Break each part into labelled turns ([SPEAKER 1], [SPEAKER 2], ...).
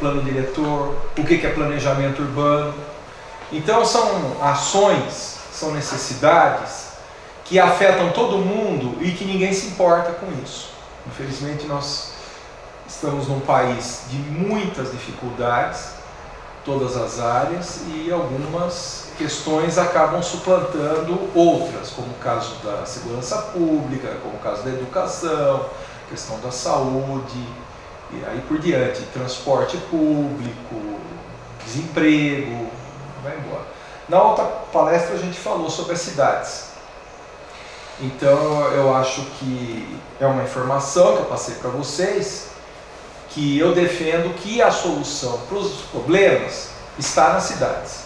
[SPEAKER 1] plano diretor, o que é planejamento urbano. Então são ações, são necessidades que afetam todo mundo e que ninguém se importa com isso. Infelizmente nós estamos num país de muitas dificuldades, todas as áreas, e algumas questões acabam suplantando outras, como o caso da segurança pública, como o caso da educação, questão da saúde, e aí por diante, transporte público, desemprego, vai embora. Na outra palestra a gente falou sobre as cidades. Então eu acho que é uma informação que eu passei para vocês, que eu defendo que a solução para os problemas está nas cidades.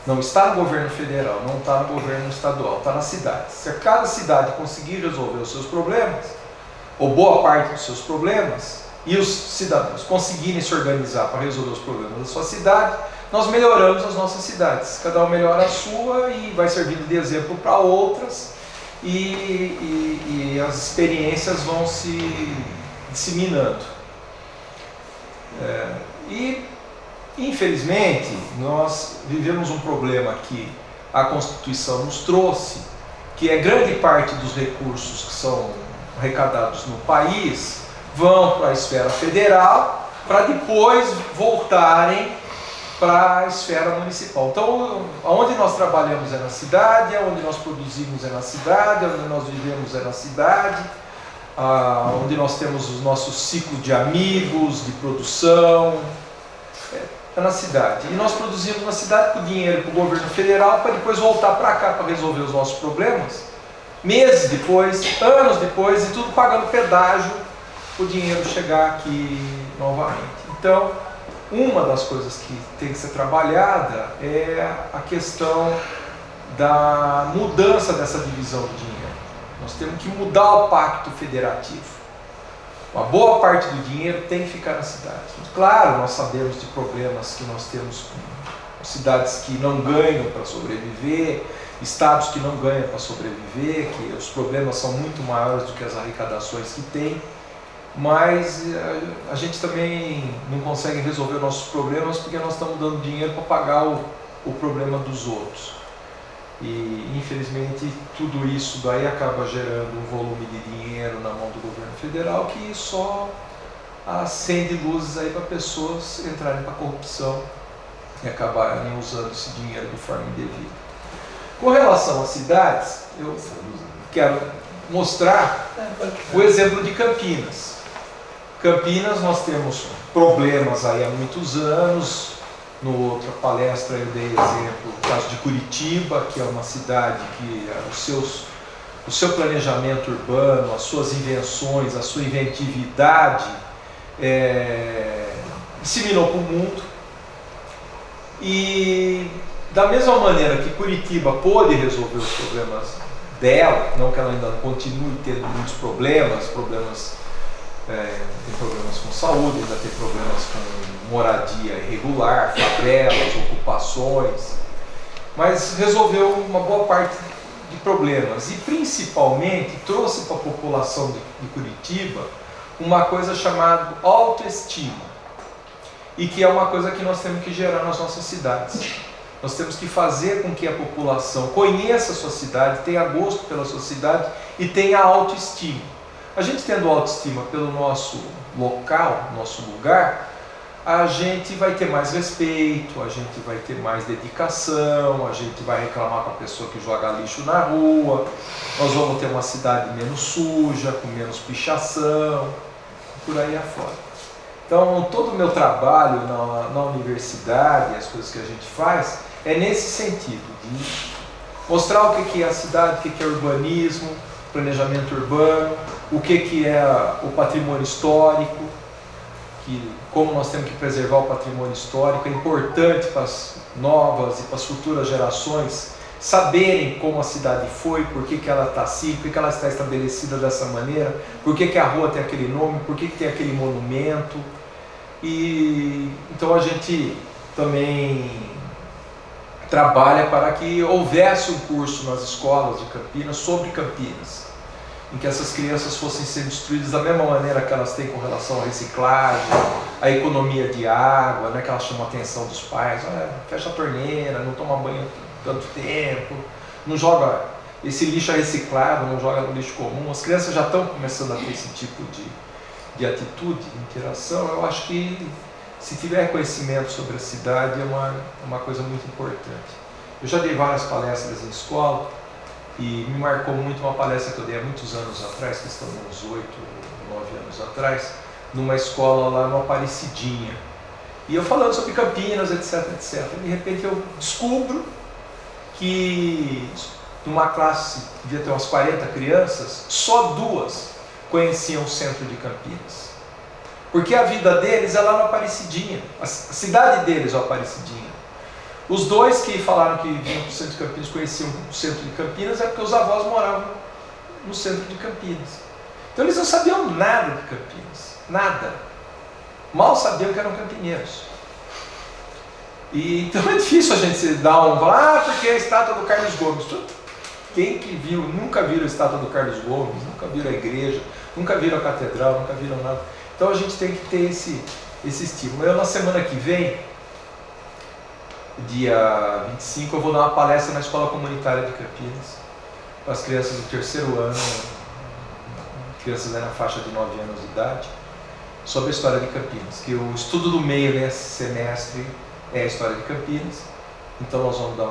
[SPEAKER 1] Não está no governo federal, não está no governo estadual, está nas cidades. Se cada cidade conseguir resolver os seus problemas, ou boa parte dos seus problemas, e os cidadãos conseguirem se organizar para resolver os problemas da sua cidade, nós melhoramos as nossas cidades. Cada um melhora a sua e vai servindo de exemplo para outras, e as experiências vão se disseminando. E infelizmente nós vivemos um problema que a Constituição nos trouxe, que é grande parte dos recursos que são arrecadados no país vão para a esfera federal para depois voltarem para a esfera municipal. Então, onde nós trabalhamos é na cidade, onde nós produzimos é na cidade, onde nós vivemos é na cidade, onde nós temos os nossos ciclos de amigos, de produção, é na cidade. E nós produzimos na cidade com dinheiro para o governo federal para depois voltar para cá para resolver os nossos problemas, meses depois, anos depois, e tudo pagando pedágio, o dinheiro chegar aqui novamente. Então, uma das coisas que tem que ser trabalhada é a questão da mudança dessa divisão do dinheiro. Nós temos que mudar o pacto federativo. Uma boa parte do dinheiro tem que ficar na cidade. Claro, nós sabemos de problemas que nós temos com cidades que não ganham para sobreviver, estados que não ganham para sobreviver, que os problemas são muito maiores do que as arrecadações que tem, mas a gente também não consegue resolver nossos problemas porque nós estamos dando dinheiro para pagar o problema dos outros. E infelizmente tudo isso daí acaba gerando um volume de dinheiro na mão do governo federal que só acende luzes aí para pessoas entrarem para a corrupção e acabarem usando esse dinheiro de forma indevida. Com relação às cidades, eu quero mostrar o exemplo de Campinas. Campinas, nós temos problemas aí há muitos anos. No outra palestra eu dei exemplo do caso de Curitiba, que é uma cidade que o seu planejamento urbano, as suas invenções, a sua inventividade disseminou para o mundo. E da mesma maneira que Curitiba pôde resolver os problemas dela, não que ela ainda continue tendo muitos problemas, tem problemas com saúde, ainda tem problemas com moradia irregular, favelas, ocupações, mas resolveu uma boa parte de problemas e principalmente trouxe para a população de Curitiba uma coisa chamada autoestima, e que é uma coisa que nós temos que gerar nas nossas cidades. Nós temos que fazer com que a população conheça a sua cidade, tenha gosto pela sua cidade e tenha autoestima. A gente tendo autoestima pelo nosso local, nosso lugar, a gente vai ter mais respeito, a gente vai ter mais dedicação, a gente vai reclamar com a pessoa que joga lixo na rua, nós vamos ter uma cidade menos suja, com menos pichação, por aí afora. Então, todo o meu trabalho na universidade, as coisas que a gente faz, é nesse sentido, de mostrar o que é a cidade, o que é urbanismo, planejamento urbano, o que é o patrimônio histórico, como nós temos que preservar o patrimônio histórico. É importante para as novas e para as futuras gerações saberem como a cidade foi, por que ela está assim, por que ela está estabelecida dessa maneira, por que a rua tem aquele nome, por que tem aquele monumento. E então a gente também trabalha para que houvesse um curso nas escolas de Campinas sobre Campinas. em que essas crianças fossem sendo instruídas da mesma maneira que elas têm com relação à reciclagem, à economia de água, né, que elas chamam a atenção dos pais, fecha a torneira, não toma banho tanto tempo, não joga esse lixo reciclado, não joga no lixo comum. As crianças já estão começando a ter esse tipo de atitude, de interação. Eu acho que se tiver conhecimento sobre a cidade é uma coisa muito importante. Eu já dei várias palestras em escola, e me marcou muito uma palestra que eu dei há muitos anos atrás, que estão uns 8, 9 anos atrás, numa escola lá no Aparecidinha. E eu falando sobre Campinas, etc, etc. De repente eu descubro que numa classe, devia ter umas 40 crianças, só 2 conheciam o centro de Campinas. Porque a vida deles é lá no Aparecidinha, a cidade deles é o Aparecidinha. Os 2 que falaram que vinham para o centro de Campinas, conheciam o centro de Campinas, é porque os avós moravam no centro de Campinas. Então eles não sabiam nada de Campinas, nada. Mal sabiam que eram campineiros. E então é difícil a gente se dar falar, porque é a estátua do Carlos Gomes. Quem que viu, nunca viram a estátua do Carlos Gomes, nunca viram a igreja, nunca viram a catedral, nunca viram nada. Então a gente tem que ter esse estímulo. Eu, na semana que vem, dia 25, eu vou dar uma palestra na Escola Comunitária de Campinas, para as crianças do 3º ano, crianças na faixa de 9 anos de idade, sobre a história de Campinas, que o estudo do meio nesse semestre é a história de Campinas. Então nós vamos dar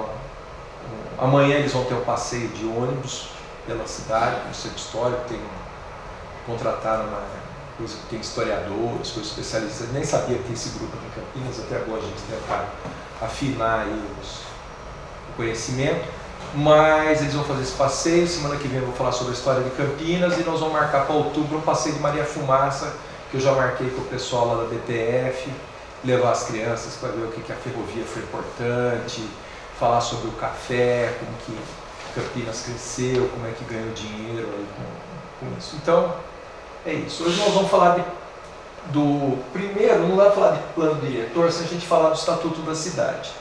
[SPEAKER 1] amanhã eles vão ter um passeio de ônibus pela cidade, pelo centro histórico, contrataram uma coisa que tem historiadores, coisas especialistas. Eu nem sabia que tem esse grupo aqui em Campinas, até agora a gente tentar afinar aí o conhecimento, mas eles vão fazer esse passeio. Semana que vem eu vou falar sobre a história de Campinas e nós vamos marcar para outubro um passeio de Maria Fumaça, que eu já marquei com o pessoal lá da DPF, levar as crianças para ver o que a ferrovia foi importante, falar sobre o café, como que Campinas cresceu, como é que ganhou dinheiro aí com isso. Então, é isso. Hoje nós vamos falar do primeiro, não dá para falar de plano diretor se a gente falar do Estatuto da Cidade.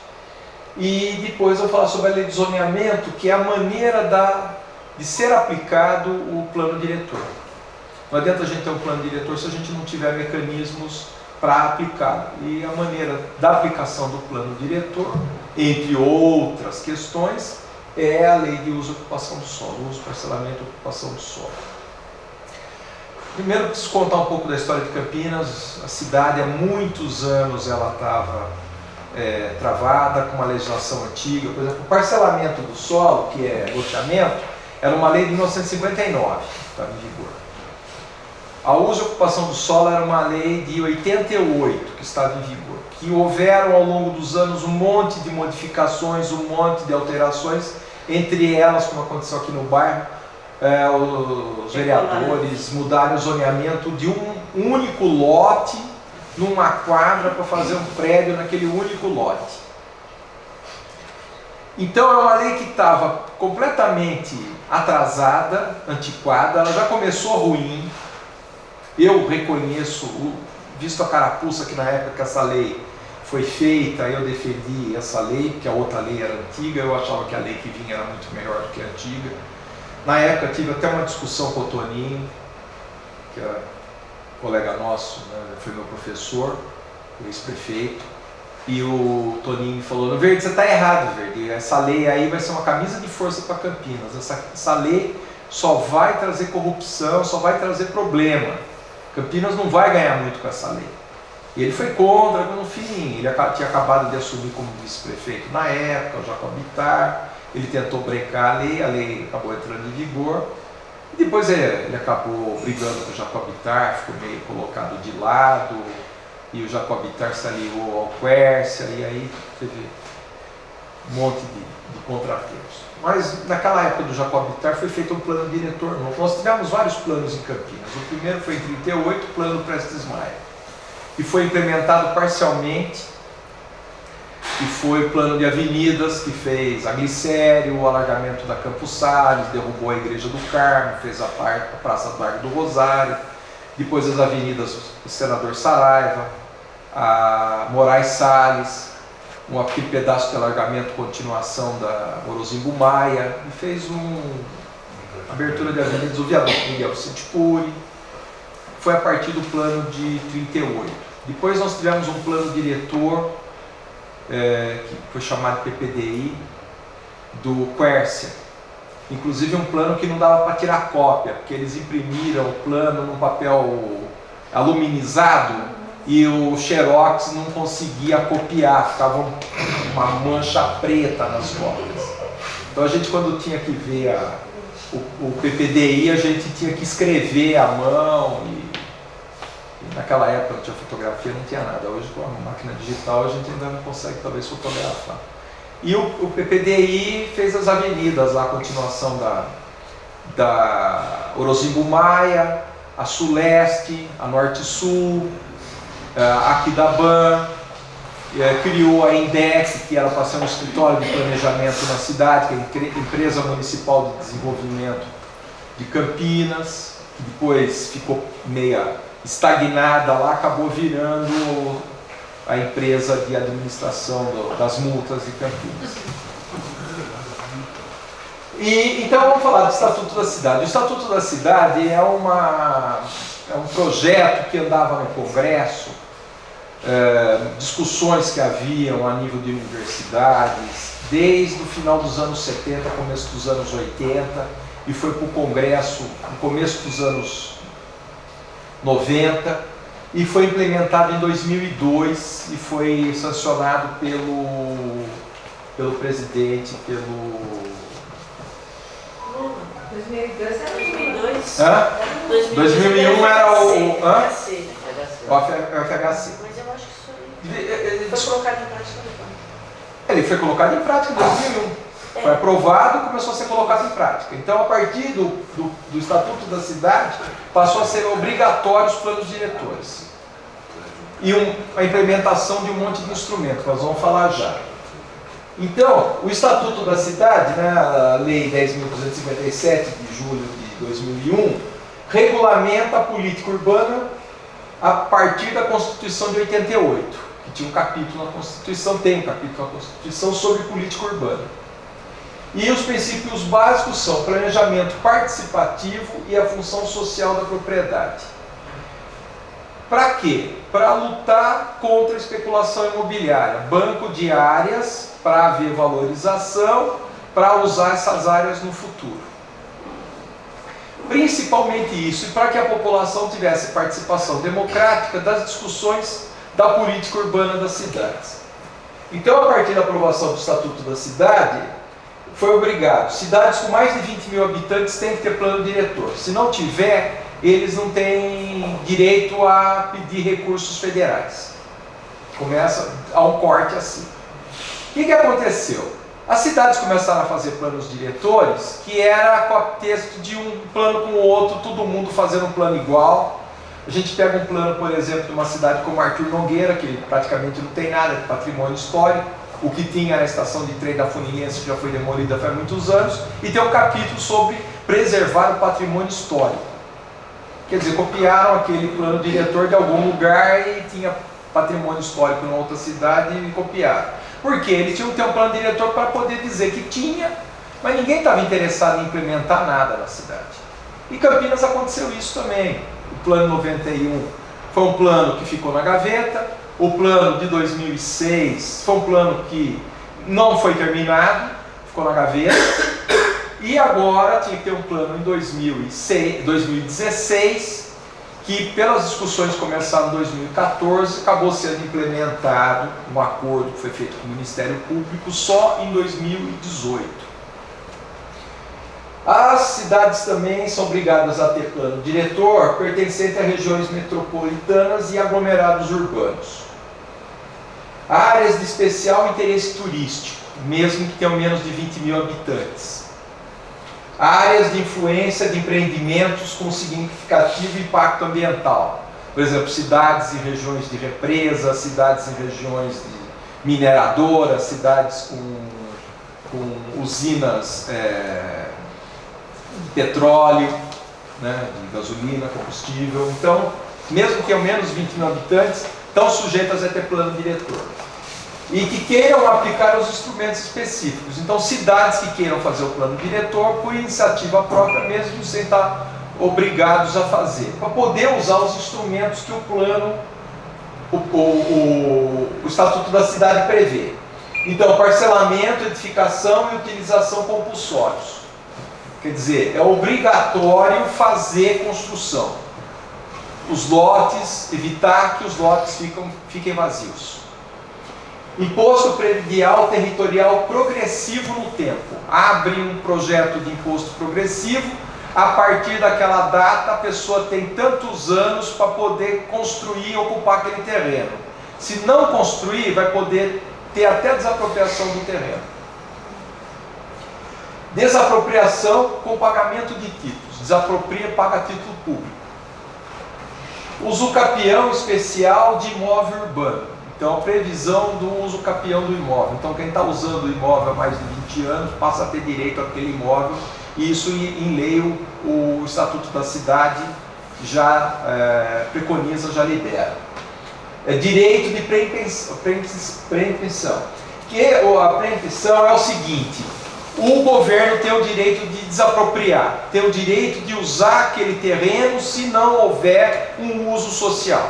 [SPEAKER 1] E depois eu vou falar sobre a lei de zoneamento, que é a maneira de ser aplicado o plano diretor. Não adianta a gente ter um plano diretor se a gente não tiver mecanismos para aplicá-lo. E a maneira da aplicação do plano diretor, entre outras questões, é a lei de uso e ocupação do solo, uso, parcelamento e ocupação do solo. Primeiro, preciso contar um pouco da história de Campinas. A cidade, há muitos anos, ela estava travada com uma legislação antiga. Por exemplo, o parcelamento do solo, que é loteamento, era uma lei de 1959, que estava em vigor. A uso e ocupação do solo era uma lei de 88, que estava em vigor. Que houveram, ao longo dos anos, um monte de modificações, um monte de alterações, entre elas, como aconteceu aqui no bairro, os vereadores mudaram o zoneamento de um único lote numa quadra para fazer um prédio naquele único lote. Então é uma lei que estava completamente atrasada, antiquada, ela já começou ruim. Eu reconheço, visto a carapuça que na época que essa lei foi feita, eu defendi essa lei, porque a outra lei era antiga, eu achava que a lei que vinha era muito melhor do que a antiga. Na época tive até uma discussão com o Toninho, que é colega nosso, né, foi meu professor, o ex-prefeito, e o Toninho falou: Verde, você está errado, Verde, essa lei aí vai ser uma camisa de força para Campinas, essa lei só vai trazer corrupção, só vai trazer problema, Campinas não vai ganhar muito com essa lei. E ele foi contra, mas no fim, ele tinha acabado de assumir como vice-prefeito na época, o Jacob Bittar. Ele tentou brecar a lei acabou entrando em vigor, e depois ele acabou brigando com o Jacob Bittar, ficou meio colocado de lado, e o Jacob Bittar se aliou ao Quércia, e aí teve um monte de contratempos. Mas naquela época do Jacob Bittar foi feito um plano diretor novo. Nós tivemos vários planos em Campinas. O primeiro foi em 38, o plano Prestes Maia, e foi implementado parcialmente. E foi o plano de avenidas que fez a Glicério, o alargamento da Campos Salles, derrubou a Igreja do Carmo, fez a Praça do Largo do Rosário, depois as avenidas do Senador Saraiva, a Moraes Salles, aquele pedaço de alargamento, continuação da Orozimbo Maia, e fez abertura de avenidas, o viaduto Miguel Vicente Cury, foi a partir do plano de 38. Depois nós tivemos um plano diretor, que foi chamado PPDI, do Quércia. Inclusive um plano que não dava para tirar cópia, porque eles imprimiram o plano num papel aluminizado e o Xerox não conseguia copiar, ficava uma mancha preta nas cópias. Então a gente, quando tinha que ver o PPDI, a gente tinha que escrever à mão e naquela época não tinha fotografia, não tinha nada. Hoje com a máquina digital a gente ainda não consegue talvez fotografar. E o PPDI fez as avenidas lá, a continuação da Orozimbo Maia, a Sul-Leste, a Norte-Sul, a Aquidaban, criou a INDEC, que era para ser um escritório de planejamento na cidade, que é a Empresa Municipal de Desenvolvimento de Campinas, que depois ficou meia estagnada lá, acabou virando a empresa de administração das multas de Campinas. Então vamos falar do Estatuto da Cidade. O Estatuto da Cidade é um projeto que andava no Congresso, discussões que haviam a nível de universidades, desde o final dos anos 70, começo dos anos 80, e foi para o Congresso no começo dos anos 90, e foi implementado em 2002 e foi sancionado pelo presidente, pelo...
[SPEAKER 2] 2002 era 2002.
[SPEAKER 1] 2001 era o
[SPEAKER 2] FHC.
[SPEAKER 1] FHC.
[SPEAKER 2] Mas eu acho que isso aí foi colocado em prática no
[SPEAKER 1] Ele foi colocado em prática em 2001. Foi aprovado e começou a ser colocado em prática. Então, a partir do Estatuto da Cidade, passou a ser obrigatório os planos diretores. E a implementação de um monte de instrumentos, que nós vamos falar já. Então, o Estatuto da Cidade, né, a Lei 10.257 de julho de 2001, regulamenta a política urbana a partir da Constituição de 88, que tinha um capítulo na Constituição, tem um capítulo na Constituição sobre política urbana. E os princípios básicos são planejamento participativo e a função social da propriedade. Para quê? Para lutar contra a especulação imobiliária, banco de áreas para haver valorização, para usar essas áreas no futuro. Principalmente isso, e para que a população tivesse participação democrática das discussões da política urbana das cidades. Então, a partir da aprovação do Estatuto da Cidade, foi obrigado. Cidades com mais de 20 mil habitantes têm que ter plano diretor. Se não tiver, eles não têm direito a pedir recursos federais. Começa a um corte assim. O que aconteceu? As cidades começaram a fazer planos diretores, que era com o texto de um plano com o outro, todo mundo fazendo um plano igual. A gente pega um plano, por exemplo, de uma cidade como Arthur Nogueira, que praticamente não tem nada de patrimônio histórico. O que tinha era a estação de trem da Funilense, que já foi demolida faz muitos anos, e tem um capítulo sobre preservar o patrimônio histórico. Quer dizer, copiaram aquele plano diretor de algum lugar e tinha patrimônio histórico em outra cidade e copiaram. Por quê? Eles tinham que ter um plano diretor para poder dizer que tinha, mas ninguém estava interessado em implementar nada na cidade. E Campinas aconteceu isso também. O plano 91 foi um plano que ficou na gaveta. O plano de 2006 foi um plano que não foi terminado, ficou na gaveta. E agora tinha que ter um plano em 2016, que pelas discussões que começaram em 2014, acabou sendo implementado um acordo que foi feito com o Ministério Público só em 2018. As cidades também são obrigadas a ter plano diretor pertencente a regiões metropolitanas e aglomerados urbanos. Áreas de especial interesse turístico, mesmo que tenham menos de 20 mil habitantes. Áreas de influência de empreendimentos com significativo impacto ambiental. Por exemplo, cidades em regiões de represa, cidades em regiões de mineradoras, cidades com usinas de petróleo, né, de gasolina, combustível. Então, mesmo que tenham menos de 20 mil habitantes, estão sujeitas a ter plano diretor. e que queiram aplicar os instrumentos específicos. Então, cidades que queiram fazer o plano diretor por iniciativa própria, mesmo sem estar obrigados a fazer, para poder usar os instrumentos que o plano, o Estatuto da Cidade prevê. Então, parcelamento, edificação e utilização compulsórios. Quer dizer, é obrigatório fazer construção. Os lotes, evitar que os lotes fiquem vazios. Imposto predial territorial progressivo no tempo. Abre um projeto de imposto progressivo, a partir daquela data a pessoa tem tantos anos para poder construir e ocupar aquele terreno. Se não construir, vai poder ter até desapropriação do terreno. Desapropriação com pagamento de títulos. Desapropria, paga título público. Uso capião especial de imóvel urbano. Então, a previsão do uso capião do imóvel. Então, quem está usando o imóvel há mais de 20 anos passa a ter direito àquele imóvel. E isso, em lei, o Estatuto da Cidade já preconiza, já libera. Direito de preempção. Que a preempção é o seguinte: o governo tem o direito de desapropriar, tem o direito de usar aquele terreno se não houver um uso social.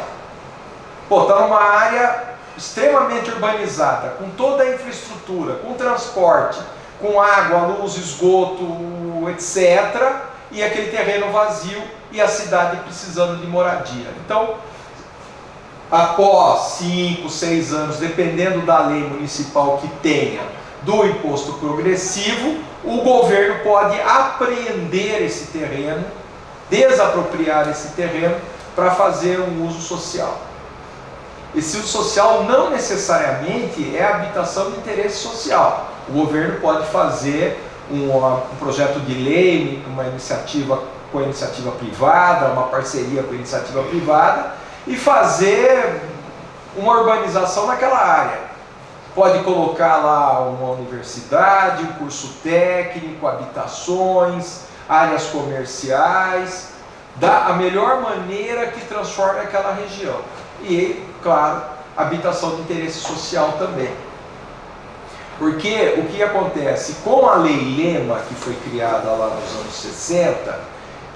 [SPEAKER 1] Pô, está numa área extremamente urbanizada, com toda a infraestrutura, com transporte, com água, luz, esgoto, etc., e aquele terreno vazio e a cidade precisando de moradia. Então, após 5, 6 anos, dependendo da lei municipal que tenha, do imposto progressivo, o governo pode apreender esse terreno, desapropriar esse terreno para fazer um uso social. Esse uso social não necessariamente é habitação de interesse social. O governo pode fazer um projeto de lei, uma iniciativa com a iniciativa privada, uma parceria com a iniciativa privada e fazer uma urbanização naquela área. Pode colocar lá uma universidade, um curso técnico, habitações, áreas comerciais, da melhor maneira que transforme aquela região. E, claro, habitação de interesse social também. Porque o que acontece com a Lei Lema, que foi criada lá nos anos 60,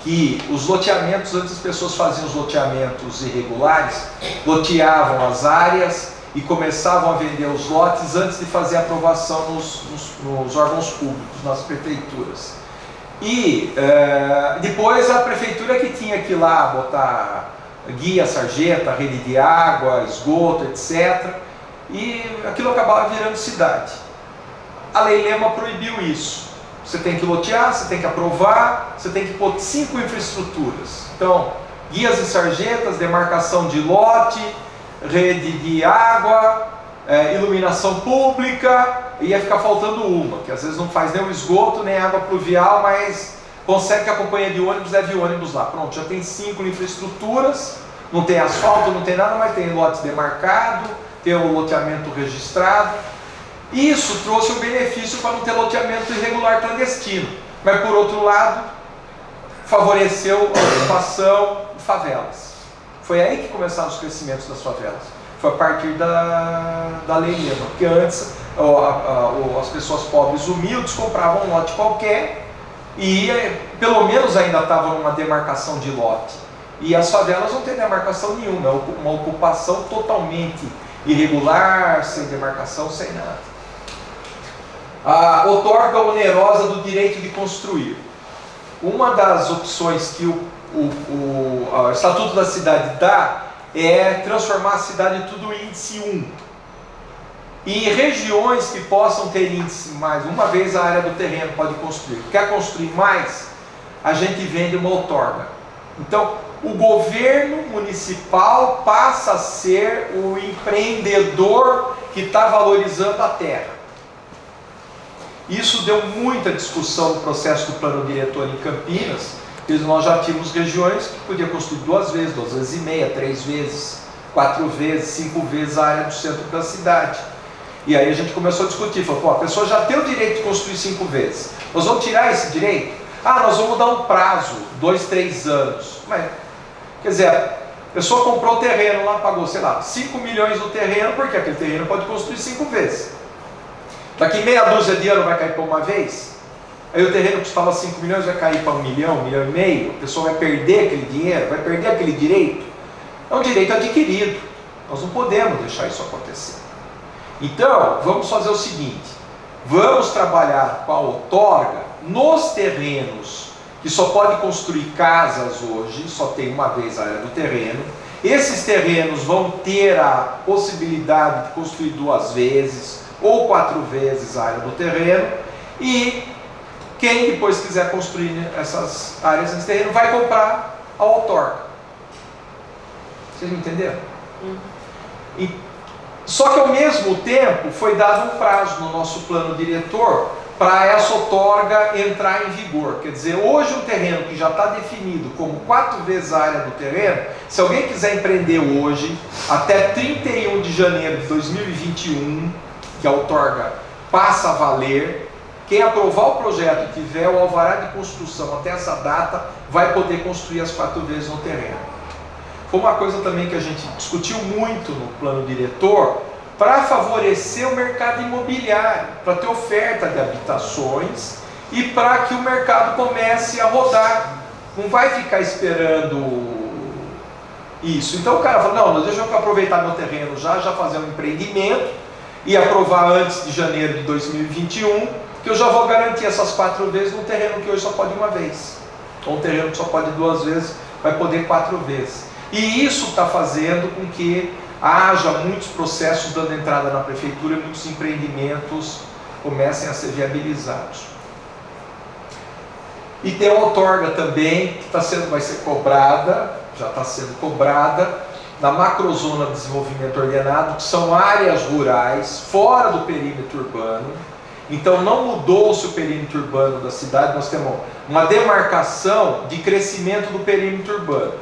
[SPEAKER 1] que os loteamentos, antes as pessoas faziam os loteamentos irregulares, loteavam as áreas e começavam a vender os lotes antes de fazer a aprovação nos órgãos públicos, nas prefeituras. E depois a prefeitura que tinha que ir lá botar guia, sarjeta, rede de água, esgoto, etc. E aquilo acabava virando cidade. A Lei Lema proibiu isso. Você tem que lotear, você tem que aprovar, você tem que pôr 5 infraestruturas. Então, guias e sarjetas, demarcação de lote, rede de água, iluminação pública, ia ficar faltando uma, que às vezes não faz nem o esgoto, nem água pluvial, mas consegue que a companhia de ônibus leve o ônibus lá. Pronto, já tem 5 infraestruturas, não tem asfalto, não tem nada, mas tem lote demarcado, tem o loteamento registrado. Isso trouxe um benefício para não ter loteamento irregular clandestino, mas por outro lado, favoreceu a ocupação de favelas. Foi aí que começaram os crescimentos das favelas. Foi a partir da Lei Lema, porque antes as pessoas pobres humildes compravam um lote qualquer e pelo menos ainda estavam numa demarcação de lote. E as favelas não têm demarcação nenhuma, é uma ocupação totalmente irregular, sem demarcação, sem nada. A outorga onerosa do direito de construir. Uma das opções que o Estatuto da Cidade dá é transformar a cidade tudo em índice 1. E regiões que possam ter índice mais, uma vez a área do terreno pode construir. Quer construir mais? A gente vende uma outorga. Então, o governo municipal passa a ser o empreendedor que está valorizando a terra. Isso deu muita discussão no processo do plano diretor em Campinas, porque nós já tínhamos regiões que podiam construir 2 vezes, 2 vezes e meia, 3 vezes, 4 vezes, 5 vezes a área do centro da cidade. E aí a gente começou a discutir, falou, pô, a pessoa já tem o direito de construir 5 vezes, nós vamos tirar esse direito? Ah, nós vamos dar um prazo, 2, 3 anos. Mas, quer dizer, A pessoa comprou o terreno lá, pagou, sei lá, 5 milhões no terreno, porque aquele terreno pode construir 5 vezes. Daqui meia dúzia de anos vai cair para uma vez. Aí o terreno custava 5 milhões, vai cair para 1 milhão, 1 milhão e meio. A pessoa vai perder aquele dinheiro, vai perder aquele direito. É um direito adquirido. Nós não podemos deixar isso acontecer. Então, vamos fazer o seguinte. Vamos trabalhar com a outorga nos terrenos que só pode construir casas hoje, só tem uma vez a área do terreno. Esses terrenos vão ter a possibilidade de construir 2 vezes ou 4 vezes a área do terreno, e quem depois quiser construir essas áreas nesse terreno vai comprar a outorga. Vocês me entenderam? Só que ao mesmo tempo foi dado um prazo no nosso plano diretor para essa outorga entrar em vigor. Quer dizer, hoje um terreno que já está definido como 4 vezes a área do terreno, se alguém quiser empreender hoje, até 31 de janeiro de 2021, que a outorga passa a valer, quem aprovar o projeto e tiver o alvará de construção até essa data, vai poder construir as 4 vezes no terreno. Foi uma coisa também que a gente discutiu muito no plano diretor, para favorecer o mercado imobiliário, para ter oferta de habitações e para que o mercado comece a rodar. Não vai ficar esperando isso. Então o cara fala, não, deixa eu aproveitar meu terreno já fazer um empreendimento e aprovar antes de janeiro de 2021, que eu já vou garantir essas 4 vezes num terreno que hoje só pode uma vez. Ou um terreno que só pode 2 vezes, vai poder 4 vezes. E isso está fazendo com que haja muitos processos dando entrada na prefeitura e muitos empreendimentos comecem a ser viabilizados. E tem uma outorga também que vai ser cobrada, já está sendo cobrada, na macrozona de desenvolvimento ordenado, que são áreas rurais fora do perímetro urbano. Então não mudou-se o perímetro urbano da cidade, nós temos uma demarcação de crescimento do perímetro urbano.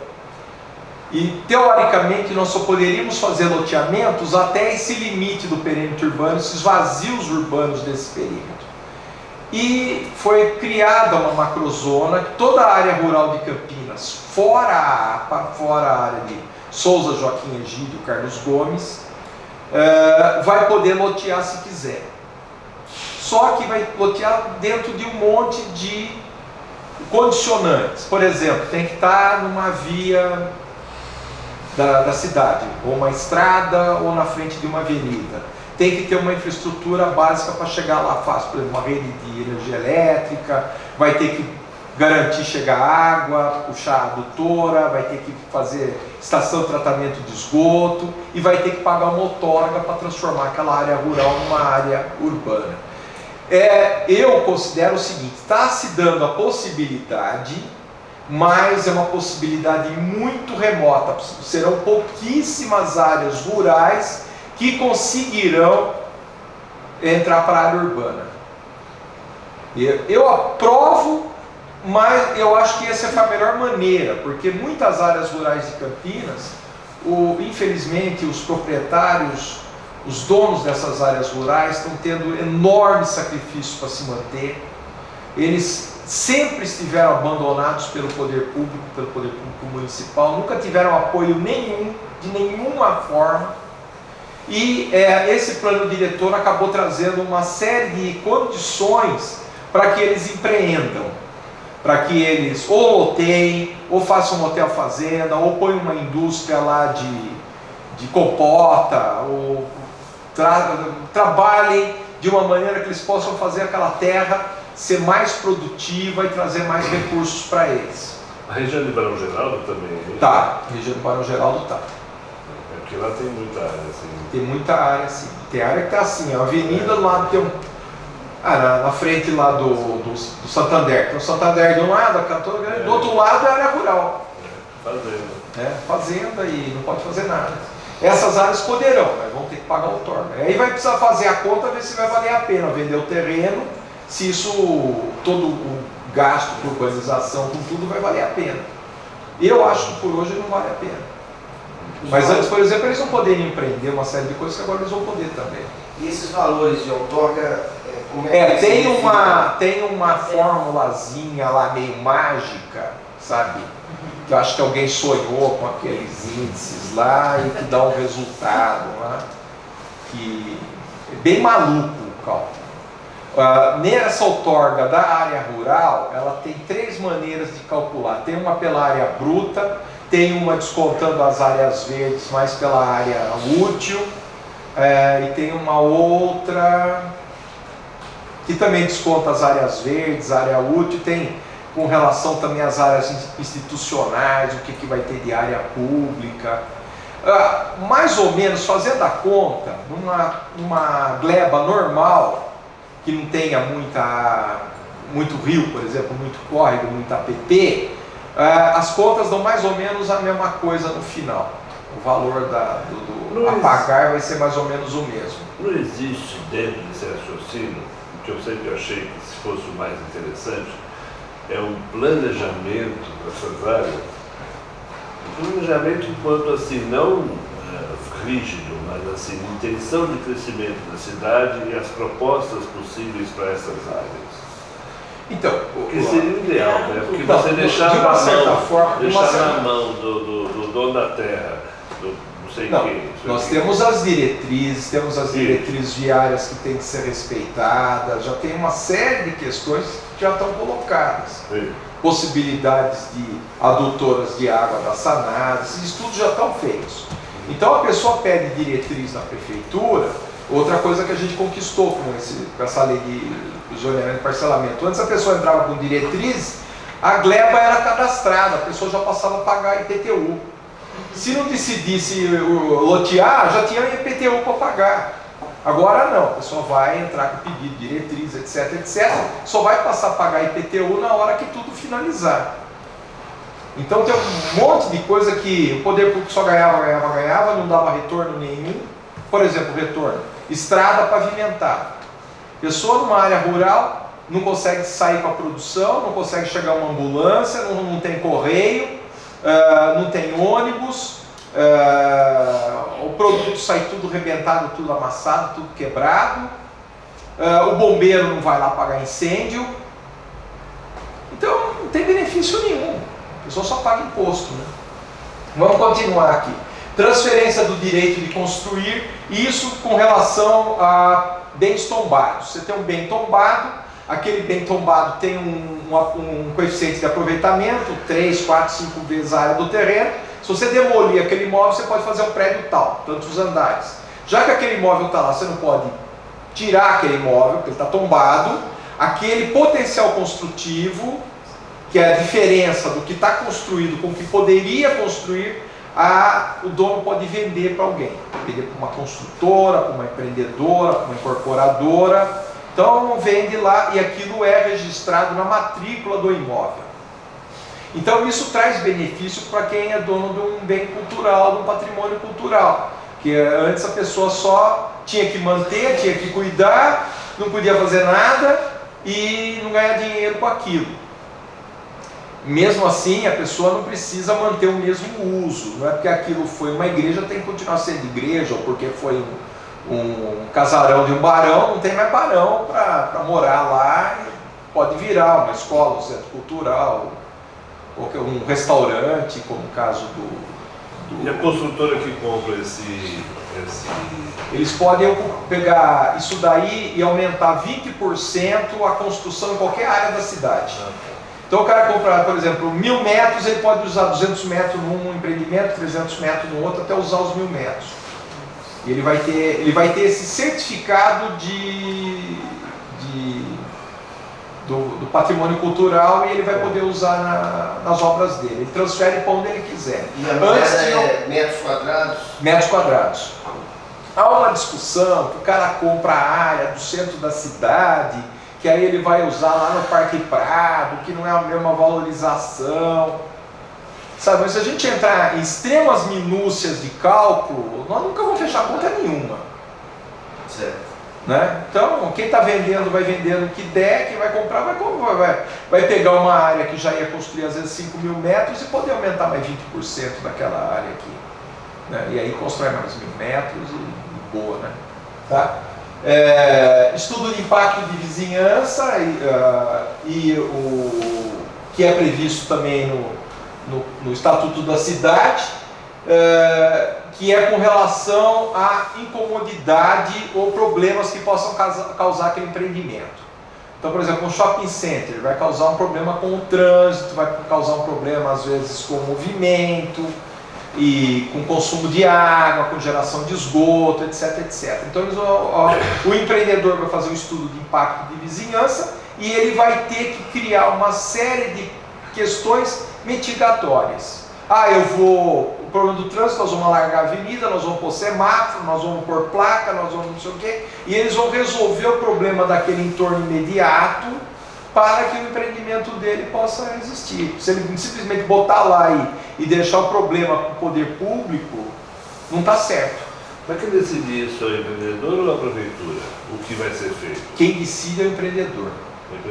[SPEAKER 1] E teoricamente nós só poderíamos fazer loteamentos até esse limite do perímetro urbano, esses vazios urbanos desse perímetro. E foi criada uma macrozona, que toda a área rural de Campinas, fora a APA, fora a área de Souza, Joaquim Egídio, Carlos Gomes, vai poder lotear se quiser. Só que vai lotear dentro de um monte de condicionantes. Por exemplo, tem que estar numa via da cidade, ou uma estrada, ou na frente de uma avenida. Tem que ter uma infraestrutura básica para chegar lá fácil, por exemplo, uma rede de energia elétrica, vai ter que garantir chegar água, puxar a adutora, vai ter que fazer estação de tratamento de esgoto e vai ter que pagar uma outorga para transformar aquela área rural numa área urbana. Eu considero o seguinte, está se dando a possibilidade, mas é uma possibilidade muito remota. Serão pouquíssimas áreas rurais que conseguirão entrar para a área urbana. Eu aprovo, mas eu acho que essa foi a melhor maneira, porque muitas áreas rurais de Campinas, infelizmente os proprietários, os donos dessas áreas rurais estão tendo enormes sacrifícios para se manter. Eles sempre estiveram abandonados pelo poder público municipal, nunca tiveram apoio nenhum, de nenhuma forma. E esse plano diretor acabou trazendo uma série de condições para que eles empreendam, para que eles ou loteiem, ou façam um hotel fazenda, ou ponham uma indústria lá de compota, ou trabalhem de uma maneira que eles possam fazer aquela terra ser mais produtiva e trazer mais recursos para eles.
[SPEAKER 3] A região de Barão Geraldo também?
[SPEAKER 1] Tá, a região de Barão Geraldo tá.
[SPEAKER 3] Porque lá tem muita área assim.
[SPEAKER 1] Tem muita área, sim. Tem área que tá assim, a avenida do lado tem na frente lá do Santander. Tem o Santander de um lado, a Cantora Grande, do outro lado é a área rural.
[SPEAKER 3] Fazenda.
[SPEAKER 1] Fazenda e não pode fazer nada. Essas áreas poderão, mas vão ter que pagar outorga. Aí vai precisar fazer a conta, ver se vai valer a pena vender o terreno, se isso, todo o gasto por urbanização, com tudo, vai valer a pena. Eu acho que por hoje não vale a pena. Mas antes, por exemplo, eles não poderiam empreender uma série de coisas que agora eles vão poder também.
[SPEAKER 4] E esses valores de outorga, como
[SPEAKER 1] tem uma formulazinha lá meio mágica, sabe? que eu acho que alguém sonhou com aqueles índices lá e que dá um resultado lá, que é bem maluco o cálculo. Nessa outorga da área rural, ela tem 3 maneiras de calcular. Tem uma pela área bruta, tem uma descontando as áreas verdes mais pela área útil, e tem uma outra que também desconta as áreas verdes, área útil, tem com relação também às áreas institucionais, o que vai ter de área pública. Mais ou menos, fazendo a conta, numa gleba normal, que não tenha muito rio, por exemplo, muito córrego, muito APP, as contas dão mais ou menos a mesma coisa no final. O valor do a pagar vai ser mais ou menos o mesmo.
[SPEAKER 3] Não existe dentro desse raciocínio, o que eu sempre achei que se fosse o mais interessante, é um planejamento dessas áreas. Um planejamento enquanto assim, não rígido, mas assim, intenção de crescimento da cidade e as propostas possíveis para essas áreas.
[SPEAKER 1] Então,
[SPEAKER 3] que seria o ideal, né? Porque
[SPEAKER 1] então,
[SPEAKER 3] você deixar
[SPEAKER 1] de uma certa forma,
[SPEAKER 3] na mão do dono da terra, não sei quem.
[SPEAKER 1] Nós temos as diretrizes, viárias que têm que ser respeitadas, já tem uma série de questões que já estão colocadas.
[SPEAKER 3] Sim.
[SPEAKER 1] Possibilidades de adutoras de água da Sanada, esses estudos já estão feitos. Então a pessoa pede diretriz na prefeitura, outra coisa que a gente conquistou com essa lei de zoneamento e parcelamento. Antes a pessoa entrava com diretriz, a gleba era cadastrada, a pessoa já passava a pagar IPTU. Se não decidisse lotear, já tinha IPTU para pagar. Agora não, a pessoa vai entrar com pedido de diretriz, etc, só vai passar a pagar IPTU na hora que tudo finalizar. Então tem um monte de coisa que o poder público só ganhava, não dava retorno nenhum. Por exemplo, retorno, estrada pavimentada. Pessoa numa área rural não consegue sair para a produção, não consegue chegar uma ambulância, não tem correio, não tem ônibus, o produto sai tudo rebentado, tudo amassado, tudo quebrado, o bombeiro não vai lá apagar incêndio. Então não tem benefício nenhum. A pessoa só paga imposto, né? Vamos continuar aqui. Transferência do direito de construir, isso com relação a bens tombados. Você tem um bem tombado, aquele bem tombado tem um coeficiente de aproveitamento, 3, 4, 5 vezes a área do terreno. Se você demolir aquele imóvel, você pode fazer um prédio tal, tantos andares. Já que aquele imóvel está lá, você não pode tirar aquele imóvel, porque ele está tombado. Aquele potencial construtivo, que é a diferença do que está construído com o que poderia construir, o dono pode vender para alguém. Vender para uma construtora, para uma empreendedora, para uma incorporadora. Então vende lá e aquilo é registrado na matrícula do imóvel. Então isso traz benefício para quem é dono de um bem cultural, de um patrimônio cultural. Que antes a pessoa só tinha que manter, tinha que cuidar, não podia fazer nada e não ganhar dinheiro com aquilo. Mesmo assim, a pessoa não precisa manter o mesmo uso. Não é porque aquilo foi uma igreja, tem que continuar sendo igreja, ou porque foi um casarão de um barão, não tem mais barão para morar lá, pode virar uma escola, um centro cultural, ou um restaurante, como o caso do...
[SPEAKER 3] E a construtora que compra esse...
[SPEAKER 1] Eles podem pegar isso daí e aumentar 20% a construção em qualquer área da cidade. Então o cara compra, por exemplo, 1.000 metros, ele pode usar 200 metros num empreendimento, 300 metros no outro, até usar os 1.000 metros. E ele vai ter esse certificado do patrimônio cultural e ele vai poder usar nas obras dele. Ele transfere para onde ele quiser.
[SPEAKER 4] E a medida metros quadrados?
[SPEAKER 1] Metros quadrados. Há uma discussão que o cara compra a área do centro da cidade, que aí ele vai usar lá no Parque Prado, que não é a mesma valorização. Sabe, mas se a gente entrar em extremas minúcias de cálculo, nós nunca vamos fechar conta nenhuma.
[SPEAKER 4] Certo.
[SPEAKER 1] Né? Então, quem está vendendo vai vendendo o que der, quem vai comprar vai pegar uma área que já ia construir às vezes 5.000 metros e poder aumentar mais 20% daquela área aqui. Né? E aí constrói mais 1.000 metros e boa, né? Tá? Estudo de impacto de vizinhança e o que é previsto também no Estatuto da Cidade, que é com relação à incomodidade ou problemas que possam causar aquele empreendimento. Então, por exemplo, um shopping center vai causar um problema com o trânsito, vai causar um problema às vezes com o movimento, e com consumo de água, com geração de esgoto, etc, etc. Então o empreendedor vai fazer um estudo de impacto de vizinhança e ele vai ter que criar uma série de questões mitigatórias. O problema do trânsito, nós vamos alargar a avenida, nós vamos pôr semáforo, nós vamos pôr placa, nós vamos não sei o quê, e eles vão resolver o problema daquele entorno imediato para que o empreendimento dele possa existir. Se ele simplesmente botar lá e deixar o problema para o poder público, não está certo.
[SPEAKER 3] Mas quem decide isso é o empreendedor ou a prefeitura? O que vai ser feito?
[SPEAKER 1] Quem decide é o empreendedor.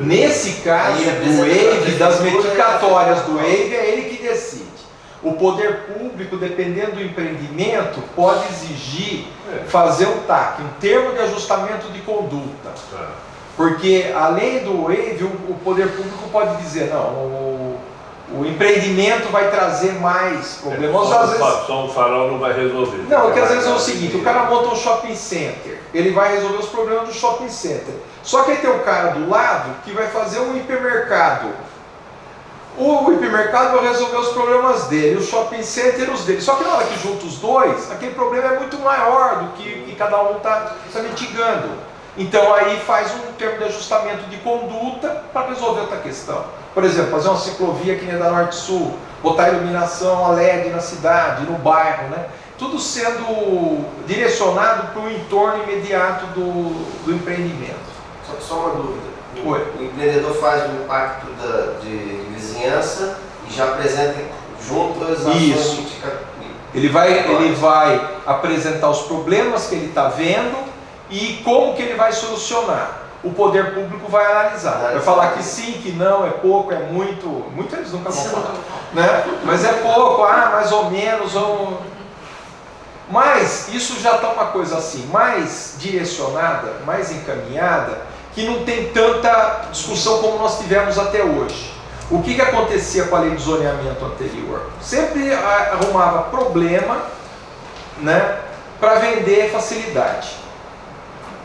[SPEAKER 1] Nesse caso do EIV, das medicatórias do EIV, é ele que decide. O poder público, dependendo do empreendimento, pode exigir fazer um TAC, um termo de ajustamento de conduta. Porque além do EIV, o poder público pode dizer, não, o empreendimento vai trazer mais problemas.
[SPEAKER 3] Só um farol não vai resolver.
[SPEAKER 1] Não, porque às vezes é o seguinte, o cara monta um shopping center, ele vai resolver os problemas do shopping center. Só que aí tem um cara do lado que vai fazer um hipermercado. O hipermercado vai resolver os problemas dele, o shopping center os dele. Só que na hora que junta os dois, aquele problema é muito maior do que cada um está mitigando. Então aí faz um termo de ajustamento de conduta para resolver outra questão. Por exemplo, fazer uma ciclovia aqui da Norte-Sul, botar iluminação a LED na cidade, no bairro, né? Tudo sendo direcionado para o entorno imediato do empreendimento.
[SPEAKER 4] Só uma dúvida.
[SPEAKER 1] Oi.
[SPEAKER 4] O empreendedor faz o impacto de vizinhança e já apresenta junto as ações mitigatórias.
[SPEAKER 1] Ele vai apresentar os problemas que ele está vendo e como que ele vai solucionar. O poder público vai analisar. Vai falar que sim, que não, é pouco, é muito. Muito eles nunca vão falar. Né? Mas é pouco, mais ou menos. Mas isso já está uma coisa assim, mais direcionada, mais encaminhada, que não tem tanta discussão como nós tivemos até hoje. O que acontecia com a lei de zoneamento anterior? Sempre arrumava problema, né, para vender facilidade.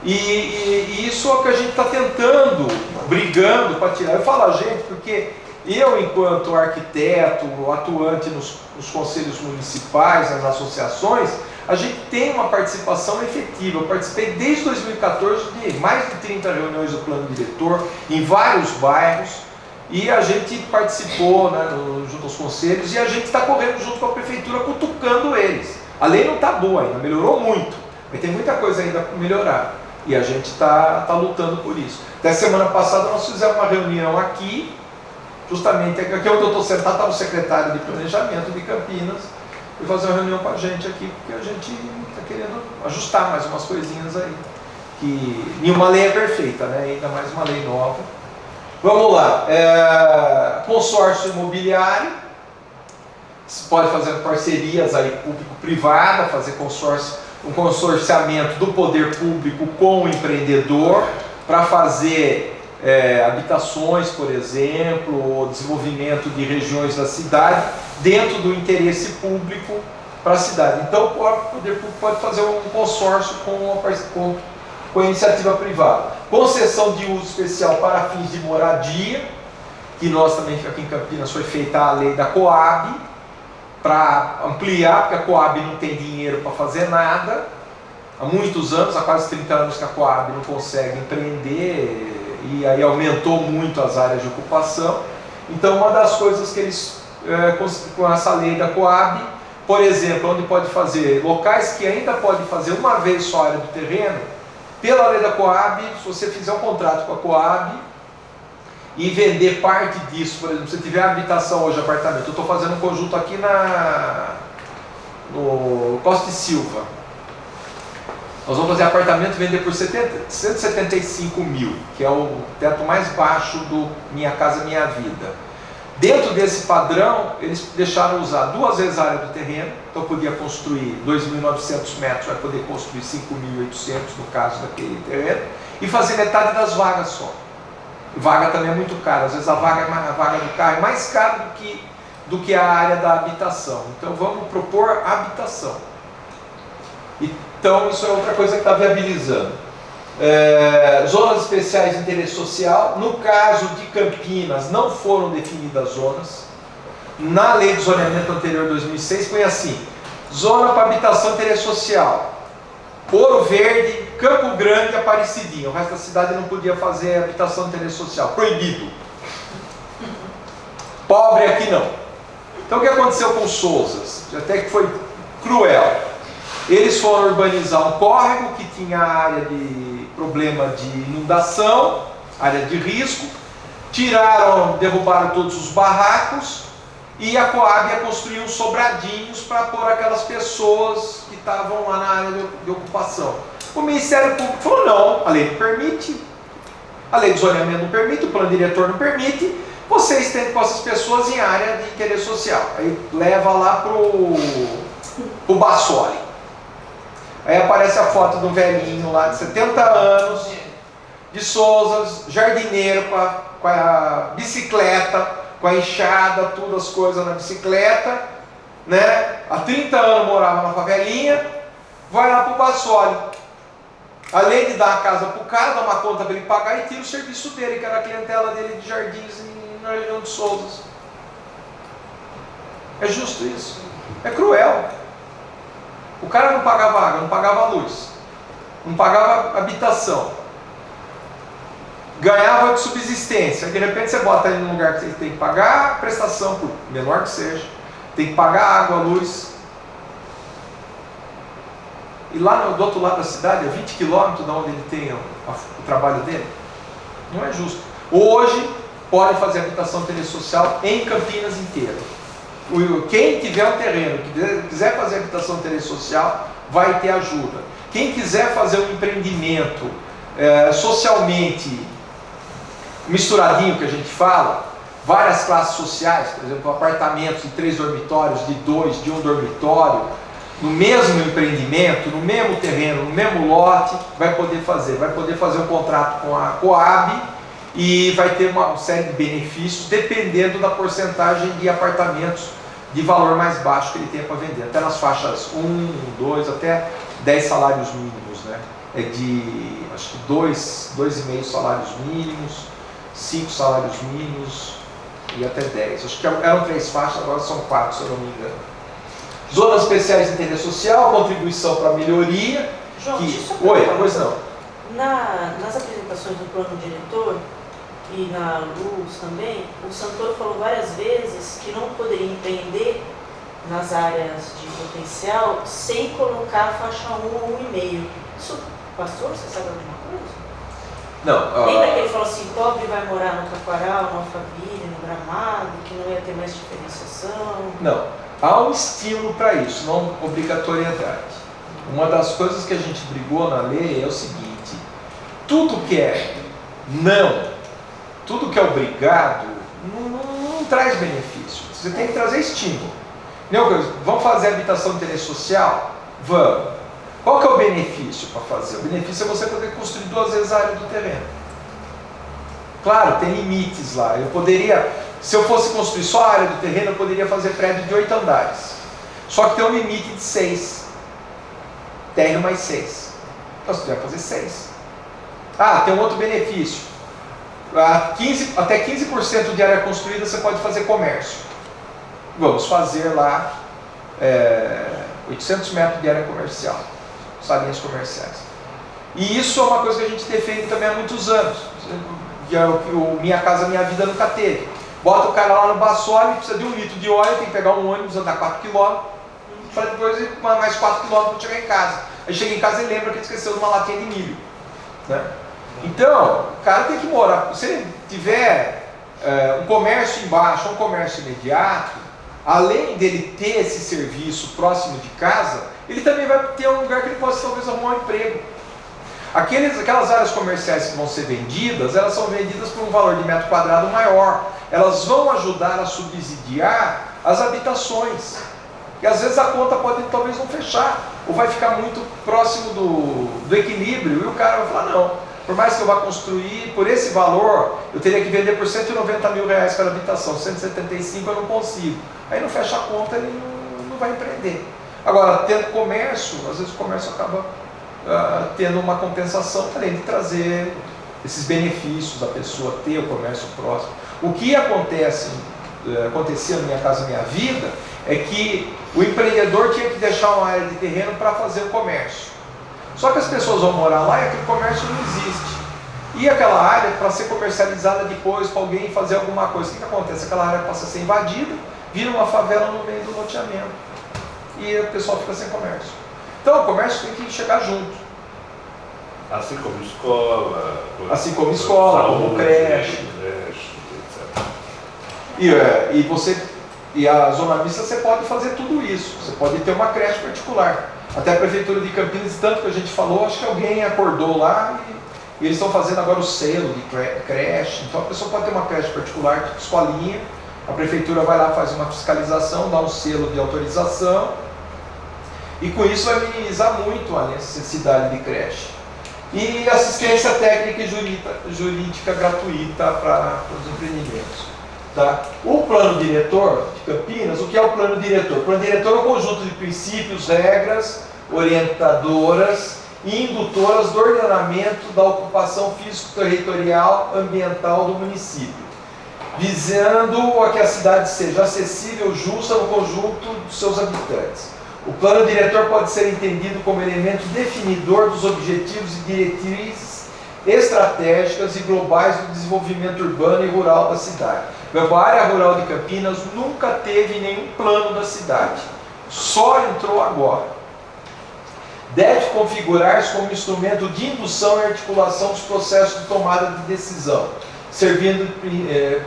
[SPEAKER 1] E isso é o que a gente está tentando, brigando para tirar. Eu falo a gente porque eu, enquanto arquiteto, atuante nos conselhos municipais, nas associações, a gente tem uma participação efetiva. Eu participei desde 2014 de mais de 30 reuniões do plano diretor em vários bairros e a gente participou, né, junto aos conselhos, e a gente está correndo junto com a prefeitura, cutucando eles. A lei não está boa ainda, melhorou muito, mas tem muita coisa ainda para melhorar. E a gente está lutando por isso. Até semana passada nós fizemos uma reunião aqui, justamente aqui onde eu estou sentado, estava o secretário de Planejamento de Campinas, e fazer uma reunião com a gente aqui, porque a gente está querendo ajustar mais umas coisinhas aí. Que nenhuma lei é perfeita, né? Ainda mais uma lei nova. Vamos lá. Consórcio imobiliário. Você pode fazer parcerias aí público-privada, fazer um consorciamento do poder público com o empreendedor para fazer habitações, por exemplo, ou desenvolvimento de regiões da cidade dentro do interesse público para a cidade. Então o poder público pode fazer um consórcio com a iniciativa privada. Concessão de uso especial para fins de moradia, que nós também aqui em Campinas foi feita a lei da Coab, para ampliar, porque a Coab não tem dinheiro para fazer nada. Há muitos anos, há quase 30 anos que a Coab não consegue empreender, e aí aumentou muito as áreas de ocupação. Então uma das coisas que eles, com essa lei da Coab, por exemplo, onde pode fazer, locais que ainda pode fazer uma vez só a área do terreno, pela lei da Coab, se você fizer um contrato com a Coab e vender parte disso, por exemplo, se tiver habitação hoje, apartamento, eu estou fazendo um conjunto aqui no Costa e Silva. Nós vamos fazer apartamento e vender por 175 mil, que é o teto mais baixo do Minha Casa Minha Vida. Dentro desse padrão, eles deixaram usar 2 vezes a área do terreno, então podia construir 2.900 metros, vai poder construir 5.800 no caso daquele terreno, e fazer metade das vagas só. Vaga também é muito cara, às vezes a vaga do carro é mais cara do que a área da habitação. Então vamos propor habitação. Então isso é outra coisa que está viabilizando. Zonas especiais de interesse social. No caso de Campinas, não foram definidas zonas. Na lei de zoneamento anterior de 2006 foi assim: zona para habitação de interesse social, Ouro Verde, Campo Grande e Aparecidinha. O resto da cidade não podia fazer habitação de interesse social, proibido. Pobre aqui não. Então o que aconteceu com Souzas? Até que foi cruel. Eles foram urbanizar um córrego que tinha área de problema de inundação, área de risco, derrubaram todos os barracos, e a Coab ia construir uns sobradinhos para pôr aquelas pessoas que estavam lá na área de ocupação. O Ministério Público falou: não, a lei não permite, a lei de zoneamento não permite, o plano diretor não permite, vocês têm com essas pessoas em área de interesse social. Aí leva lá pro Bassoli. Aí aparece a foto de um velhinho lá de 70 anos, de Souzas, jardineiro com a bicicleta, com a enxada, tudo as coisas na bicicleta, né? Há 30 anos morava na favelinha, vai lá pro Bassoli. Além de dar a casa pro cara, dar uma conta para ele pagar e tira o serviço dele, que era a clientela dele de jardins na região de Souzas. É justo isso? É cruel. O cara não pagava água, não pagava luz, não pagava habitação, ganhava de subsistência. De repente você bota ele num lugar que você tem que pagar a prestação, por menor que seja, tem que pagar água, luz. E lá do outro lado da cidade, a 20 quilômetros de onde ele tem o trabalho dele. Não é justo. Hoje pode fazer habitação de interesse social em Campinas inteira. Quem tiver um terreno, que quiser fazer habitação de interesse social, vai ter ajuda. Quem quiser fazer um empreendimento socialmente misturadinho, que a gente fala, várias classes sociais, por exemplo, apartamentos de 3 dormitórios, de 2, de 1 dormitório, no mesmo empreendimento, no mesmo terreno, no mesmo lote, vai poder fazer um contrato com a Coab e vai ter uma série de benefícios dependendo da porcentagem de apartamentos de valor mais baixo que ele tenha para vender, até nas faixas 1, 2, até 10 salários mínimos, né? É de, acho que 2,5 salários mínimos, 5 salários mínimos e até 10. Acho que eram 3 faixas, agora são 4, se eu não me engano. Zonas especiais de interesse social, contribuição para a melhoria.
[SPEAKER 2] João,
[SPEAKER 1] Pois não.
[SPEAKER 2] Nas apresentações do plano diretor e na Luz também, o Santoro falou várias vezes que não poderia empreender nas áreas de potencial sem colocar a faixa 1 ou 1,5. Isso, pastor, você sabe alguma coisa?
[SPEAKER 1] Não.
[SPEAKER 2] Lembra que ele falou assim: pobre vai morar no Taquaral, no Alphaville, no Gramado, que não ia ter mais diferenciação?
[SPEAKER 1] Não. Há um estímulo para isso, não obrigatoriedade. Uma das coisas que a gente brigou na lei é o seguinte: tudo que é tudo que é obrigado, não traz benefício. Você tem que trazer estímulo. Vamos fazer habitação de interesse social? Vamos. Qual que é o benefício para fazer? O benefício é você poder construir 2 vezes a área do terreno. Claro, tem limites lá. Se eu fosse construir só a área do terreno, eu poderia fazer prédio de 8 andares. Só que tem um limite de 6. Térreo mais 6. Então você vai fazer 6. Tem um outro benefício. Até 15% de área construída você pode fazer comércio. Vamos fazer lá 800 metros de área comercial, salinhas comerciais. E isso é uma coisa que a gente defende também há muitos anos. Que é o Minha Casa Minha Vida nunca teve. Bota o cara lá no Bassoli, precisa de 1 litro de óleo, tem que pegar um ônibus, andar 4 km, para depois ir mais 4 km para chegar em casa. Aí chega em casa e lembra que ele esqueceu de uma latinha de milho, né? Então, o cara tem que morar. Se ele tiver um comércio embaixo, um comércio imediato, além dele ter esse serviço próximo de casa, ele também vai ter um lugar que ele possa talvez arrumar um emprego. Aquelas áreas comerciais que vão ser vendidas, elas são vendidas por um valor de metro quadrado maior. Elas vão ajudar a subsidiar as habitações. E às vezes a conta pode talvez não fechar, ou vai ficar muito próximo do equilíbrio, e o cara vai falar: não, por mais que eu vá construir por esse valor, eu teria que vender por R$190 mil cada habitação, 175 eu não consigo. aí não fecha a conta, ele não vai empreender. Agora, tendo comércio, às vezes o comércio acaba tendo uma compensação, além de trazer esses benefícios da pessoa ter o comércio próximo. O que acontecia na Minha Casa Minha Vida é que o empreendedor tinha que deixar uma área de terreno para fazer o comércio. Só que as pessoas vão morar lá e aquele comércio não existe. E aquela área, para ser comercializada depois, para alguém fazer alguma coisa, o que acontece? Aquela área passa a ser invadida, vira uma favela no meio do loteamento. E o pessoal fica sem comércio. Então o comércio tem que chegar junto.
[SPEAKER 3] Assim como escola.
[SPEAKER 1] Como creche.
[SPEAKER 3] etc.
[SPEAKER 1] E a zona mista você pode fazer tudo isso. Você pode ter uma creche particular. Até a Prefeitura de Campinas, tanto que a gente falou, acho que alguém acordou lá e eles estão fazendo agora o selo de creche. Então a pessoa pode ter uma creche particular, tipo escolinha. A Prefeitura vai lá, faz uma fiscalização, dá um selo de autorização. E com isso vai minimizar muito a necessidade de creche. E assistência técnica e jurídica gratuita para os empreendimentos. Tá? O plano diretor de Campinas, o que é o plano diretor? O plano diretor é um conjunto de princípios, regras, orientadoras e indutoras do ordenamento da ocupação físico-territorial ambiental do município, visando a que a cidade seja acessível, justa no conjunto dos seus habitantes. O plano diretor pode ser entendido como elemento definidor dos objetivos e diretrizes estratégicas e globais do desenvolvimento urbano e rural da cidade. A área rural de Campinas nunca teve nenhum plano da cidade, só entrou agora. Deve configurar-se como instrumento de indução e articulação dos processos de tomada de decisão, servindo de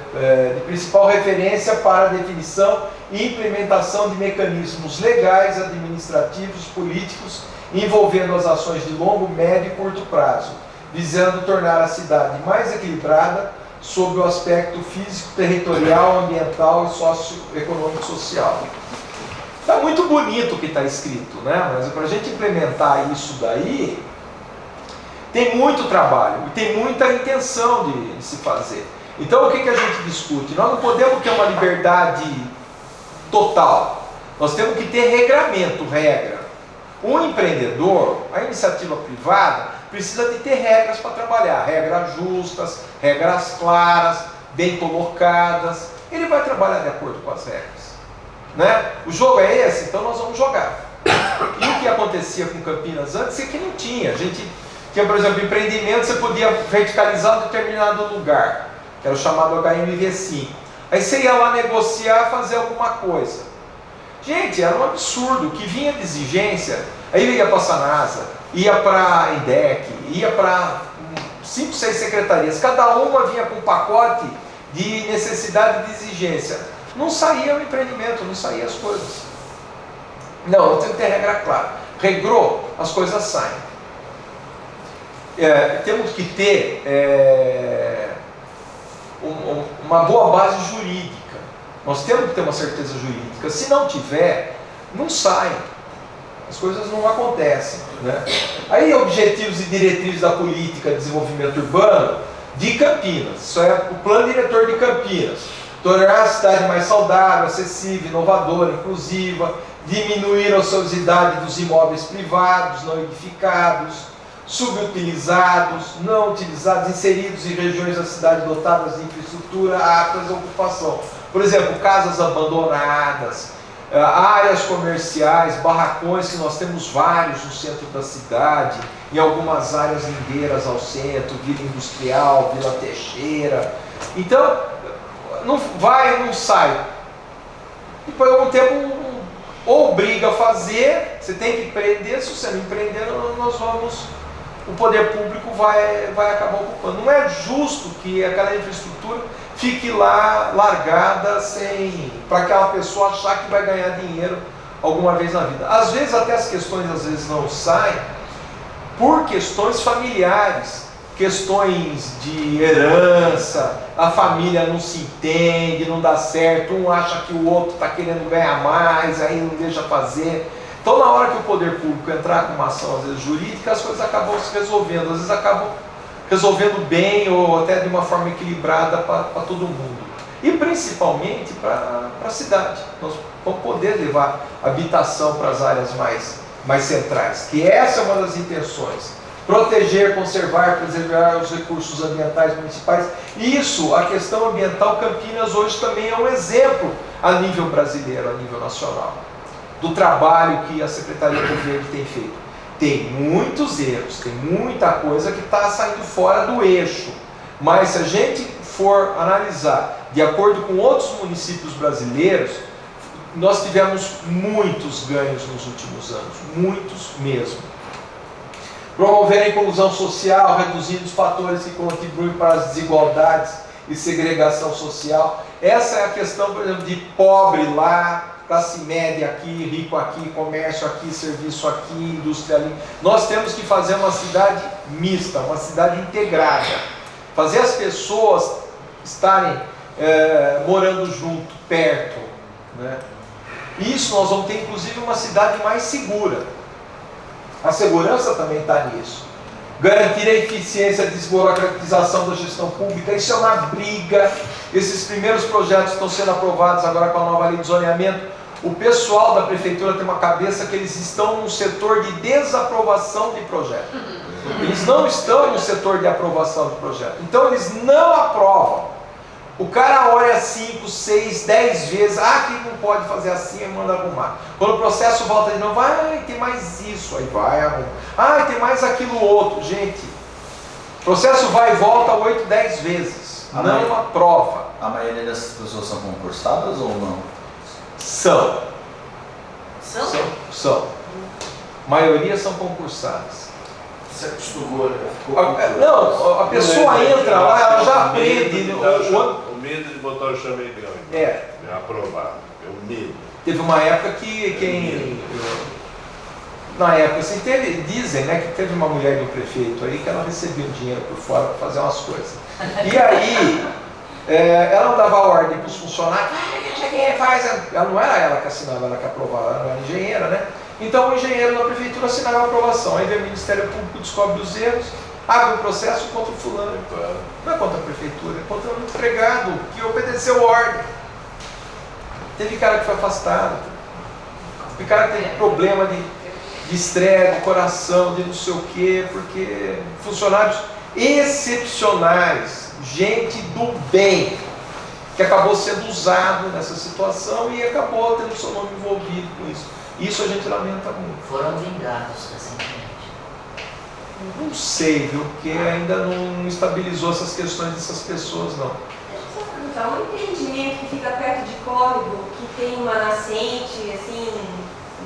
[SPEAKER 1] principal referência para a definição e implementação de mecanismos legais, administrativos, políticos, envolvendo as ações de longo, médio e curto prazo, visando tornar a cidade mais equilibrada sob o aspecto físico, territorial, ambiental e socioeconômico social. Está muito bonito o que está escrito, né? Mas para a gente implementar isso daí, tem muito trabalho e tem muita intenção de se fazer. Então o que a gente discute? Nós não podemos ter uma liberdade total. Nós temos que ter regramento, regra. Um empreendedor, a iniciativa privada, precisa de ter regras para trabalhar, regras justas, regras claras, bem colocadas. Ele vai trabalhar de acordo com as regras, né? O jogo é esse, então nós vamos jogar. E o que acontecia com Campinas antes é que não tinha. A gente tinha, por exemplo, empreendimento, você podia verticalizar em determinado lugar, que era o chamado HMV5. Aí você ia lá negociar, fazer alguma coisa. Gente, era um absurdo, que vinha de exigência, aí ia para a Sanasa, ia para a IDEC, ia para 5, 6 secretarias, cada uma vinha com um pacote de necessidade de exigência. Não saía o empreendimento, não saía as coisas. Não, tem que ter regra clara. Regrou, as coisas saem. Temos que ter uma boa base jurídica. Nós temos que ter uma certeza jurídica. Se não tiver, não sai. As coisas não acontecem, né? Aí, objetivos e diretrizes da política de desenvolvimento urbano de Campinas. Isso é o plano diretor de Campinas. Tornar a cidade mais saudável, acessível, inovadora, inclusiva, diminuir a ociosidade dos imóveis privados, não edificados, subutilizados, não utilizados, inseridos em regiões da cidade dotadas de infraestrutura aptas à ocupação. Por exemplo, casas abandonadas, áreas comerciais, barracões, que nós temos vários no centro da cidade, em algumas áreas lindeiras ao centro, Vila Industrial, Vila Teixeira. Então, não vai, não sai. E por algum tempo, ou obriga a fazer, você tem que empreender, se você não empreender, o poder público vai acabar ocupando. Não é justo que aquela infraestrutura fique lá largada para aquela pessoa achar que vai ganhar dinheiro alguma vez na vida. Às vezes até as questões não saem por questões familiares, questões de herança, a família não se entende, não dá certo, um acha que o outro está querendo ganhar mais, aí não deixa fazer. Então, na hora que o poder público entrar com uma ação, às vezes jurídica, as coisas acabam se resolvendo, às vezes acabam resolvendo bem ou até de uma forma equilibrada para todo mundo. e principalmente para a cidade. Nós vamos poder levar habitação para as áreas mais centrais, que essa é uma das intenções. Proteger, conservar, preservar os recursos ambientais municipais. Isso, a questão ambiental, Campinas hoje também é um exemplo a nível brasileiro, a nível nacional, do trabalho que a Secretaria do Verde tem feito. Tem muitos erros, tem muita coisa que está saindo fora do eixo, mas se a gente for analisar de acordo com outros municípios brasileiros, nós tivemos muitos ganhos nos últimos anos, muitos mesmo. Promover a inclusão social, reduzindo os fatores que contribuem para as desigualdades e segregação social. Essa é a questão, por exemplo, de pobre lá, classe média aqui, rico aqui, comércio aqui, serviço aqui, indústria ali. Nós temos que fazer uma cidade mista, uma cidade integrada. Fazer as pessoas estarem morando junto, perto, né? Isso nós vamos ter inclusive uma cidade mais segura. A segurança também está nisso. Garantir a eficiência e desburocratização da gestão pública, isso é uma briga. Esses primeiros projetos estão sendo aprovados agora com a nova lei de zoneamento. O pessoal da prefeitura tem uma cabeça que eles estão no setor de desaprovação de projeto. Eles não estão no setor de aprovação de projeto. Então eles não aprovam. O cara olha 5, 6, 10 vezes, que não pode fazer assim, e manda arrumar. Quando o processo volta de novo, tem mais isso, aí vai arrumar. Tem mais aquilo outro. Gente, o processo vai e volta 8, 10 vezes. Não aprova.
[SPEAKER 5] A maioria dessas pessoas são concursadas ou não?
[SPEAKER 1] São.
[SPEAKER 2] São?
[SPEAKER 1] A maioria são concursadas.
[SPEAKER 4] Se acostumou, né?
[SPEAKER 1] Não, a pessoa entra lá, ela já aprende.
[SPEAKER 3] O medo de botar o chamegão. É aprovado. É o medo.
[SPEAKER 1] Teve uma época que na época, assim, dizem, né, que teve uma mulher do prefeito aí que ela recebia um dinheiro por fora para fazer umas coisas. E aí, ela não dava ordem para os funcionários, ela não era ela que assinava, ela que aprovava, ela era engenheira, né? Então o engenheiro da prefeitura assinava a aprovação, aí vem o Ministério Público, descobre os erros, abre um processo contra o fulano. Não é contra a prefeitura, é contra o empregado que obedeceu ordem. Teve cara que foi afastado, teve cara que teve problema de estresse, de coração, de não sei o quê, porque funcionários excepcionais, gente do bem, que acabou sendo usado nessa situação e acabou tendo seu nome envolvido com isso. Isso a gente lamenta muito.
[SPEAKER 6] Foram vingados recentemente.
[SPEAKER 1] Não sei, viu? Porque ainda não estabilizou essas questões dessas pessoas, não.
[SPEAKER 7] Então, um empreendimento que fica perto de córrego, que tem uma nascente, assim,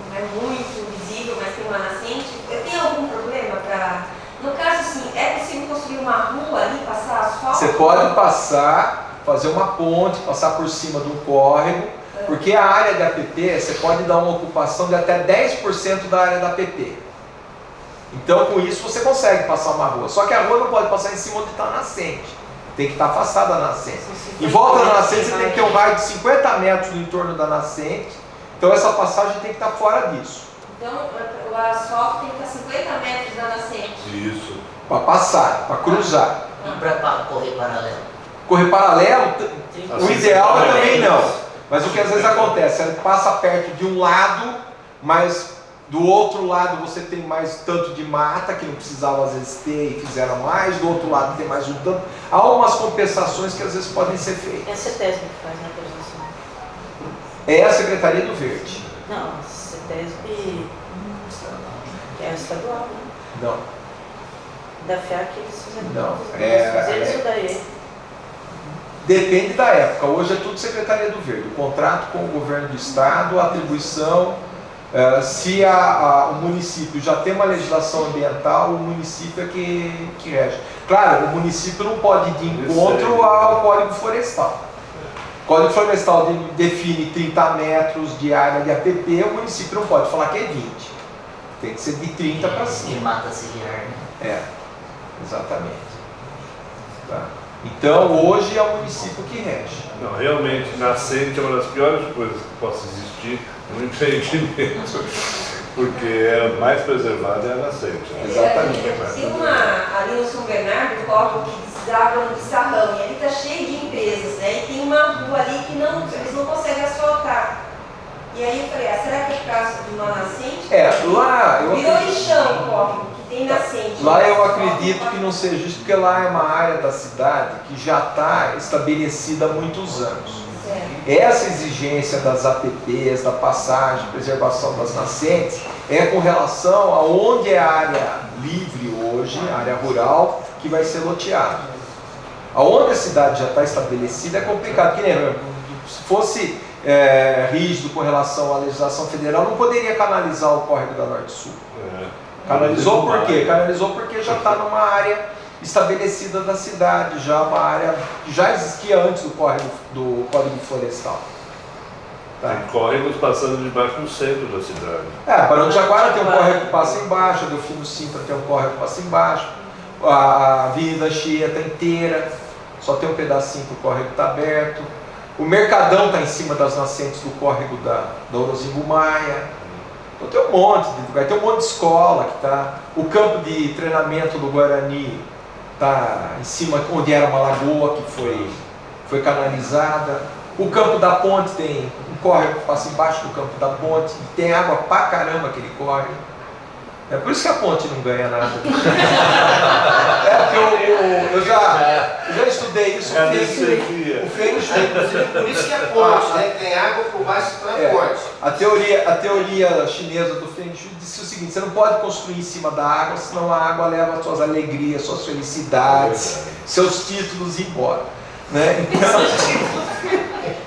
[SPEAKER 7] não é muito visível, mas tem uma nascente, tem algum problema para... No caso, assim, é possível construir uma rua ali, passar asfalto?
[SPEAKER 1] Você pode passar, fazer uma ponte, passar por cima do córrego, porque a área da APP, você pode dar uma ocupação de até 10% da área da APP. Então, com isso, você consegue passar uma rua. Só que a rua não pode passar em cima onde está a nascente. Tem que estar afastada da nascente. Em volta da nascente, você tem que ter um raio de 50 metros no entorno da nascente. Então, essa passagem tem que estar fora disso.
[SPEAKER 7] Então, o asfalto tem que estar 50 metros da nascente.
[SPEAKER 3] Isso.
[SPEAKER 1] Para passar, para cruzar.
[SPEAKER 6] E para correr paralelo?
[SPEAKER 1] Correr paralelo, o ideal é também não. Mas o que às vezes
[SPEAKER 3] 50.
[SPEAKER 1] acontece, ela passa perto de um lado, mas do outro lado você tem mais tanto de mata, que não precisava às vezes ter e fizeram mais, do outro lado tem mais um tanto. Há umas compensações que às vezes podem ser feitas.
[SPEAKER 2] É a CETESB que faz, né, coordenação?
[SPEAKER 1] É a Secretaria do Verde.
[SPEAKER 2] Não, a CETESB é estadual, né?
[SPEAKER 1] Não.
[SPEAKER 2] Da FIAC eles fizeram
[SPEAKER 1] Não,
[SPEAKER 2] todos, eles fizeram isso daí.
[SPEAKER 1] Depende da época. Hoje é tudo Secretaria do Verde. O contrato com o governo do estado, a atribuição. Se o município já tem uma legislação ambiental, o município é que rege. Claro, o município não pode ir de encontro ao Código Florestal. O Código Florestal define 30 metros de área de APP, o município não pode falar que é 20. Tem que ser de 30 para cima.
[SPEAKER 6] E mata ciliar, né?
[SPEAKER 1] Exatamente. Tá. Então, hoje é o município que rege.
[SPEAKER 3] Não, realmente, nascente é uma das piores coisas que possa existir no empreendimento, porque é mais preservada é a nascente. Né?
[SPEAKER 1] Exatamente.
[SPEAKER 7] Tem ali no São Bernardo, um córrego que deságua no Pissarrão, e ali está cheio de empresas, né? E tem uma rua ali que eles não conseguem asfaltar. E aí eu falei, será que é por causa de uma nascente?
[SPEAKER 1] Lá eu
[SPEAKER 7] virou lixão o córrego, que tem nascente.
[SPEAKER 1] Lá eu acredito que não seja isso, porque lá é uma área da cidade que já está estabelecida há muitos anos. Essa exigência das APPs, da passagem, preservação das nascentes, é com relação a onde é a área livre hoje, a área rural, que vai ser loteada. Aonde a cidade já está estabelecida é complicado, que nem se fosse rígido com relação à legislação federal, não poderia canalizar o córrego da Norte-Sul. Canalizou por quê? Canalizou porque já está numa área estabelecida da cidade, já uma área que já existia antes do Código Florestal.
[SPEAKER 3] Tem córregos passando debaixo do centro da cidade.
[SPEAKER 1] Barão de Jaguara tem um córrego que passa embaixo, a Delfino Sintra tem um córrego que passa embaixo, a Avenida Chieta inteira, só tem um pedacinho que o córrego está aberto. O Mercadão está em cima das nascentes do córrego da Orozimbo Maia. Então tem um monte de lugar, tem um monte de escola que está. O campo de treinamento do Guarani está em cima, onde era uma lagoa que foi canalizada. O campo da ponte tem um córrego que passa embaixo do campo da ponte, e tem água pra caramba aquele córrego. É por isso que a ponte não ganha nada. Porque eu já estudei isso.
[SPEAKER 4] Por isso que é ponte, né? Tem água por baixo da ponte.
[SPEAKER 1] A teoria chinesa do Feng Shui disse o seguinte: você não pode construir em cima da água, senão a água leva suas alegrias, suas felicidades, seus títulos embora. Né?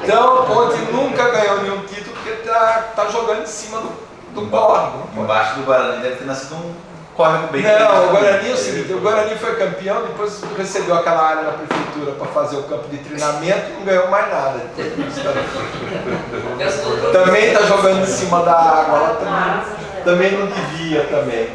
[SPEAKER 1] Então a ponte nunca ganhou nenhum título porque está jogando em cima do córrego.
[SPEAKER 5] Embaixo do Guarani deve ter nascido um córrego bem.
[SPEAKER 1] Não, o Guarani é o seguinte: o Guarani foi campeão, depois recebeu aquela área na prefeitura para fazer o campo de treinamento e não ganhou mais nada. Também está jogando em cima da água, ela também não devia também.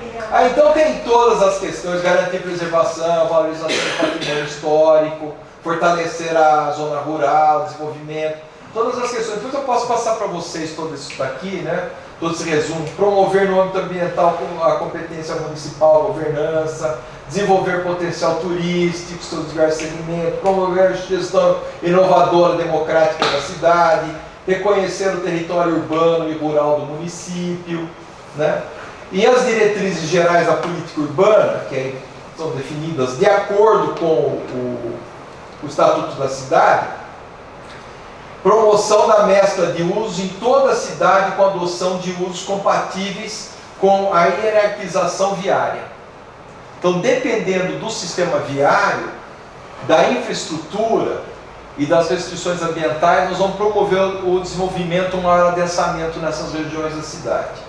[SPEAKER 1] Então tem todas as questões: garantir preservação, valorização do patrimônio histórico, fortalecer a zona rural, desenvolvimento, todas as questões. Depois eu posso passar para vocês todo isso daqui, né? Todo esse resumo: promover no âmbito ambiental a competência municipal, a governança, desenvolver potencial turístico, seus diversos segmentos, promover a gestão inovadora, democrática da cidade, reconhecer o território urbano e rural do município, né? E as diretrizes gerais da política urbana, que são definidas de acordo com o Estatuto da Cidade: promoção da mescla de usos em toda a cidade com a adoção de usos compatíveis com a hierarquização viária. Então, dependendo do sistema viário, da infraestrutura e das restrições ambientais, nós vamos promover o desenvolvimento, um maior adensamento nessas regiões da cidade.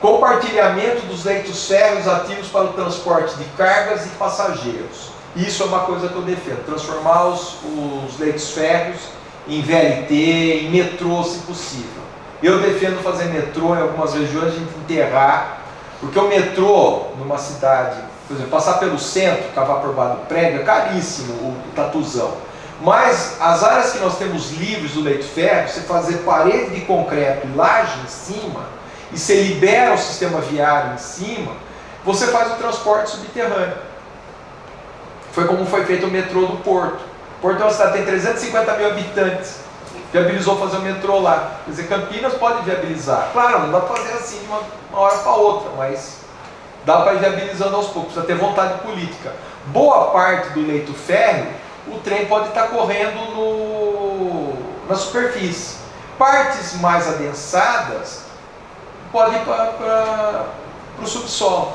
[SPEAKER 1] Compartilhamento dos leitos férreos ativos para o transporte de cargas e passageiros. Isso é uma coisa que eu defendo: transformar os leitos férreos em VLT, em metrô, se possível. Eu defendo fazer metrô em algumas regiões, a gente enterrar, porque o metrô numa cidade, por exemplo, passar pelo centro, cavar por baixo do prédio, é caríssimo o tatuzão. Mas as áreas que nós temos livres do leito férreo, você fazer parede de concreto e laje em cima, e você libera o sistema viário em cima, você faz o transporte subterrâneo. Foi como foi feito o metrô do Porto. Porto é uma cidade que tem 350 mil habitantes. Viabilizou fazer o metrô lá. Quer dizer, Campinas pode viabilizar. Claro, não dá para fazer assim de uma hora para outra, mas dá para ir viabilizando aos poucos. Precisa ter vontade política. Boa parte do leito férreo, o trem pode estar correndo na superfície. Partes mais adensadas pode ir para o subsolo.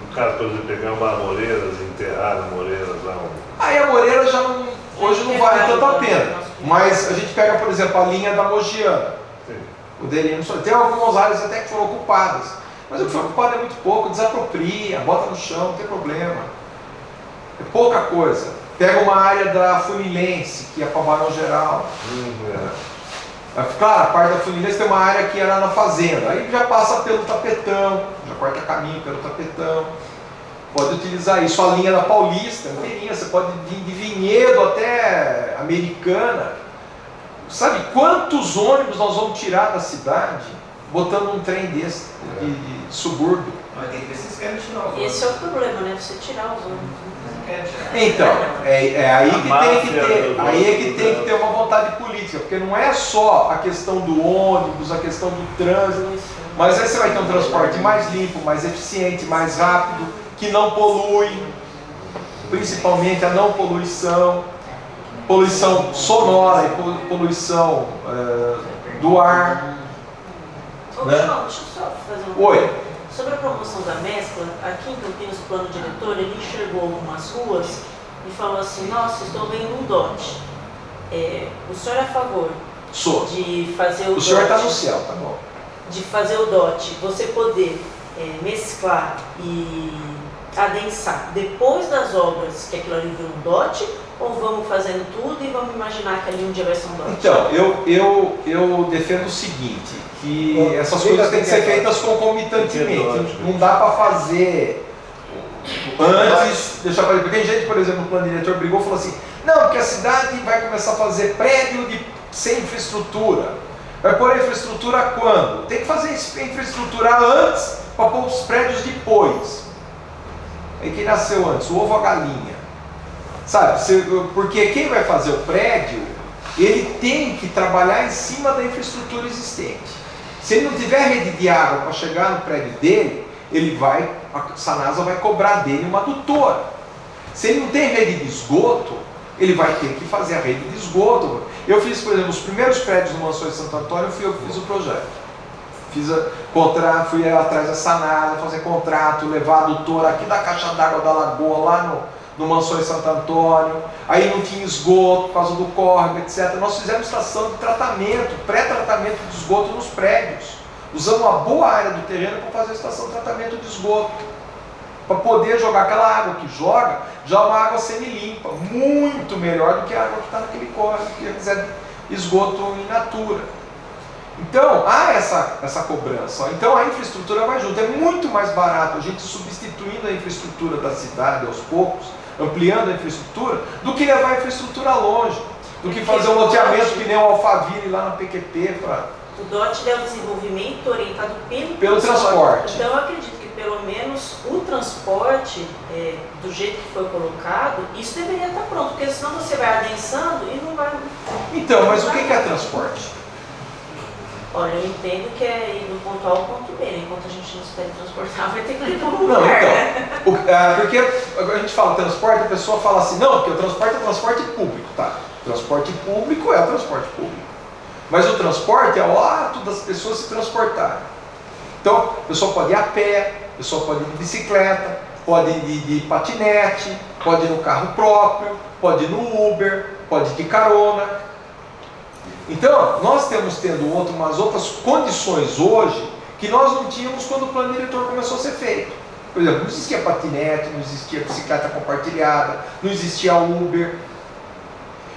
[SPEAKER 3] No caso, por exemplo, pegar uma Amoreiras e enterrar a Amoreiras lá.
[SPEAKER 1] Aí a Moreira já hoje não vale tanto a pena. Mas a gente pega, por exemplo, a linha da Mogiana. O DLM, tem algumas áreas até que foram ocupadas. Mas o que foi ocupado é muito pouco, desapropria, bota no chão, não tem problema. É pouca coisa. Pega uma área da Funilense, que é para Barão Geral. Claro, a parte da Funilense tem uma área que era na fazenda. Aí já passa pelo Tapetão, já corta caminho pelo Tapetão. Pode utilizar isso. A linha da Paulista, inteirinha, você pode vir de Vinhedo até Americana. Sabe quantos ônibus nós vamos tirar da cidade botando um trem desse, de subúrbio?
[SPEAKER 5] Mas tem que ver se eles querem tirar os ônibus.
[SPEAKER 2] Esse é o problema, né? Você tirar os ônibus.
[SPEAKER 1] Então, é aí que tem que ter uma vontade política, porque não é só a questão do ônibus, a questão do trânsito, mas aí você vai ter um transporte mais limpo, mais eficiente, mais rápido, que não polui, principalmente a não poluição, poluição sonora e poluição do ar.
[SPEAKER 2] Ô,
[SPEAKER 1] Né?
[SPEAKER 2] João, deixa eu só fazer
[SPEAKER 1] Oi.
[SPEAKER 2] Sobre a promoção da mescla, aqui em Campinas, o plano diretor, ele enxergou algumas ruas e falou assim, nossa, estou vendo um DOT. O senhor é a favor
[SPEAKER 1] Sou.
[SPEAKER 2] de fazer o DOT?
[SPEAKER 1] O senhor está no céu, tá bom.
[SPEAKER 2] De fazer o DOT, você poder mesclar e adensar depois das obras que aquilo ali vira um DOT, ou vamos fazendo tudo e vamos imaginar que ali um dia vai ser um DOT?
[SPEAKER 1] Então, eu defendo o seguinte, que essas coisas têm que ser feitas concomitantemente. Não dá para fazer antes, deixar para porque tem gente, por exemplo, o plano diretor brigou e falou assim, não, porque a cidade vai começar a fazer prédio sem infraestrutura. Vai pôr a infraestrutura quando? Tem que fazer a infraestrutura antes para pôr os prédios depois. Aí quem nasceu antes, o ovo ou a galinha? Sabe, porque quem vai fazer o prédio, ele tem que trabalhar em cima da infraestrutura existente. Se ele não tiver rede de água para chegar no prédio dele, a Sanasa vai cobrar dele uma adutora. Se ele não tem rede de esgoto, ele vai ter que fazer a rede de esgoto. Eu fiz, por exemplo, os primeiros prédios no Mansões de Santo Antônio, eu fiz o projeto. Fui atrás da Sanasa, fazer contrato, levar a adutora aqui da caixa d'água da Lagoa, lá no Mansões Santo Antônio. Aí não tinha esgoto por causa do córrego, etc. Nós fizemos estação de tratamento, pré-tratamento de esgoto nos prédios. Usamos uma boa área do terreno para fazer a estação de tratamento de esgoto. Para poder jogar aquela água que joga, já é uma água semi-limpa, muito melhor do que a água que está naquele córrego, que é esgoto in natura. Então, há essa cobrança. Então, a infraestrutura vai junto. É muito mais barato a gente substituindo a infraestrutura da cidade aos poucos, ampliando a infraestrutura, do que levar a infraestrutura longe, do que fazer um loteamento que nem o Alphaville lá na PQP.
[SPEAKER 2] O DOT é o desenvolvimento orientado
[SPEAKER 1] pelo transporte.
[SPEAKER 2] Então, eu acredito que pelo menos o transporte, do jeito que foi colocado, isso deveria estar pronto, porque senão você vai adensando e não vai...
[SPEAKER 1] Então, mas o que é transporte?
[SPEAKER 2] Olha, eu entendo que é ir do ponto A ao ponto B, né? Enquanto a gente não se teletransportar, vai ter que levar um
[SPEAKER 1] lugar. Não, então,
[SPEAKER 2] né?
[SPEAKER 1] porque a gente fala transporte, a pessoa fala assim, não, porque o transporte é transporte público, tá? O transporte público é o transporte público. Mas o transporte é o ato das pessoas se transportarem. Então, a pessoa pode ir a pé, a pessoa pode ir de bicicleta, pode ir de patinete, pode ir no carro próprio, pode ir no Uber, pode ir de carona. Então, nós temos umas outras condições hoje que nós não tínhamos quando o plano diretor começou a ser feito. Por exemplo, não existia patinete, não existia bicicleta compartilhada, não existia Uber.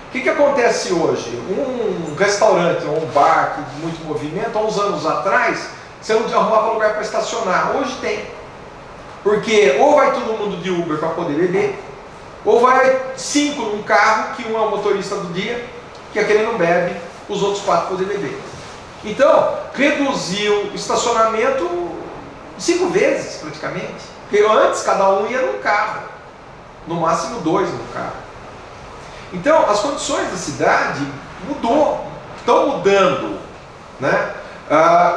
[SPEAKER 1] O que acontece hoje? Um restaurante ou um bar de muito movimento, há uns anos atrás, você não arrumava lugar para estacionar. Hoje tem. Porque ou vai todo mundo de Uber para poder beber, ou vai 5 num carro, que um é o motorista do dia, que aquele não bebe, os outros 4 podem beber. Então, reduziu o estacionamento 5 vezes, praticamente. Porque antes, cada um ia num carro. No máximo 2 no carro. Então, as condições da cidade estão mudando. Né?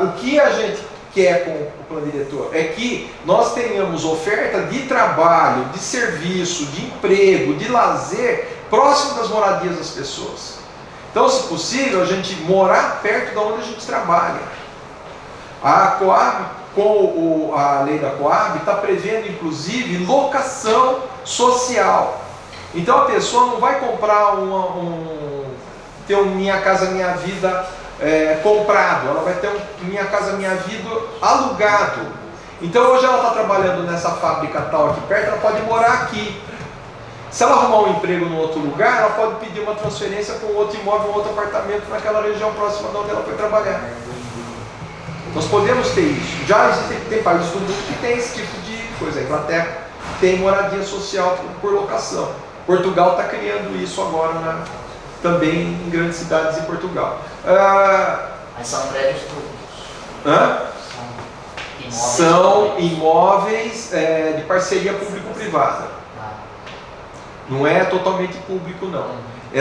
[SPEAKER 1] O que a gente quer com o plano diretor é que nós tenhamos oferta de trabalho, de serviço, de emprego, de lazer, próximo das moradias das pessoas. Então, se possível, a gente morar perto de onde a gente trabalha. A Coab, com a lei da Coab, está prevendo, inclusive, locação social. Então, a pessoa não vai comprar ter um Minha Casa Minha Vida comprado, ela vai ter um Minha Casa Minha Vida alugado. Então, hoje ela está trabalhando nessa fábrica tal aqui perto, ela pode morar aqui. Se ela arrumar um emprego em outro lugar, ela pode pedir uma transferência para um outro imóvel, um outro apartamento naquela região próxima de onde ela foi trabalhar. Nós podemos ter isso. Já tem países do mundo que tem esse tipo de coisa. A Inglaterra tem moradia social por locação. Portugal está criando isso agora também em grandes cidades em Portugal.
[SPEAKER 6] Mas são prédios públicos.
[SPEAKER 1] Hã?
[SPEAKER 6] São
[SPEAKER 1] São imóveis de parceria público-privada. Não é totalmente público, não.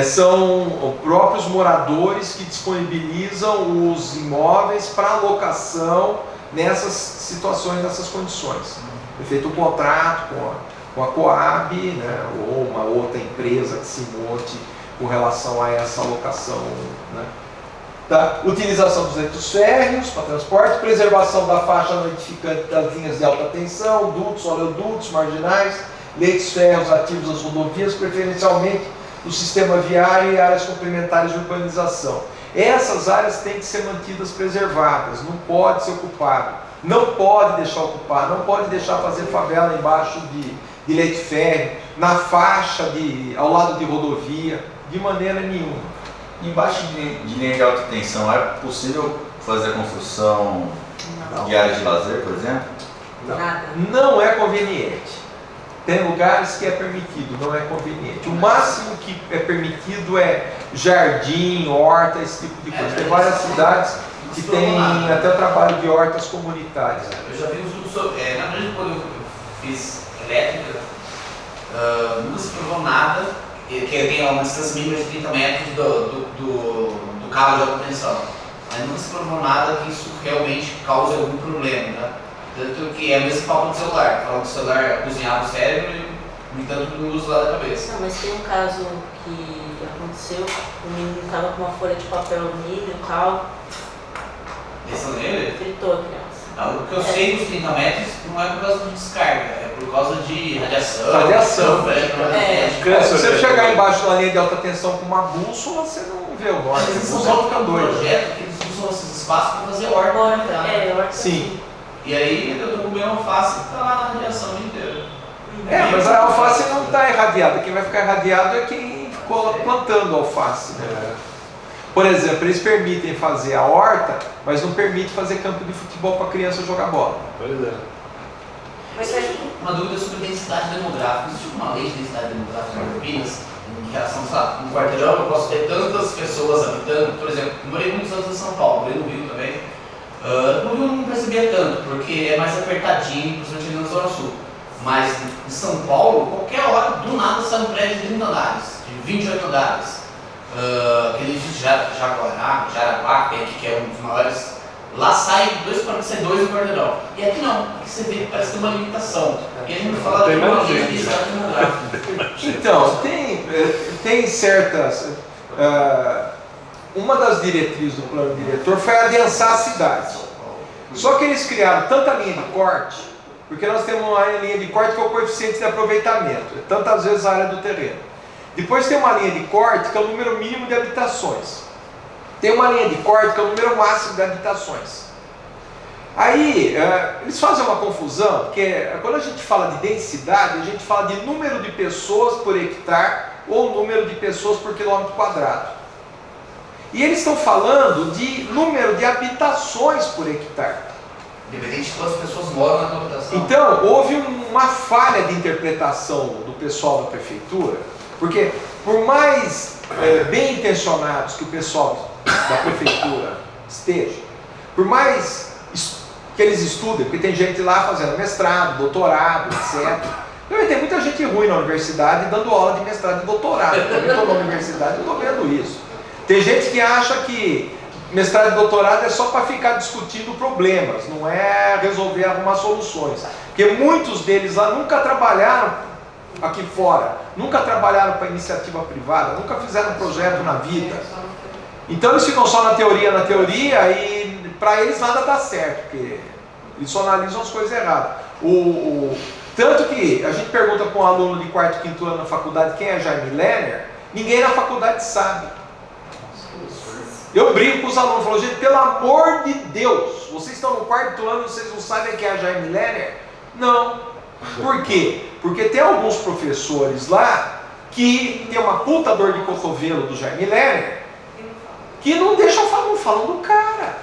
[SPEAKER 1] São próprios moradores que disponibilizam os imóveis para alocação nessas situações, nessas condições. É feito um contrato com a Coab, né, ou uma outra empresa que se monte com relação a essa alocação, né. Tá? Utilização dos leitos férreos para transporte, preservação da faixa notificante das linhas de alta tensão, dutos, oleodutos, marginais, leitos férreos ativos das rodovias, preferencialmente do sistema viário e áreas complementares de urbanização. Essas áreas têm que ser mantidas preservadas, não pode ser ocupado, não pode deixar ocupar, não pode deixar fazer favela embaixo de leito férreo, na faixa ao lado de rodovia, de maneira nenhuma.
[SPEAKER 5] Embaixo de linha de alta tensão, é possível fazer a construção de áreas de lazer, por exemplo?
[SPEAKER 2] Nada.
[SPEAKER 1] Não é conveniente. Tem lugares que é permitido, não é conveniente. O máximo que é permitido é jardim, horta, esse tipo de coisa. Tem várias cidades que tem até o trabalho de hortas comunitárias.
[SPEAKER 8] Eu já vi um estudo sobre. Na verdade, quando eu fiz elétrica, nunca se provou nada, que tem uma distância mínima de 30 metros do cabo de alta tensão. Mas nunca se provou nada que isso realmente cause algum problema, né? Tanto que é o mesmo papo do celular. Falam que o celular cozinhava o cérebro e, no entanto, não usa lá da cabeça.
[SPEAKER 2] Não, mas tem um caso que aconteceu, o menino estava com uma folha de papel alumínio e tal.
[SPEAKER 8] Pensando nele?
[SPEAKER 2] Fritou a criança.
[SPEAKER 8] O que eu sei dos 30 metros não é por causa de descarga, é por causa de radiação.
[SPEAKER 1] Radiação.
[SPEAKER 8] Se
[SPEAKER 1] Se você chegar embaixo da linha de alta tensão com uma bússola, você não vê o norte.
[SPEAKER 8] Eles
[SPEAKER 1] Você
[SPEAKER 8] usam
[SPEAKER 1] fica
[SPEAKER 8] um
[SPEAKER 1] doido.
[SPEAKER 8] projeto que eles usam esses espaços para fazer horta.
[SPEAKER 2] Horta.
[SPEAKER 1] Sim.
[SPEAKER 8] E aí eu derrubei a alface e está lá na radiação o dia inteiro.
[SPEAKER 1] Mas a alface não está irradiada. Quem vai ficar irradiado é quem ficou plantando a alface. Né? Por exemplo, eles permitem fazer a horta, mas não permitem fazer campo de futebol para criança jogar bola.
[SPEAKER 3] Pois é.
[SPEAKER 7] Mas aí,
[SPEAKER 8] Uma dúvida sobre densidade demográfica. Existe uma lei de densidade demográfica em Campinas em relação, sabe, no quarteirão eu posso ter tantas pessoas habitando. Por exemplo, eu morei muitos anos em São Paulo, morei no Rio também. No Rio não percebia tanto, porque é mais apertadinho, principalmente na Zona Sul. Mas em São Paulo, qualquer hora, do nada, sai um prédio de 30 andares, de 28 andares. Aquele edifício de Jaraguá, que é um dos maiores. Lá sai dois no quarteirão. E aqui não, aqui você vê, parece que tem uma limitação. E a gente fala de uma lei de densidade demográfica.
[SPEAKER 1] Então, tem certas... uma das diretrizes do plano diretor foi adensar a cidade. Só que eles criaram tanta linha de corte, porque nós temos uma linha de corte que é o coeficiente de aproveitamento, é tantas vezes a área do terreno. Depois tem uma linha de corte que é o número mínimo de habitações. Tem uma linha de corte que é o número máximo de habitações. Aí, eles fazem uma confusão, porque quando a gente fala de densidade, a gente fala de número de pessoas por hectare ou número de pessoas por quilômetro quadrado. E eles estão falando de número de habitações por hectare.
[SPEAKER 8] Independente de quantas pessoas moram na tua habitação.
[SPEAKER 1] Então, houve uma falha de interpretação do pessoal da prefeitura, porque por mais bem intencionados que o pessoal da prefeitura esteja, por mais que eles estudem, porque tem gente lá fazendo mestrado, doutorado, etc. Também tem muita gente ruim na universidade dando aula de mestrado e doutorado. Eu também estou na universidade e estou vendo isso. Tem gente que acha que mestrado e doutorado é só para ficar discutindo problemas, não é resolver algumas soluções. Porque muitos deles lá nunca trabalharam aqui fora, nunca trabalharam para iniciativa privada, nunca fizeram projeto na vida. Então eles ficam só na teoria e para eles nada dá certo, porque eles só analisam as coisas erradas. Tanto que a gente pergunta para um aluno de 4º, 5º ano na faculdade quem é Jaime Lerner, ninguém na faculdade sabe. Eu brinco com os alunos, falo, gente, pelo amor de Deus, vocês estão no 4º ano e vocês não sabem quem é Jaime Lerner? Não. Por quê? Porque tem alguns professores lá que tem uma puta dor de cotovelo do Jaime Lerner que não deixam falar do cara.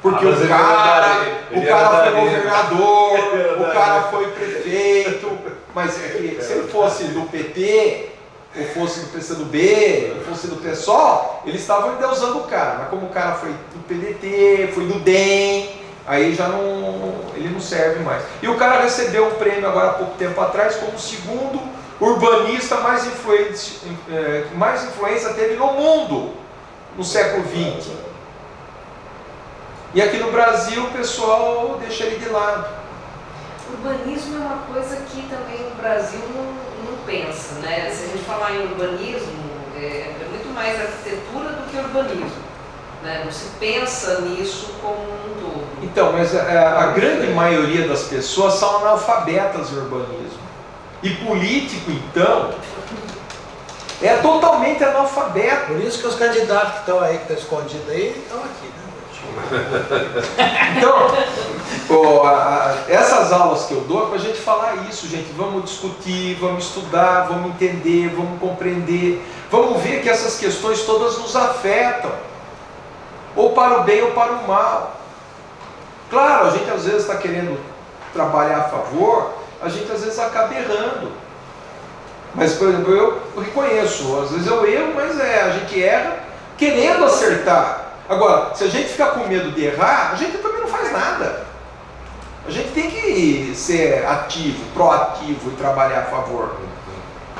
[SPEAKER 1] Porque o cara foi governador, o cara foi prefeito, mas se ele fosse do PT, ou fosse do PCdoB, ou fosse do PSOL, eles estavam endeusando o cara. Mas como o cara foi do PDT, foi do DEM, aí já não, ele não serve mais. E o cara recebeu um prêmio agora há pouco tempo atrás como o segundo urbanista mais influência teve no mundo no século XX. E aqui no Brasil o pessoal deixa ele de lado.
[SPEAKER 9] Urbanismo é uma coisa que também o Brasil não pensa, né? Se a gente falar em urbanismo, é muito mais arquitetura do que urbanismo, né? Não se pensa nisso como um todo.
[SPEAKER 1] Então, mas a grande maioria das pessoas são analfabetas em urbanismo. E político, então, é totalmente analfabeto.
[SPEAKER 10] Por isso que os candidatos que estão aí, que estão escondidos aí, estão aqui, né?
[SPEAKER 1] Então, essas aulas que eu dou é para a gente falar isso, gente. Vamos discutir, vamos estudar, vamos entender, vamos compreender. Vamos ver que essas questões todas nos afetam, ou para o bem ou para o mal. Claro, a gente às vezes está querendo trabalhar a favor, a gente às vezes acaba errando. Mas, por exemplo, eu reconheço, às vezes eu erro, mas a gente erra querendo acertar. Agora, se a gente ficar com medo de errar, a gente também não faz nada. A gente tem que ser ativo, proativo e trabalhar a favor.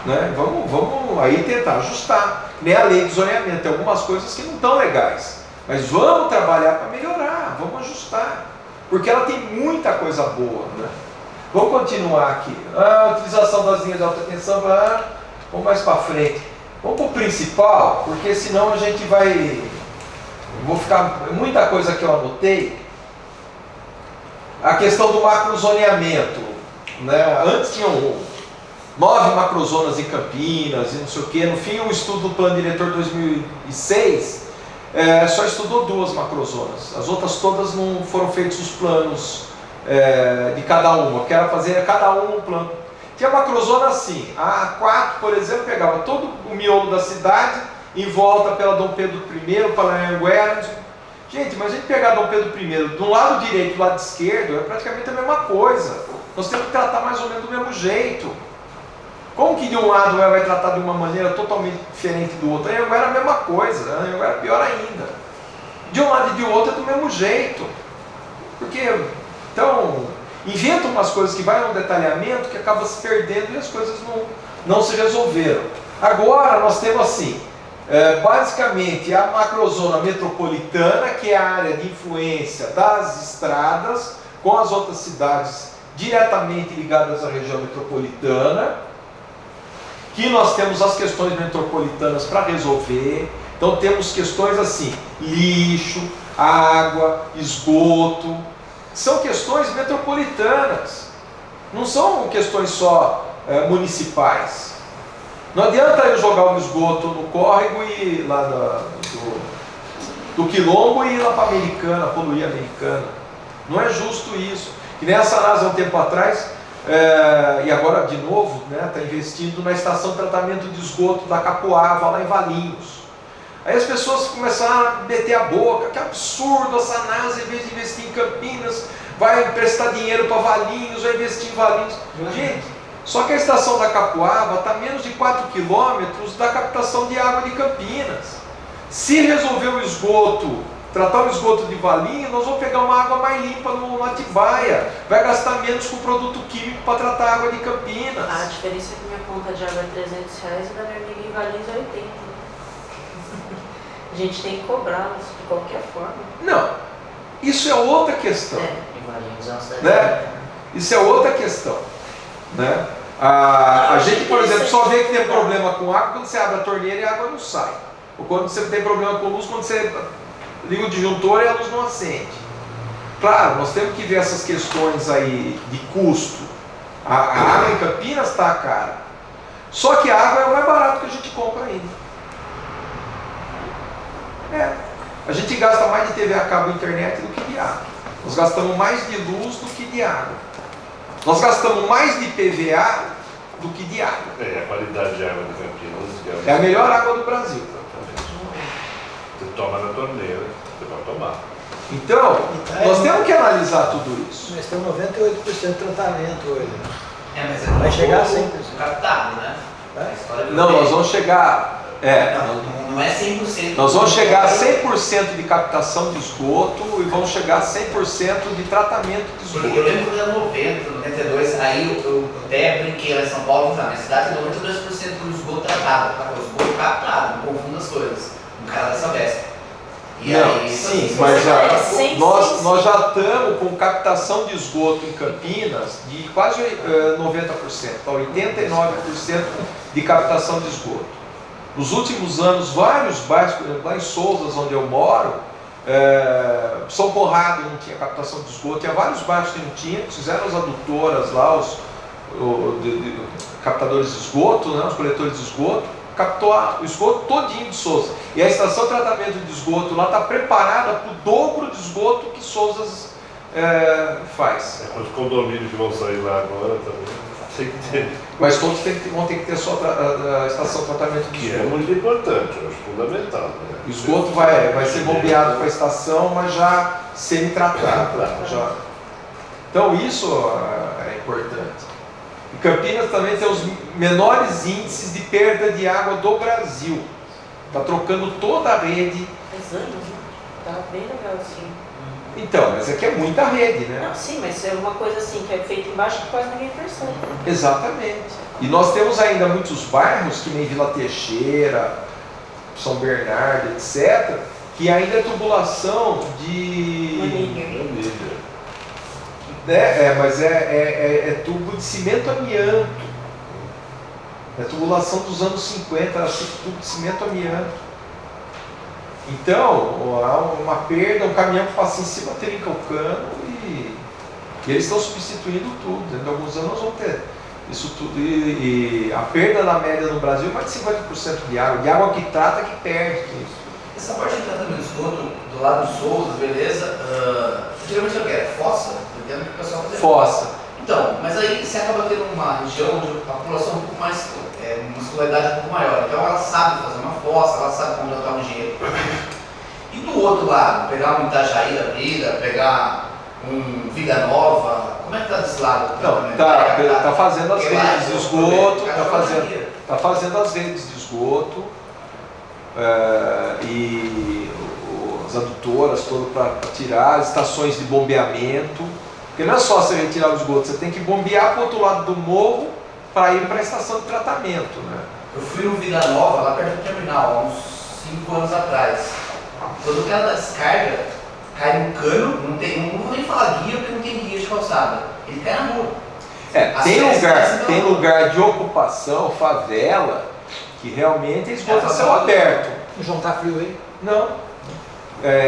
[SPEAKER 1] Né? Vamos aí tentar ajustar. Nem a lei de zoneamento, tem algumas coisas que não estão legais. Mas vamos trabalhar para melhorar, vamos ajustar. Porque ela tem muita coisa boa. Né? Vamos continuar aqui. A utilização das linhas de alta tensão, vamos mais para frente. Vamos para o principal, porque senão a gente vai... Vou ficar... Muita coisa que eu anotei. A questão do macrozoneamento. Né? Antes tinham 9 macrozonas em Campinas e não sei o quê. No fim, o estudo do Plano Diretor 2006 só estudou 2 macrozonas. As outras todas não foram feitos os planos de cada uma, que era fazer cada um plano. Tinha macrozona assim, a A4, por exemplo, pegava todo o miolo da cidade, em volta pela Dom Pedro I, pela Anhanguera. Gente, mas a gente pegar Dom Pedro I do lado direito e do lado esquerdo, é praticamente a mesma coisa. Nós temos que tratar mais ou menos do mesmo jeito. Como que de um lado vai tratar de uma maneira totalmente diferente do outro? A Anhanguera é a mesma coisa, a Anhanguera é pior ainda. De um lado e de outro é do mesmo jeito. Porque, então, inventa umas coisas que vai num detalhamento que acaba se perdendo e as coisas não se resolveram. Agora nós temos assim, basicamente a macrozona metropolitana, que é a área de influência das estradas com as outras cidades diretamente ligadas à região metropolitana, que nós temos as questões metropolitanas para resolver. Então temos questões assim, lixo, água, esgoto, são questões metropolitanas, não são questões só municipais. Não adianta eu jogar o esgoto no córrego e lá do Quilombo e ir lá para a Americana, poluir a Americana. Não é justo isso. Que nem a Sanasa há um tempo atrás, e agora de novo, está investindo na estação de tratamento de esgoto da Capoava, lá em Valinhos. Aí as pessoas começaram a meter a boca, que absurdo, a Sanasa, em vez de investir em Campinas, vai emprestar dinheiro para Valinhos, vai investir em Valinhos. Gente, só que a estação da Capoava está a menos de 4 quilômetros da captação de água de Campinas. Se resolver o esgoto, tratar o esgoto de Valinhos, nós vamos pegar uma água mais limpa no Atibaia. Vai gastar menos com produto químico para tratar a água de Campinas.
[SPEAKER 2] A diferença é que minha conta de água é R$300 e da minha amiga em Valinhos é 80. A gente tem que cobrá-los de qualquer forma.
[SPEAKER 1] Não, isso é outra questão. Né? Isso é outra questão. Né? A gente, por exemplo, só vê que tem problema com água quando você abre a torneira e a água não sai. Ou quando você tem problema com luz, quando você liga o disjuntor e a luz não acende. Claro, nós temos que ver essas questões aí de custo. A água em Campinas está cara. Só que a água é o mais barato que a gente compra ainda. A gente gasta mais de TV a cabo e internet do que de água. Nós gastamos mais de luz do que de água. Nós gastamos mais de PVA do que de água.
[SPEAKER 3] A qualidade de água de Campinas
[SPEAKER 1] é a melhor água do Brasil.
[SPEAKER 3] Você toma na torneira, você pode tomar.
[SPEAKER 1] Então, nós temos que analisar tudo isso.
[SPEAKER 10] Nós temos 98% de tratamento hoje.
[SPEAKER 8] Mas
[SPEAKER 10] vai chegar a 100%.
[SPEAKER 8] captado, né?
[SPEAKER 1] Não, nós vamos chegar
[SPEAKER 8] Não é 100%.
[SPEAKER 1] Nós vamos chegar a 100% de captação de esgoto e vamos chegar a 100% de tratamento de esgoto.
[SPEAKER 8] Porque eu lembro quando era 90, 92, aí eu até brinquei lá em São Paulo, na minha cidade tem 92% do esgoto tratado, tá? O esgoto captado, não confunda as coisas. Um cara da Sabesp. E
[SPEAKER 1] não,
[SPEAKER 8] aí,
[SPEAKER 1] sim, mas nós já estamos com captação de esgoto em Campinas de quase 90%, tá? 89% de captação de esgoto. Nos últimos anos, vários bairros, por exemplo, lá em Souzas, onde eu moro, São Conrado não tinha captação de esgoto, tinha vários bairros que não tinham, fizeram as adutoras lá, os captadores de esgoto, né, os coletores de esgoto, captou o esgoto todinho de Souzas. E a estação de tratamento de esgoto lá está preparada para o dobro de esgoto que Souzas faz.
[SPEAKER 3] Os condomínios que vão sair lá agora também.
[SPEAKER 1] Mas todos vão ter que ter sua estação de tratamento de esgoto.
[SPEAKER 3] Que é muito importante, eu acho fundamental. Né?
[SPEAKER 1] O esgoto vai ser bombeado para a estação, mas já semi-tratado. Então isso é importante. E Campinas também tem os menores índices de perda de água do Brasil. Está trocando toda a rede.
[SPEAKER 2] Faz anos, né? Tá bem legal assim.
[SPEAKER 1] Então, mas aqui é muita rede, né?
[SPEAKER 2] Não, sim, mas é uma coisa assim que é feita embaixo que quase ninguém percebe.
[SPEAKER 1] Exatamente. E nós temos ainda muitos bairros, que nem Vila Teixeira, São Bernardo, etc., que ainda é tubulação de...
[SPEAKER 2] Manilha.
[SPEAKER 1] Mas é tubo de cimento amianto. É tubulação dos anos 50, era tubo de cimento amianto. Então, há uma perda, um caminhão que passa em cima, trinca o cano e eles estão substituindo tudo. Dentro de alguns anos nós vamos ter isso tudo. E a perda na média no Brasil é mais de 50% de água que trata que perde isso.
[SPEAKER 8] Essa parte de tratamento de esgoto do lado do Souzas, beleza? Geralmente é o que? É fossa? Eu entendo que o pessoal faz.
[SPEAKER 1] Fossa.
[SPEAKER 8] Então, mas aí você acaba tendo uma região onde a população é um pouco mais, uma escolaridade um pouco maior. Então ela sabe fazer uma fossa, ela sabe como tratar um engenheiro. E do outro lado, pegar um Itajaí da vida, pegar um Vida Nova, como é que está desse lado?
[SPEAKER 1] Não, tá fazendo as redes de esgoto, tá fazendo as redes de esgoto e as adutoras todas para tirar, as estações de bombeamento. Porque não é só você retirar o esgoto, você tem que bombear para o outro lado do morro para ir para a estação de tratamento, né?
[SPEAKER 8] Eu fui no Vida Nova, lá perto do terminal, há uns 5 anos atrás. Quando o cara da descarga cai no cano, não vou nem falar guia, porque não tem guia de calçada. Ele cai na rua.
[SPEAKER 1] Tem lugar de ocupação, favela, que realmente é esgoto a céu aberto.
[SPEAKER 10] Não tá frio aí?
[SPEAKER 1] Não.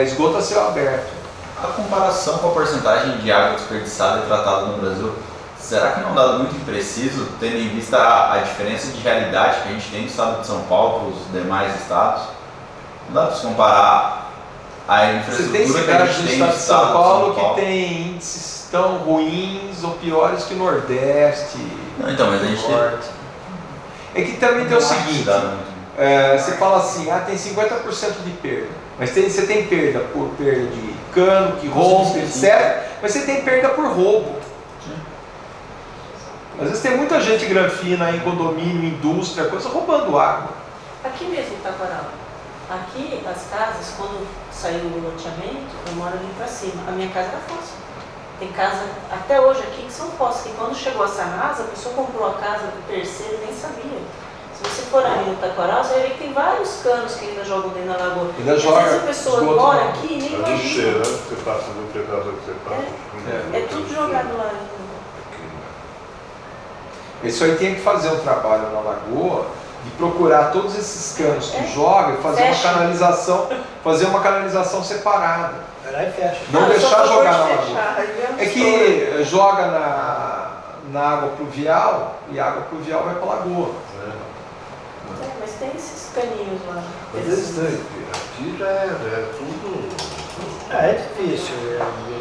[SPEAKER 1] Esgoto a céu aberto.
[SPEAKER 5] A comparação com a porcentagem de água desperdiçada e tratada no Brasil, será que não é um dado muito impreciso, tendo em vista a diferença de realidade que a gente tem no estado de São Paulo para os demais estados? Não dá para se comparar a infraestrutura que a gente tem no estado de São Paulo
[SPEAKER 1] que tem índices tão ruins ou piores que o Nordeste.
[SPEAKER 5] Não, então, mas a gente
[SPEAKER 1] É que também tem o seguinte, você fala assim, tem 50% de perda, mas você tem perda por perda de cano, que rompe, etc. Mas você tem perda por roubo. Às vezes tem muita gente granfina em condomínio, indústria, coisa roubando água.
[SPEAKER 2] Aqui mesmo em Itaquaral. Aqui, as casas, quando saiu o loteamento, eu moro ali pra cima. A minha casa era fossa. Tem casa, até hoje aqui, que são fossas. E quando chegou a Sanasa, a pessoa comprou a casa do terceiro e nem sabia. Se você for ali no Itaquaral, você vai ver que tem vários canos que ainda jogam dentro da lagoa.
[SPEAKER 1] Ainda
[SPEAKER 2] joga. Às vezes a pessoa mora aqui e nem imagina.
[SPEAKER 3] Cheiro, né? Você passa no pedaço que você passa.
[SPEAKER 2] É tudo jogado lá ainda.
[SPEAKER 1] Isso aí tem que fazer um trabalho na lagoa de procurar todos esses canos que joga e fazer uma canalização separada.
[SPEAKER 10] Vai lá e fecha.
[SPEAKER 1] Não deixar jogar na lagoa. É que joga na água pluvial e a água pluvial vai para a lagoa.
[SPEAKER 2] Mas tem esses caninhos lá.
[SPEAKER 3] Mas aqui já é tudo.
[SPEAKER 10] É difícil,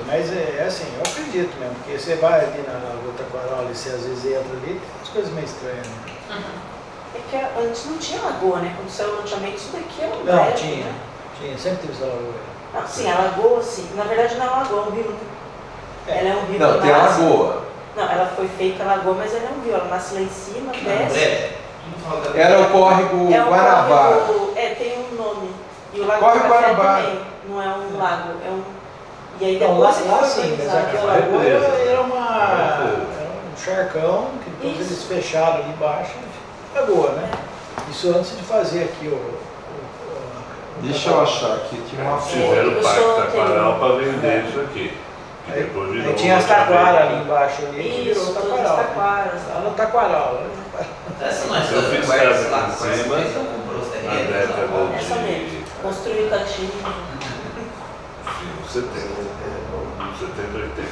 [SPEAKER 10] mas é assim, eu acredito mesmo, porque você vai ali na Itaquaral, você às vezes entra ali, tem umas coisas meio estranhas. Né?
[SPEAKER 2] É que antes não tinha lagoa, né? Quando saiu o loteamento, isso daqui era um
[SPEAKER 10] Não,
[SPEAKER 2] prédio,
[SPEAKER 10] tinha,
[SPEAKER 2] né?
[SPEAKER 10] tinha, sempre teve essa lagoa.
[SPEAKER 2] Não, sim, a lagoa, sim. Na verdade não é uma lagoa, é um rio. Né? Ela é um rio.
[SPEAKER 1] Não, tem a lagoa.
[SPEAKER 2] Não, ela foi feita a lagoa, mas ela é um rio. Ela nasce lá em cima, desce.
[SPEAKER 1] Era o córrego Guanabara.
[SPEAKER 2] Tem um nome. E o Lago
[SPEAKER 1] Córrego
[SPEAKER 2] do Café
[SPEAKER 1] Guanabara.
[SPEAKER 2] também. Não é um lago, é um... E aí
[SPEAKER 10] Então,
[SPEAKER 2] depois
[SPEAKER 10] lá
[SPEAKER 2] ele
[SPEAKER 10] sim,
[SPEAKER 2] foi
[SPEAKER 10] mas
[SPEAKER 2] organizado.
[SPEAKER 10] aquela lagoa era um charcão, que depois
[SPEAKER 2] Isso.
[SPEAKER 10] eles fecharam ali embaixo, é boa, né? Isso antes de fazer aqui
[SPEAKER 1] Deixa eu achar aqui, tinha uma foto.
[SPEAKER 3] Fizeram o
[SPEAKER 2] eu
[SPEAKER 3] Parque
[SPEAKER 2] sou
[SPEAKER 3] Taquaral para vender isso aqui. Que
[SPEAKER 10] Aí,
[SPEAKER 3] depois virou
[SPEAKER 10] aí tinha as
[SPEAKER 3] outra
[SPEAKER 10] taquaras
[SPEAKER 3] vez.
[SPEAKER 10] ali embaixo, ali, que virou
[SPEAKER 2] Isso, todas as
[SPEAKER 10] taquaral.
[SPEAKER 2] taquaras.
[SPEAKER 10] Lá no taquaral.
[SPEAKER 8] Essa não é
[SPEAKER 3] Eu fiz casa
[SPEAKER 8] lá
[SPEAKER 3] aqui em cima,
[SPEAKER 8] comprou os
[SPEAKER 3] na
[SPEAKER 8] terrenos,
[SPEAKER 3] década
[SPEAKER 8] lá,
[SPEAKER 2] Essa mesmo.
[SPEAKER 3] de
[SPEAKER 2] Construiu o Tatinho.
[SPEAKER 3] 70, 80.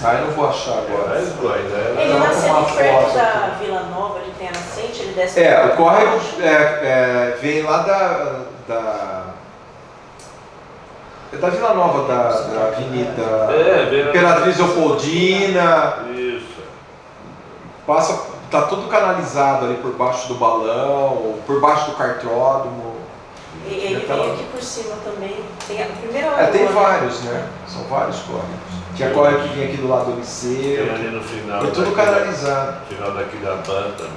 [SPEAKER 1] Ah, eu não vou achar agora.
[SPEAKER 3] Mas ainda era
[SPEAKER 2] Ele nasceu
[SPEAKER 1] uma
[SPEAKER 2] ali perto
[SPEAKER 1] foto
[SPEAKER 2] da
[SPEAKER 1] aqui.
[SPEAKER 2] Vila Nova, ele tem a nascente, ele desce...
[SPEAKER 1] O córrego vem lá da Vila Nova, da Avenida Imperatriz Leopoldina.
[SPEAKER 3] isso.
[SPEAKER 1] Tá tudo canalizado ali por baixo do balão, por baixo do cartódromo.
[SPEAKER 2] E ele vem aqui por cima também. Tem a primeira lagoa.
[SPEAKER 1] Tem vários, né? São vários córregos. Tinha córrego que vinha aqui do lado do Liceu.
[SPEAKER 3] Tem ali no final.
[SPEAKER 1] Foi tudo canalizado.
[SPEAKER 3] No final daqui da banda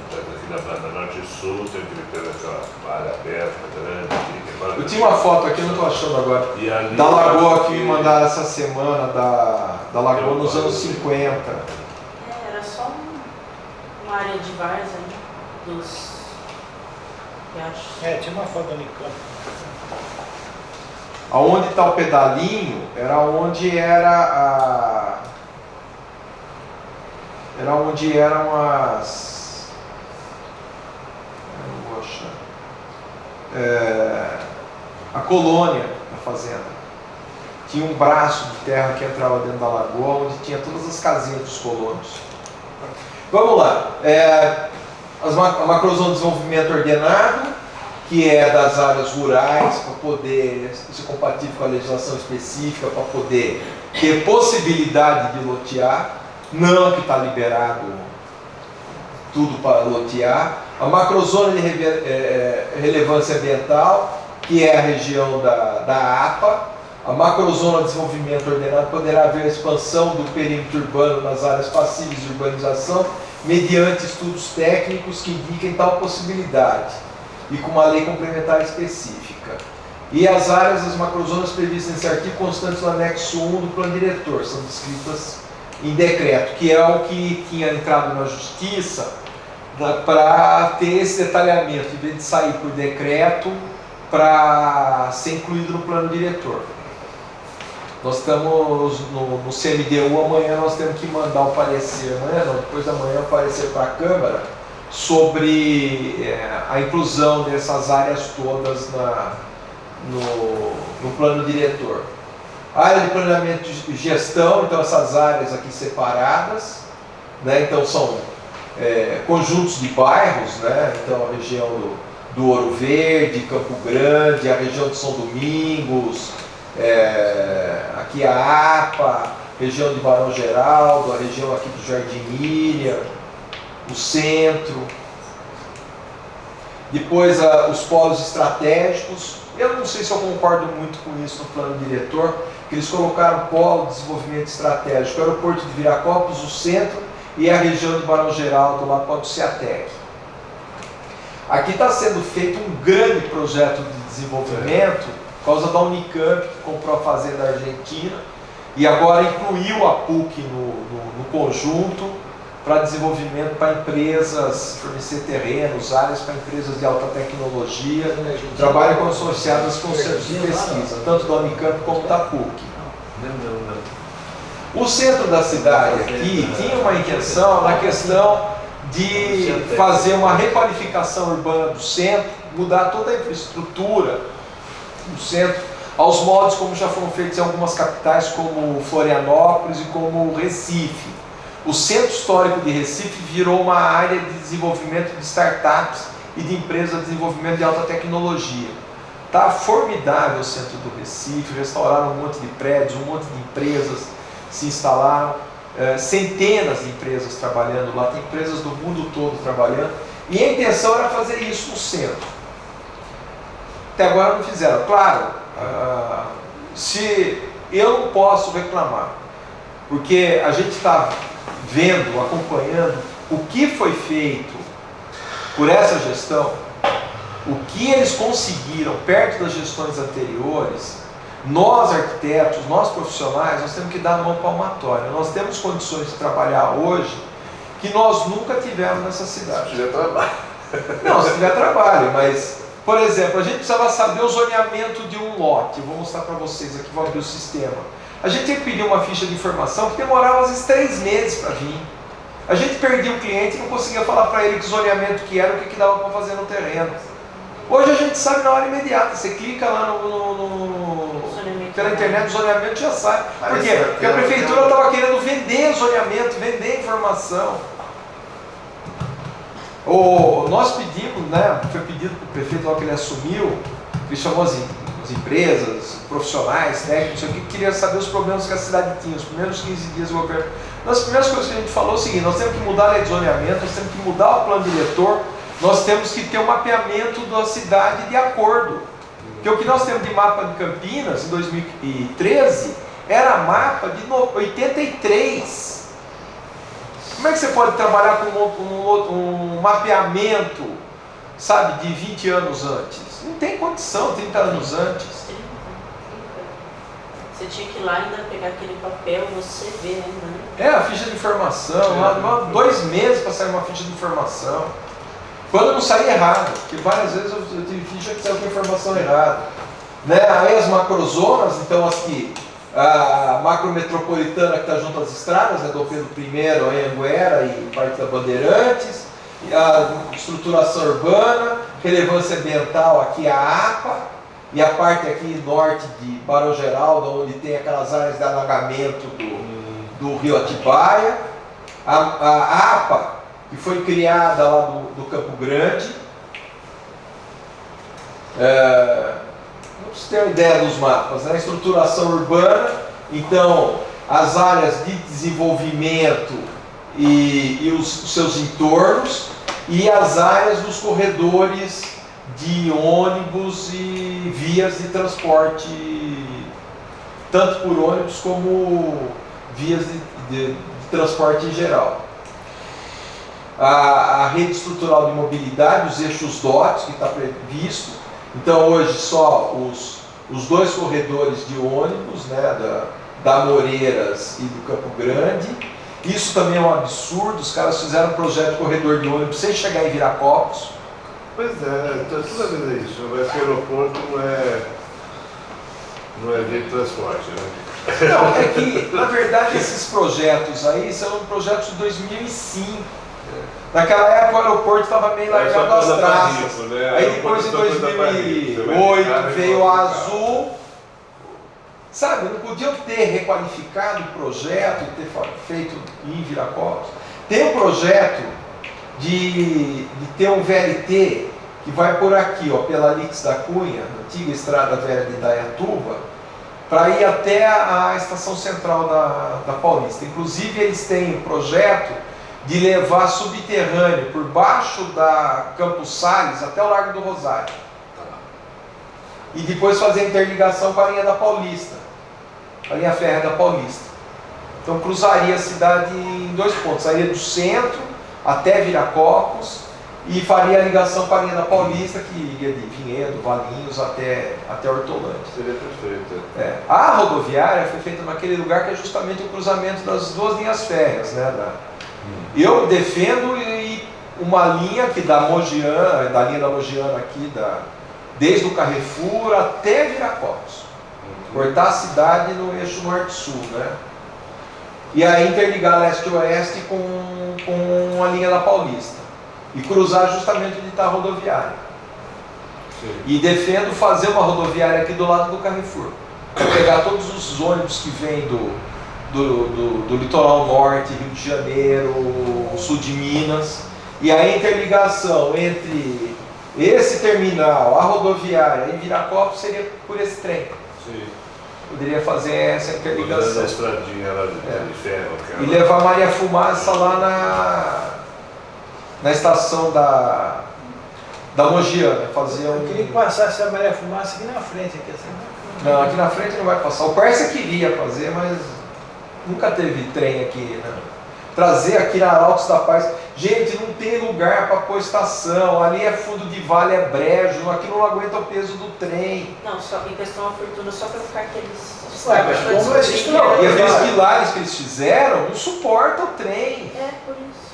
[SPEAKER 3] norte e sul, tem aquela área aberta, grande.
[SPEAKER 1] Eu tinha uma foto aqui, não estou achando agora,
[SPEAKER 3] E ali,
[SPEAKER 1] da lagoa que me mandaram essa semana, da lagoa nos anos 50.
[SPEAKER 2] Era só uma área de várzea, né? Dos riachos.
[SPEAKER 10] Tinha uma foto ali em campo.
[SPEAKER 1] Aonde está o pedalinho era onde eram as... Eu não vou achar. A colônia da fazenda. Tinha um braço de terra que entrava dentro da lagoa, onde tinha todas as casinhas dos colonos. Vamos lá. A macrozona de desenvolvimento ordenado, que é das áreas rurais, para poder ser compatível com a legislação específica, para poder ter possibilidade de lotear, não que está liberado tudo para lotear. A macrozona de relevância ambiental, que é a região da APA. A macrozona de desenvolvimento ordenado poderá haver a expansão do perímetro urbano nas áreas passíveis de urbanização, mediante estudos técnicos que indiquem tal possibilidade e com uma lei complementar específica. E as áreas das macrozonas previstas nesse artigo constantes no anexo 1 do plano diretor, são descritas em decreto, que é o que tinha entrado na justiça para ter esse detalhamento, em vez de sair por decreto, para ser incluído no plano diretor. Nós estamos no CMDU, amanhã nós temos que mandar o parecer, amanhã não, depois da manhã o parecer para a Câmara, sobre a inclusão dessas áreas todas no plano diretor. A área de planejamento e gestão, então essas áreas aqui separadas, né, então são conjuntos de bairros, né, então a região do Ouro Verde, Campo Grande, a região de São Domingos, aqui a APA, região de Barão Geraldo, a região aqui do Jardim Miriam, o centro, depois os polos estratégicos. Eu não sei se eu concordo muito com isso no plano diretor, que eles colocaram polo de desenvolvimento estratégico, o aeroporto de Viracopos, o centro e a região de Barão Geraldo, lá para o Ciatec. Aqui está sendo feito um grande projeto de desenvolvimento, por causa da Unicamp, que comprou a fazenda argentina, e agora incluiu a PUC no conjunto, para desenvolvimento para empresas, fornecer terrenos, áreas para empresas de alta tecnologia, trabalham consorciadas com centros de pesquisa, tanto da Unicamp como da PUC. O centro da cidade aqui tinha uma intenção na questão de fazer uma requalificação urbana do centro, mudar toda a infraestrutura do centro, aos moldes como já foram feitos em algumas capitais, como Florianópolis e como Recife. O Centro Histórico de Recife virou uma área de desenvolvimento de startups e de empresas de desenvolvimento de alta tecnologia. Está formidável o centro do Recife, restauraram um monte de prédios, um monte de empresas se instalaram, centenas de empresas trabalhando lá, tem empresas do mundo todo trabalhando, e a intenção era fazer isso no centro. Até agora não fizeram. Claro, se eu não posso reclamar, porque a gente está vendo, acompanhando o que foi feito por essa gestão, o que eles conseguiram perto das gestões anteriores, nós arquitetos, nós profissionais, nós temos que dar mão palmatória. Nós temos condições de trabalhar hoje que nós nunca tivemos nessa cidade.
[SPEAKER 3] Se tiver trabalho.
[SPEAKER 1] Não, se tiver trabalho, mas, por exemplo, a gente precisava saber o zoneamento de um lote. Eu vou mostrar para vocês aqui, vou abrir o sistema. A gente tinha que pedir uma ficha de informação que demorava às vezes 3 meses para vir. A gente perdia o cliente e não conseguia falar para ele que zoneamento que era, o que dava para fazer no terreno. Hoje a gente sabe na hora imediata, você clica lá pela internet, o zoneamento já sai. Por quê? Porque a prefeitura estava querendo vender o zoneamento, vender informação. Nós pedimos, né, foi pedido para o prefeito logo que ele assumiu, ele chamou as empresas, profissionais, técnicos, que queria saber os problemas que a cidade tinha, os primeiros 15 dias do governo. Uma das primeiras coisas que a gente falou é o seguinte: nós temos que mudar a lei de zoneamento, nós temos que mudar o plano diretor, nós temos que ter um mapeamento da cidade de acordo. Porque o que nós temos de mapa de Campinas em 2013 era mapa de 83. Como é que você pode trabalhar com um mapeamento, sabe, de 20 anos antes? Não tem condição, 30 anos antes.
[SPEAKER 2] Você tinha que ir lá ainda pegar aquele papel, você ver ainda, né?
[SPEAKER 1] É, a ficha de informação, lá, 2 meses para sair uma ficha de informação. Quando não saía errado, porque várias vezes eu tive ficha que saiu com informação errada. Né? Aí as macrozonas, então a macrometropolitana que está junto às estradas, né, do Pedro I, Anhanguera e parte da Bandeirantes, e a estruturação urbana, relevância ambiental aqui a APA, e a parte aqui norte de Barão Geraldo, onde tem aquelas áreas de alagamento do rio Atibaia, a APA, que foi criada lá do Campo Grande. Vamos ter uma ideia dos mapas, né? Estruturação urbana, então as áreas de desenvolvimento e os seus entornos, e as áreas dos corredores de ônibus e vias de transporte, tanto por ônibus como vias de transporte em geral. A rede estrutural de mobilidade, os eixos DOTs, que está previsto. Então hoje só os 2 corredores de ônibus, né, da Moreiras e do Campo Grande. Isso também é um absurdo, os caras fizeram um projeto de corredor de ônibus sem chegar em Viracopos.
[SPEAKER 3] Pois é, toda vez é isso, mas que o aeroporto não é de transporte, né?
[SPEAKER 1] Não, é que, na verdade, esses projetos aí são projetos de 2005. Naquela época o aeroporto estava meio largado às traças.
[SPEAKER 3] Né?
[SPEAKER 1] Aí depois em 2008 veio a Azul. Sabe, não podiam ter requalificado o projeto e ter feito em Viracopos. Tem um projeto de ter um VLT que vai por aqui, ó, pela Lix da Cunha, antiga estrada velha de Indaiatuba, para ir até a estação central da Paulista. Inclusive eles têm um projeto de levar subterrâneo por baixo da Campos Salles até o Largo do Rosário. E depois fazer a interligação com a linha da Paulista, a linha férrea da Paulista. Então cruzaria a cidade em 2 pontos, sairia do centro até Viracopos e faria a ligação com a linha da Paulista, que iria de Vinhedo, Valinhos até Hortolândia.
[SPEAKER 3] Seria perfeito.
[SPEAKER 1] A rodoviária foi feita naquele lugar que é justamente o cruzamento das 2 linhas férreas, né? Eu defendo uma linha que da linha da Mogiana aqui, desde o Carrefour até Viracopos. Cortar a cidade no eixo norte-sul, né? E aí interligar leste-oeste com a linha da Paulista. E cruzar justamente onde está a rodoviária. Sim. E defendo fazer uma rodoviária aqui do lado do Carrefour. Para pegar todos os ônibus que vêm do litoral norte, Rio de Janeiro, sul de Minas. E a interligação entre esse terminal, a rodoviária e Viracopos seria por esse trem.
[SPEAKER 3] Sim.
[SPEAKER 1] Poderia fazer essa interligação.
[SPEAKER 3] A estradinha lá de ferro.
[SPEAKER 1] E levar Maria Fumaça lá na estação da Mogiana.
[SPEAKER 10] Eu queria que passasse a Maria Fumaça aqui na frente.
[SPEAKER 1] Não, aqui na frente não vai passar. O Pérsia queria fazer, mas nunca teve trem aqui, né? Trazer aqui na Arautos da Paz. Gente, não tem lugar para pôr estação, ali é fundo de vale, é brejo, aquilo não aguenta o peso do trem.
[SPEAKER 2] Não, só em questão uma fortuna só para ficar aqueles...
[SPEAKER 10] Ué, mas como é isso?
[SPEAKER 1] E aqueles pilares que eles fizeram não suportam o trem.
[SPEAKER 2] É, por isso.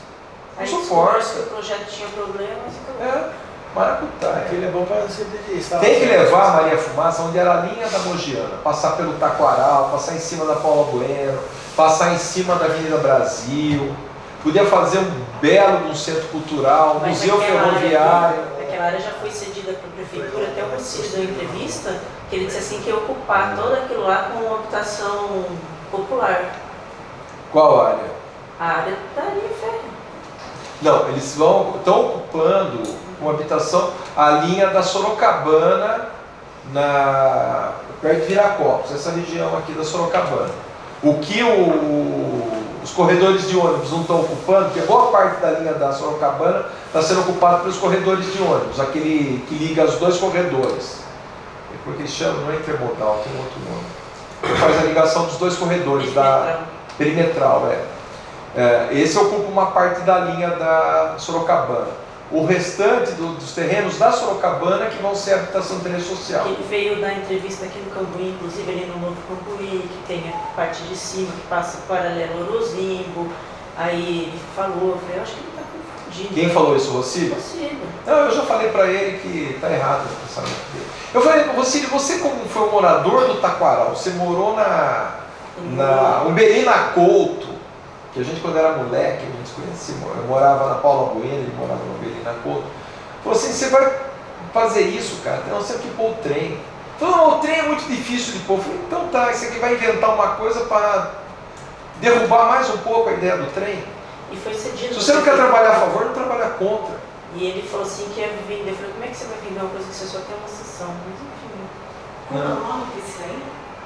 [SPEAKER 1] Não
[SPEAKER 2] Aí
[SPEAKER 1] suporta.
[SPEAKER 2] descobriu que o projeto tinha problemas e acabou.
[SPEAKER 1] É, maracutaia.
[SPEAKER 10] Aquele é bom para você dedicar.
[SPEAKER 1] Tem que levar a Maria Fumaça onde era a linha da Mogiana, passar pelo Taquaral, passar em cima da Paula Bueno, passar em cima da Avenida Brasil. Podia fazer um belo centro cultural,
[SPEAKER 2] Mas
[SPEAKER 1] museu ferroviário.
[SPEAKER 2] Aquela área já foi cedida para a prefeitura, até o Mocílio deu entrevista, que ele disse assim que ia ocupar todo aquilo lá com habitação popular.
[SPEAKER 1] Qual área?
[SPEAKER 2] A área da linha férrea.
[SPEAKER 1] Não, eles estão ocupando uma habitação, a linha da Sorocabana, perto de Viracopos, essa região aqui da Sorocabana. O que os corredores de ônibus não estão ocupando, porque boa parte da linha da Sorocabana está sendo ocupada pelos corredores de ônibus, aquele que liga os dois corredores. Porque eles chamam, não é intermodal, tem outro nome. Que faz a ligação dos dois corredores, da perimetral. Esse ocupa uma parte da linha da Sorocabana. O restante dos terrenos da Sorocabana que vão ser habitação de interesse social.
[SPEAKER 2] Ele veio dar entrevista aqui no Cambuí, inclusive ali no Novo Cambuí, que tem a parte de cima que passa paralelo ao Rosimbo. Aí ele falou, eu falei, eu acho que ele está confundindo.
[SPEAKER 1] Quem falou isso, Rocílio?
[SPEAKER 2] Rocílio.
[SPEAKER 1] Não, eu já falei para ele que está errado o pensamento dele. Eu falei, Rocílio, você como foi um morador do Taquaral, você morou na Umberina Couto, que a gente quando era moleque, a gente conhecia, eu morava na Paula Bueno, ele morava no Belina Couto. Falou assim, você vai fazer isso, cara, nós temos que pôr o trem. Falou, não, o trem é muito difícil de pôr. Eu falei, então tá, isso aqui vai inventar uma coisa para derrubar mais um pouco a ideia do trem.
[SPEAKER 2] E foi cedido.
[SPEAKER 1] Se você não quer trabalhar a favor, não trabalha contra.
[SPEAKER 2] E ele falou assim que ia vender. Eu falei, como é que você vai vender uma coisa que você só tem uma sessão? Mas enfim.
[SPEAKER 11] Qual é o nome desse aí?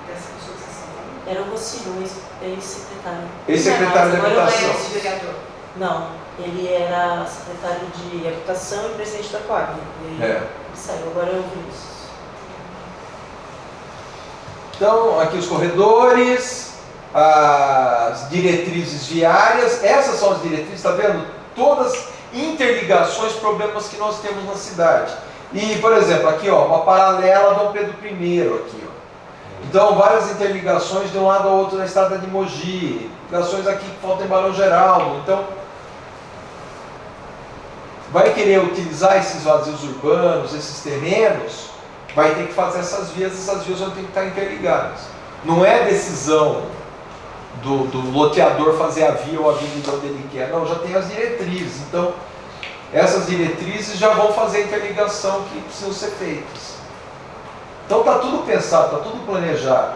[SPEAKER 11] Dessa pessoa que vocês estão falando?
[SPEAKER 2] Era o Rocílio, ex-secretário.
[SPEAKER 1] Ex-secretário de habitação.
[SPEAKER 11] Vereador.
[SPEAKER 2] Não, ele era secretário de habitação e presidente da Coab. Ele saiu, agora eu vi isso.
[SPEAKER 1] Então, aqui os corredores, as diretrizes viárias, essas são as diretrizes, está vendo? Todas interligações, problemas que nós temos na cidade. E, por exemplo, aqui ó, uma paralela Dom Pedro I, aqui ó. Então, várias interligações de um lado ao outro na estrada de Mogi, ligações aqui que faltam em Barão Geraldo. Então, vai querer utilizar esses vazios urbanos, esses terrenos, vai ter que fazer essas vias vão ter que estar interligadas. Não é decisão do loteador fazer a via ou a avenida onde ele quer, não, já tem as diretrizes. Então, essas diretrizes já vão fazer a interligação que precisam ser feitas. Então está tudo pensado, está tudo planejado.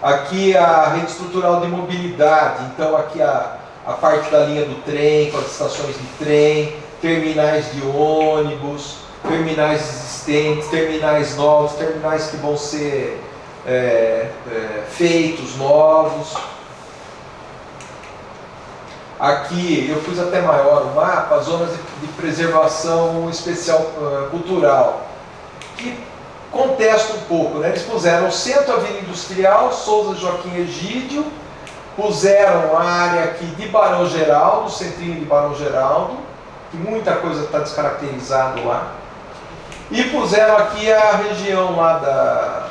[SPEAKER 1] Aqui a rede estrutural de mobilidade, então aqui a parte da linha do trem, com as estações de trem, terminais de ônibus, terminais existentes, terminais novos, terminais que vão ser feitos novos. Aqui eu fiz até maior o mapa, as zonas de preservação especial cultural, que contesta um pouco, né? Eles puseram o centro, a Avenida Industrial, Souza Joaquim Egídio, puseram a área aqui de Barão Geraldo, o centrinho de Barão Geraldo, que muita coisa está descaracterizado lá, e puseram aqui a região lá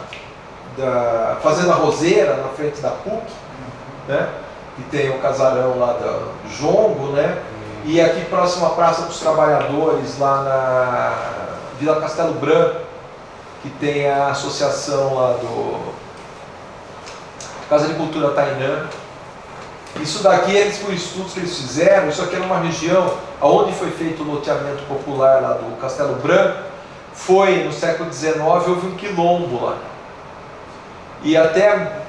[SPEAKER 1] da Fazenda Roseira, na frente da PUC, né? Que tem o casarão lá do Jongo, né? E aqui próximo à Praça dos Trabalhadores, lá na Vila Castelo Branco, que tem a associação lá do Casa de Cultura Tainã. Isso daqui, por estudos que eles fizeram, isso aqui era uma região onde foi feito o loteamento popular lá do Castelo Branco, foi no século XIX, houve um quilombo lá. E até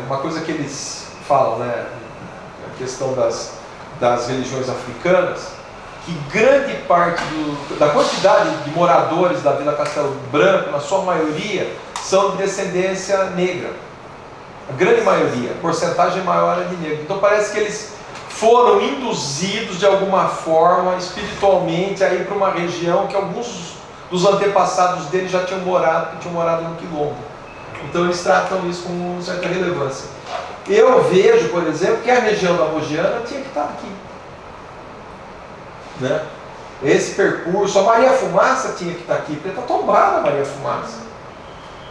[SPEAKER 1] uma coisa que eles falam, né, a questão das religiões africanas, que grande parte da quantidade de moradores da Vila Castelo Branco, na sua maioria, são de descendência negra. A grande maioria, a porcentagem maior é de negro. Então parece que eles foram induzidos de alguma forma, espiritualmente, a ir para uma região que alguns dos antepassados deles já tinham morado, que tinham morado no quilombo. Então eles tratam isso com certa relevância. Eu vejo, por exemplo, que a região da Mogiana tinha que estar aqui. né? Esse percurso, a Maria Fumaça tinha que estar aqui, porque está tombada a Maria Fumaça.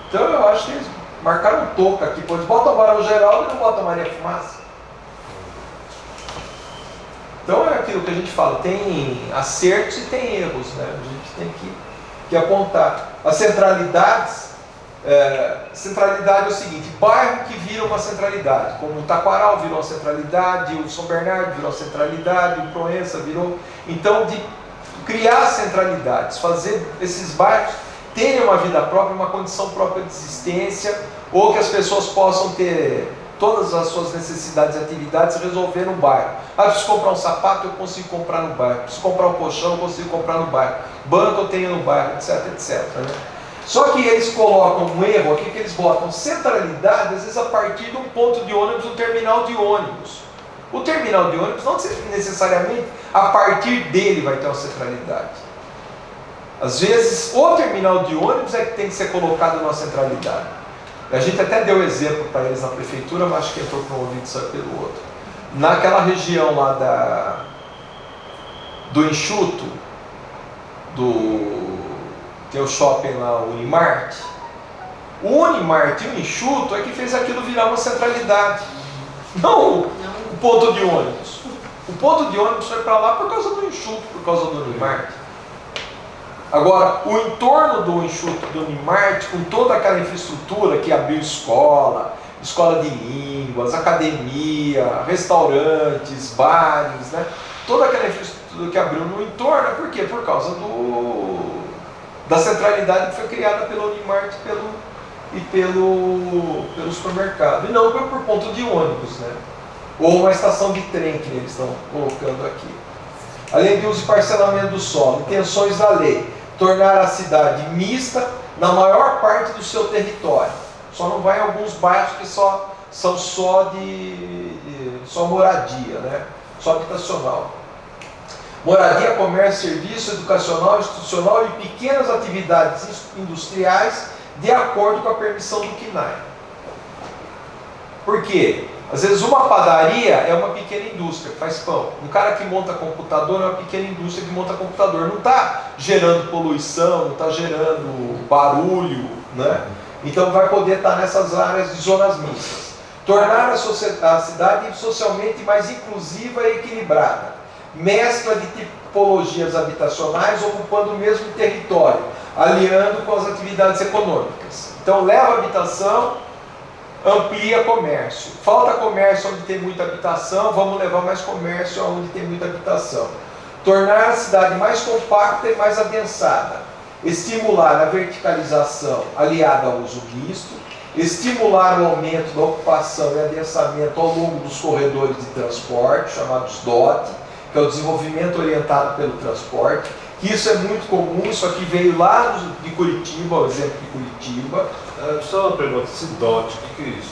[SPEAKER 1] Então eu acho que eles marcaram um toco aqui, pois botam o Barão Geraldo e não botam a Maria Fumaça. Então é aquilo que a gente fala, tem acertos e tem erros, né? A gente tem que apontar. As centralidades, centralidade é o seguinte, bairro que vira uma centralidade, como o Taquaral virou uma centralidade, o São Bernardo virou uma centralidade, o Proença virou. Então, de criar centralidades, fazer esses bairros terem uma vida própria, uma condição própria de existência, ou que as pessoas possam ter todas as suas necessidades e atividades resolver no bairro. Preciso comprar um sapato, eu consigo comprar no bairro. Preciso comprar um colchão, eu consigo comprar no bairro. Banco eu tenho no bairro, etc, etc. Né? Só que eles colocam um erro aqui, que eles botam centralidade, às vezes a partir de um ponto de ônibus, um terminal de ônibus. O terminal de ônibus não necessariamente a partir dele vai ter uma centralidade. Às vezes o terminal de ônibus é que tem que ser colocado numa centralidade. A gente até deu exemplo para eles na prefeitura, mas acho que entrou para um ouvido e saiu pelo outro. Naquela região lá do Enxuto, tem o shopping lá, o Unimart. O Unimart e o Enxuto é que fez aquilo virar uma centralidade. Não o ponto de ônibus. O ponto de ônibus foi para lá por causa do Enxuto, por causa do Unimart. Agora, o entorno do Enxuto, do Unimart, com toda aquela infraestrutura que abriu escola de línguas, academia, restaurantes, bares, né? Toda aquela infraestrutura que abriu no entorno, por quê? Por causa da centralidade que foi criada pelo Unimart e pelo supermercado, e não por ponto de ônibus, né? Ou uma estação de trem que eles estão colocando aqui. Além de uso e parcelamento do solo, intenções da lei, tornar a cidade mista na maior parte do seu território. Só não vai em alguns bairros que são só moradia, né? Só habitacional. Moradia, comércio, serviço, educacional, institucional e pequenas atividades industriais de acordo com a permissão do CNAE. Por quê? Às vezes uma padaria é uma pequena indústria que faz pão. Um cara que monta computador é uma pequena indústria que monta computador. Não está gerando poluição, não está gerando barulho, né? Então vai poder estar nessas áreas de zonas mistas. Tornar a cidade socialmente mais inclusiva e equilibrada. Mescla de tipologias habitacionais ocupando o mesmo território, aliando com as atividades econômicas. Então leva a habitação, amplia comércio. Falta comércio onde tem muita habitação, vamos levar mais comércio onde tem muita habitação. Tornar a cidade mais compacta e mais adensada. Estimular a verticalização aliada ao uso misto. Estimular o aumento da ocupação e adensamento ao longo dos corredores de transporte, chamados DOT, que é o desenvolvimento orientado pelo transporte. Que isso é muito comum, isso aqui veio lá de Curitiba, o exemplo de Curitiba.
[SPEAKER 3] Só uma pergunta, esse DOT, o que é isso?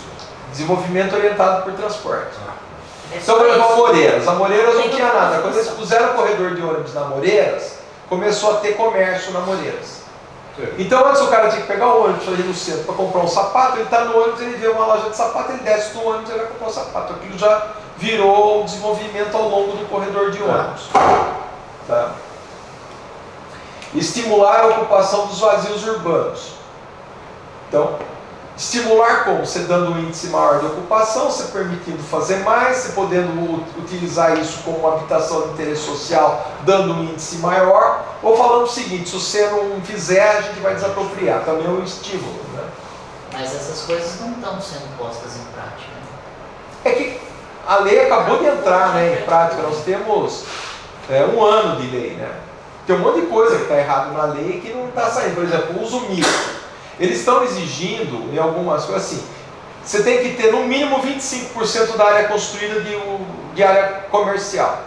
[SPEAKER 1] Desenvolvimento orientado por transporte. Então, por exemplo, Amoreiras. Amoreiras não tinha nada. Quando eles puseram o corredor de ônibus na Amoreiras, começou a ter comércio na Amoreiras. Então, antes o cara tinha que pegar o ônibus ali no centro para comprar um sapato, ele está no ônibus, ele vê uma loja de sapato, ele desce do ônibus e ele vai comprar um sapato. Aquilo já virou um desenvolvimento ao longo do corredor de ônibus. Tá? Estimular a ocupação dos vazios urbanos. Então, estimular como? Você dando um índice maior de ocupação, você permitindo fazer mais, você podendo utilizar isso como uma habitação de interesse social, dando um índice maior, ou falando o seguinte, se você não fizer, a gente vai desapropriar. Também é um estímulo, né?
[SPEAKER 6] Mas essas coisas não estão sendo postas em prática.
[SPEAKER 1] É que a lei acabou de entrar, né, em prática. Nós temos 1 ano de lei, né? Tem um monte de coisa que está errado na lei que não está saindo. Por exemplo, o uso misto. Eles estão exigindo, em algumas coisas, assim, você tem que ter no mínimo 25% da área construída de área comercial.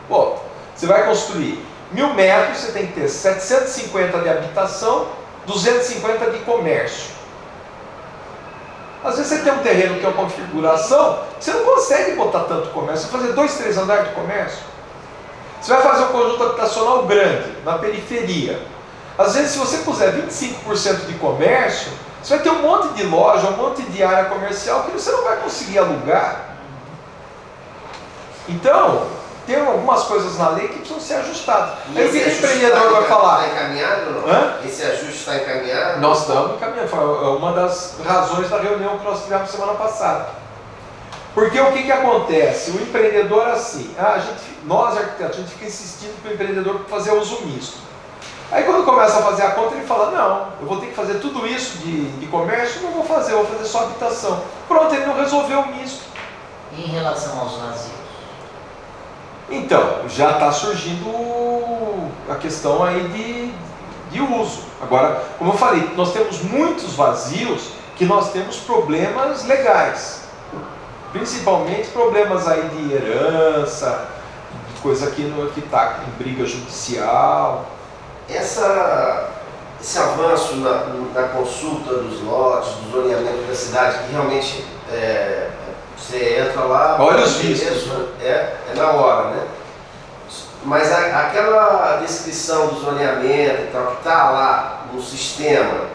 [SPEAKER 1] Pô, você vai construir 1.000 metros, você tem que ter 750 de habitação, 250 de comércio. Às vezes você tem um terreno que é uma configuração, você não consegue botar tanto comércio, você vai fazer 2, 3 andares de comércio. Você vai fazer um conjunto habitacional grande, na periferia. Às vezes, se você puser 25% de comércio, você vai ter um monte de loja, um monte de área comercial que você não vai conseguir alugar. Então, tem algumas coisas na lei que precisam ser ajustadas. Aí o que o
[SPEAKER 4] esse
[SPEAKER 1] empreendedor vai falar?
[SPEAKER 4] Está encaminhado ou não?
[SPEAKER 1] Hã?
[SPEAKER 4] Esse ajuste está encaminhado?
[SPEAKER 1] Nós estamos encaminhando, foi uma das razões da reunião que nós tivemos semana passada. Porque o que acontece? O empreendedor assim, nós arquitetos, a gente fica insistindo para o empreendedor fazer uso misto. Aí quando começa a fazer a conta, ele fala, não, eu vou ter que fazer tudo isso de comércio, não vou fazer, eu vou fazer só habitação. Pronto, ele não resolveu o misto.
[SPEAKER 6] E em relação aos vazios?
[SPEAKER 1] Então, já está surgindo a questão aí de uso. Agora, como eu falei, nós temos muitos vazios que nós temos problemas legais. Principalmente problemas aí de herança, coisa que está em briga judicial.
[SPEAKER 4] Esse avanço na consulta dos lotes, do zoneamento da cidade, que realmente você entra lá...
[SPEAKER 1] Olha os vistos.
[SPEAKER 4] É na hora, né? Mas aquela descrição do zoneamento e tal, que está lá no sistema,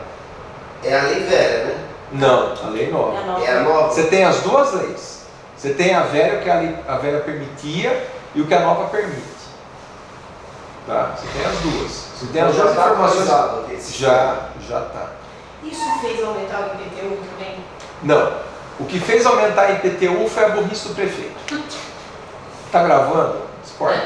[SPEAKER 4] é a lei velha, né?
[SPEAKER 1] Não, a lei nova.
[SPEAKER 4] É a nova.
[SPEAKER 1] Você tem as duas leis. Você tem a velha, o que a velha permitia, e o que a nova permite. Tá? Você tem as duas. Você tem as duas informações. Já está.
[SPEAKER 11] Isso fez aumentar o IPTU também?
[SPEAKER 1] Não. O que fez aumentar a IPTU foi a burrice do prefeito. Tá gravando? Esporte.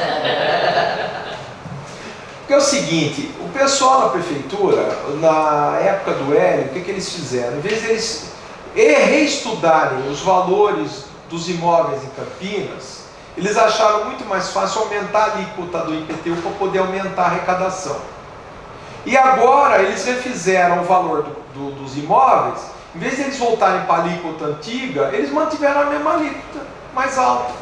[SPEAKER 1] Porque é o seguinte, o pessoal na prefeitura, na época do Hélio, o que eles fizeram? Em vez de eles reestudarem os valores dos imóveis em Campinas, eles acharam muito mais fácil aumentar a alíquota do IPTU para poder aumentar a arrecadação. E agora eles refizeram o valor dos imóveis, em vez de eles voltarem para a alíquota antiga, eles mantiveram a mesma alíquota, mais alta.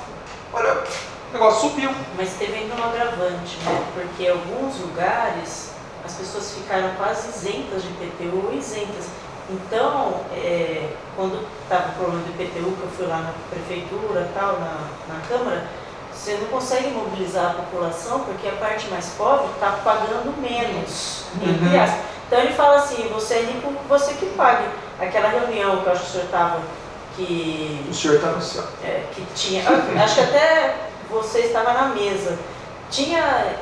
[SPEAKER 1] Olha, o negócio subiu.
[SPEAKER 2] Mas teve ainda um agravante, né? Porque em alguns lugares as pessoas ficaram quase isentas de IPTU, isentas. Então, quando estava o problema do IPTU, que eu fui lá na prefeitura, tal, na Câmara, você não consegue mobilizar a população porque a parte mais pobre está pagando menos. Entre aspas. Então ele fala assim, você é rico, você que pague. Aquela reunião que eu acho que o senhor estava,
[SPEAKER 1] O senhor está no céu.
[SPEAKER 2] que tinha, acho que até você estava na mesa, tinha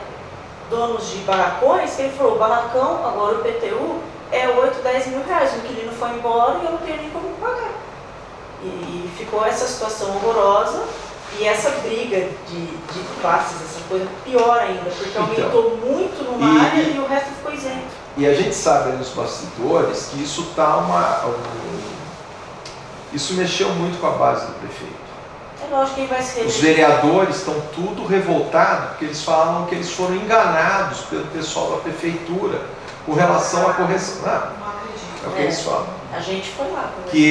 [SPEAKER 2] donos de barracões que ele falou, barracão, agora o IPTU é 8, 10 mil reais, o inquilino foi embora e eu não tenho nem como pagar. E ficou essa situação horrorosa e essa briga de classes, essa coisa pior ainda, porque aumentou muito numa área e o resto ficou isento.
[SPEAKER 1] E a gente sabe nos bastidores que isso isso mexeu muito com a base do prefeito.
[SPEAKER 2] É lógico que ele vai se
[SPEAKER 1] Os vereadores estão tudo revoltados porque eles falam que eles foram enganados pelo pessoal da prefeitura com relação à correção. Não acredito. É o que eles falam.
[SPEAKER 2] A gente foi lá.
[SPEAKER 1] Que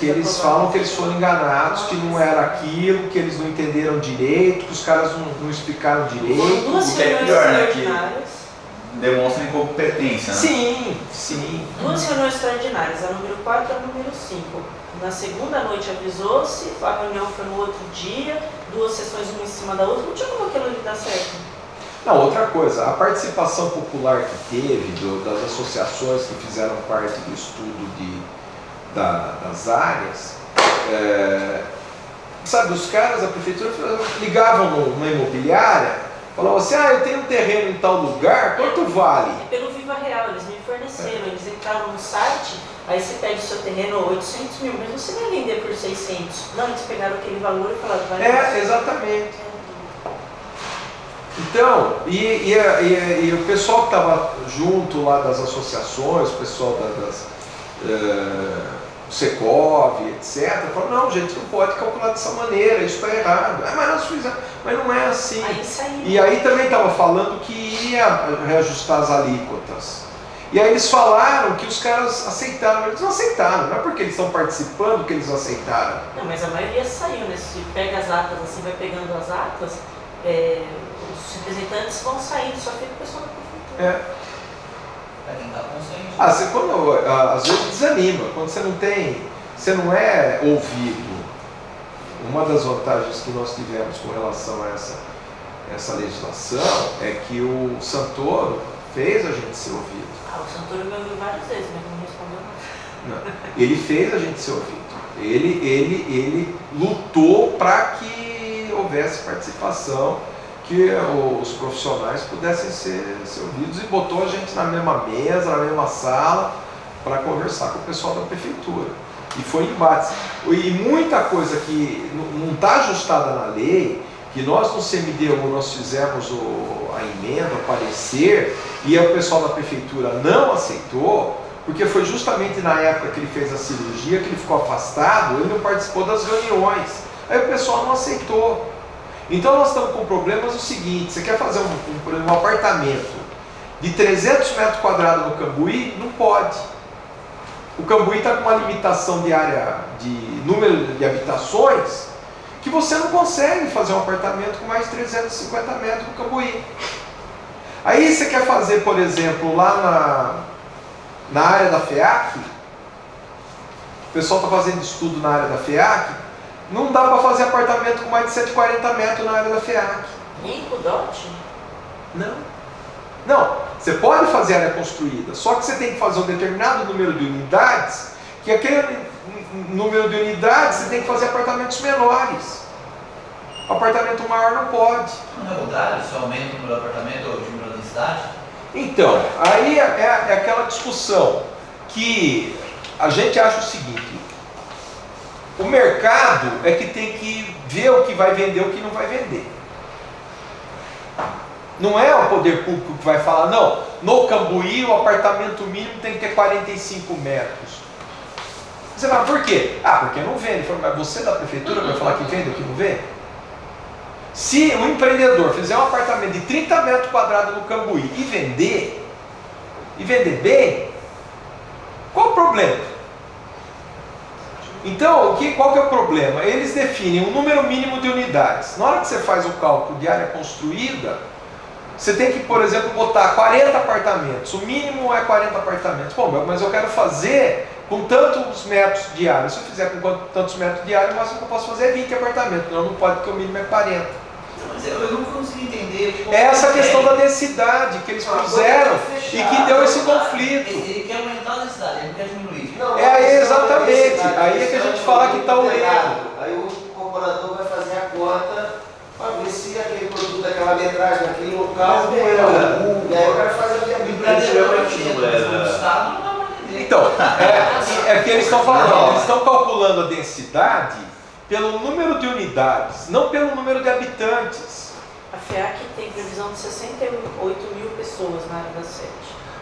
[SPEAKER 1] eles falam que eles foram enganados, que não era aquilo, que eles não entenderam direito, que os caras não explicaram direito.
[SPEAKER 2] Duas reuniões extraordinárias.
[SPEAKER 5] Demonstra incompetência, né?
[SPEAKER 1] Sim.
[SPEAKER 2] Duas reuniões extraordinárias, a número 4 e a número 5. Na segunda noite avisou-se, a reunião foi no outro dia, 2 sessões uma em cima da outra, não tinha como aquilo ali dar certo.
[SPEAKER 1] Não, outra coisa, a participação popular que teve das associações que fizeram parte do estudo das áreas, sabe, os caras, a prefeitura, ligavam numa imobiliária, falavam assim, eu tenho um terreno em tal lugar, quanto vale?
[SPEAKER 2] Pelo Viva Real, eles me forneceram, eles entraram no site, aí você pede o seu terreno 800 mil, mas você vai vender por 600. Não, eles pegaram aquele valor e falaram, vai
[SPEAKER 1] exatamente. Então, e o pessoal que estava junto lá das associações, o pessoal do Secov, etc., falou, não, gente, não pode calcular dessa maneira, isso está errado. Mas nós fizemos, mas não é assim. E aí também estava falando que ia reajustar as alíquotas. E aí eles falaram que os caras aceitaram, eles não aceitaram, não é porque eles estão participando que eles aceitaram.
[SPEAKER 2] Não, mas a maioria saiu, né? Se pega as atas assim, vai pegando as atas, os representantes vão saindo, só fica o pessoal da prefeitura.
[SPEAKER 1] Às vezes desanima, quando você não é ouvido. Uma das vantagens que nós tivemos com relação a essa legislação é que o Santoro fez a gente ser ouvido.
[SPEAKER 2] O Santoro me ouviu várias vezes, mas não respondeu nada.
[SPEAKER 1] Não, ele fez a gente ser ouvido. Ele lutou para que houvesse participação, que os profissionais pudessem ser ouvidos, e botou a gente na mesma mesa, na mesma sala, para conversar com o pessoal da prefeitura. E foi embate. E muita coisa que não está ajustada na lei, que nós no CMDU nós fizemos a emenda, o parecer, e o pessoal da prefeitura não aceitou, porque foi justamente na época que ele fez a cirurgia, que ele ficou afastado, ele não participou das reuniões. Aí o pessoal não aceitou. Então nós estamos com problemas o seguinte: você quer fazer um apartamento de 300 metros quadrados no Cambuí? Não pode. O Cambuí está com uma limitação de área, de número de habitações, que você não consegue fazer um apartamento com mais de 350 metros no Cambuí. Aí você quer fazer, por exemplo, lá na área da FEAC, o pessoal está fazendo estudo na área da FEAC, não dá para fazer apartamento com mais de 140 metros na área da FEAC.
[SPEAKER 2] Nem com dote?
[SPEAKER 1] Não, você pode fazer área construída, só que você tem que fazer um determinado número de unidades, que aquele número de unidades você tem que fazer apartamentos menores. Apartamento maior não pode.
[SPEAKER 8] Não é o contrário, se aumenta o número de apartamento ou diminui a densidade?
[SPEAKER 1] Então, aí é aquela discussão que a gente acha o seguinte: o mercado é que tem que ver o que vai vender e o que não vai vender. Não é o poder público que vai falar, não, no Cambuí o apartamento mínimo tem que ter 45 metros. Você fala, por quê? Ah, porque não vende. Falo, mas você da prefeitura vai falar que vende ou que não vende? Se um empreendedor fizer um apartamento de 30 metros quadrados no Cambuí e vender bem, qual o problema? Então, qual que é o problema? Eles definem um número mínimo de unidades. Na hora que você faz o cálculo de área construída, você tem que, por exemplo, botar 40 apartamentos. O mínimo é 40 apartamentos. Bom, mas eu quero fazer com tantos metros de área. Se eu fizer com tantos metros de área, o máximo que eu posso fazer é 20 apartamentos. Não pode, porque o mínimo é 40.
[SPEAKER 8] Mas eu não consigo entender.
[SPEAKER 1] É essa questão da densidade que eles puseram e que deu esse conflito.
[SPEAKER 8] Ele quer aumentar a densidade, ele não quer diminuir.
[SPEAKER 1] Exatamente. Aí é que a gente fala que está o erro.
[SPEAKER 4] Aí o corporador vai fazer a conta para ver se aquele produto daquela metragem, naquele local, e aí eu quero fazer a viabilidade.
[SPEAKER 1] Então, é que eles estão falando, eles estão calculando a densidade pelo número de unidades, não pelo número de habitantes.
[SPEAKER 2] A FEAC tem previsão de 68 mil pessoas na área da sede.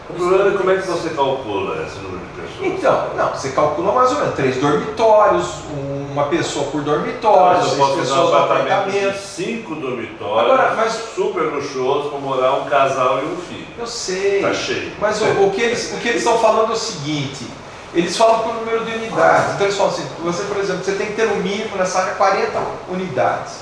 [SPEAKER 3] O problema é como é que você calcula esse número de pessoas?
[SPEAKER 1] Então, não, você calcula mais ou menos 3 dormitórios, uma pessoa por dormitório, 6 pessoas no apartamento.
[SPEAKER 3] 5 dormitórios,
[SPEAKER 1] agora, mas
[SPEAKER 3] super luxuoso para morar um casal e um filho.
[SPEAKER 1] Eu sei.
[SPEAKER 3] Tá cheio.
[SPEAKER 1] Mas o que eles estão falando é o seguinte: eles falam por número de unidades. Então eles falam assim, você, por exemplo, você tem que ter no mínimo nessa área 40 unidades.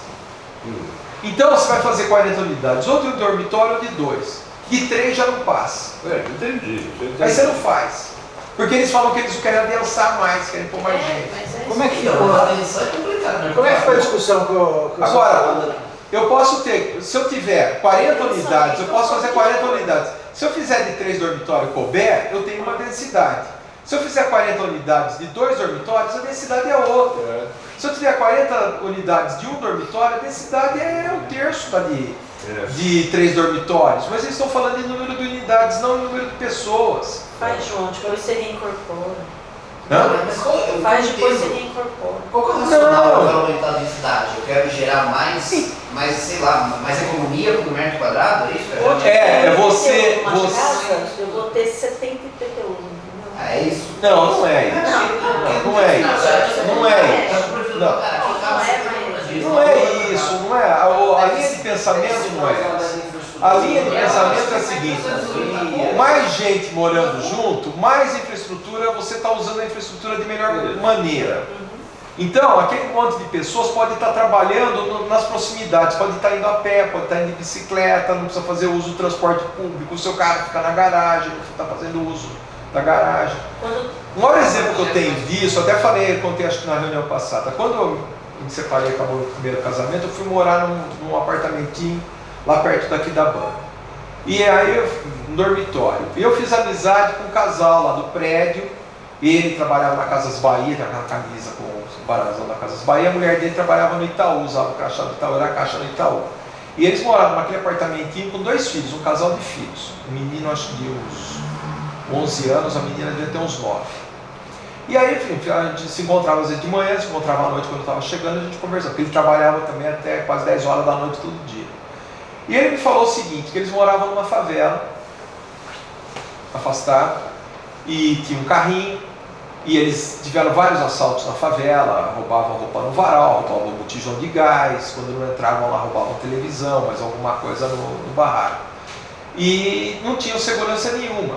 [SPEAKER 1] Então você vai fazer 40 unidades, ou de um dormitório ou de 2. De 3 já não passa.
[SPEAKER 3] Entendi.
[SPEAKER 1] Aí você não faz. Porque eles falam que eles querem adensar mais, querem pôr mais gente.
[SPEAKER 10] Como é que
[SPEAKER 8] ficou? A adensão é complicado, né?
[SPEAKER 10] Como é que foi a discussão com
[SPEAKER 1] Agora, eu posso ter, se eu tiver 40 unidades, eu posso fazer 40 unidades. Se eu fizer de 3 dormitórios couber, eu tenho uma densidade. Se eu fizer 40 unidades de 2 dormitórios, a densidade é outra. Se eu tiver 40 unidades de um dormitório, a densidade é um terço de 3 dormitórios. Mas eles estão falando em número de unidades, não em número de pessoas.
[SPEAKER 2] Faz, João, depois você reincorpora.
[SPEAKER 1] Hã?
[SPEAKER 2] Faz, depois você reincorpora.
[SPEAKER 8] Qual que é o racional para aumentar a densidade? Eu quero gerar mais, sei lá, mais economia por metro quadrado, é isso?
[SPEAKER 2] Eu vou ter 70 IPTU.
[SPEAKER 8] É isso?
[SPEAKER 1] Não é isso. Não é isso. Não é isso. Não é. A linha de pensamento não é essa. A linha de pensamento é a seguinte: mais gente morando junto, mais infraestrutura, você está usando a infraestrutura de melhor maneira. Então, aquele monte de pessoas pode estar trabalhando nas proximidades, pode estar indo a pé, pode estar indo de bicicleta, não precisa fazer uso do transporte público, o seu carro fica na garagem, você está fazendo uso da garagem. Um maior exemplo que eu tenho disso, até contei acho que na reunião passada, quando eu me separei, acabou o primeiro casamento, eu fui morar num apartamentinho lá perto daqui da Banda. E aí, um dormitório. E eu fiz amizade com um casal lá do prédio, Ele trabalhava na Casas Bahia, com a camisa com o barazão da Casas Bahia, a mulher dele trabalhava no Itaú, usava o crachá do Itaú, era a caixa do Itaú. E eles moravam naquele apartamentinho com 2 filhos, um casal de filhos. O menino acho que de uns 11 anos, a menina devia ter uns 9. E aí, enfim, a gente se encontrava às vezes de manhã, se encontrava à noite quando eu estava chegando, a gente conversava, porque ele trabalhava também até quase 10 horas da noite todo dia. E ele me falou o seguinte, que eles moravam numa favela, afastado, e tinha um carrinho, e eles tiveram vários assaltos na favela, roubavam roupa no varal, roubavam botijão de gás, quando não entravam lá roubavam televisão, mas alguma coisa no barraco. E não tinham segurança nenhuma.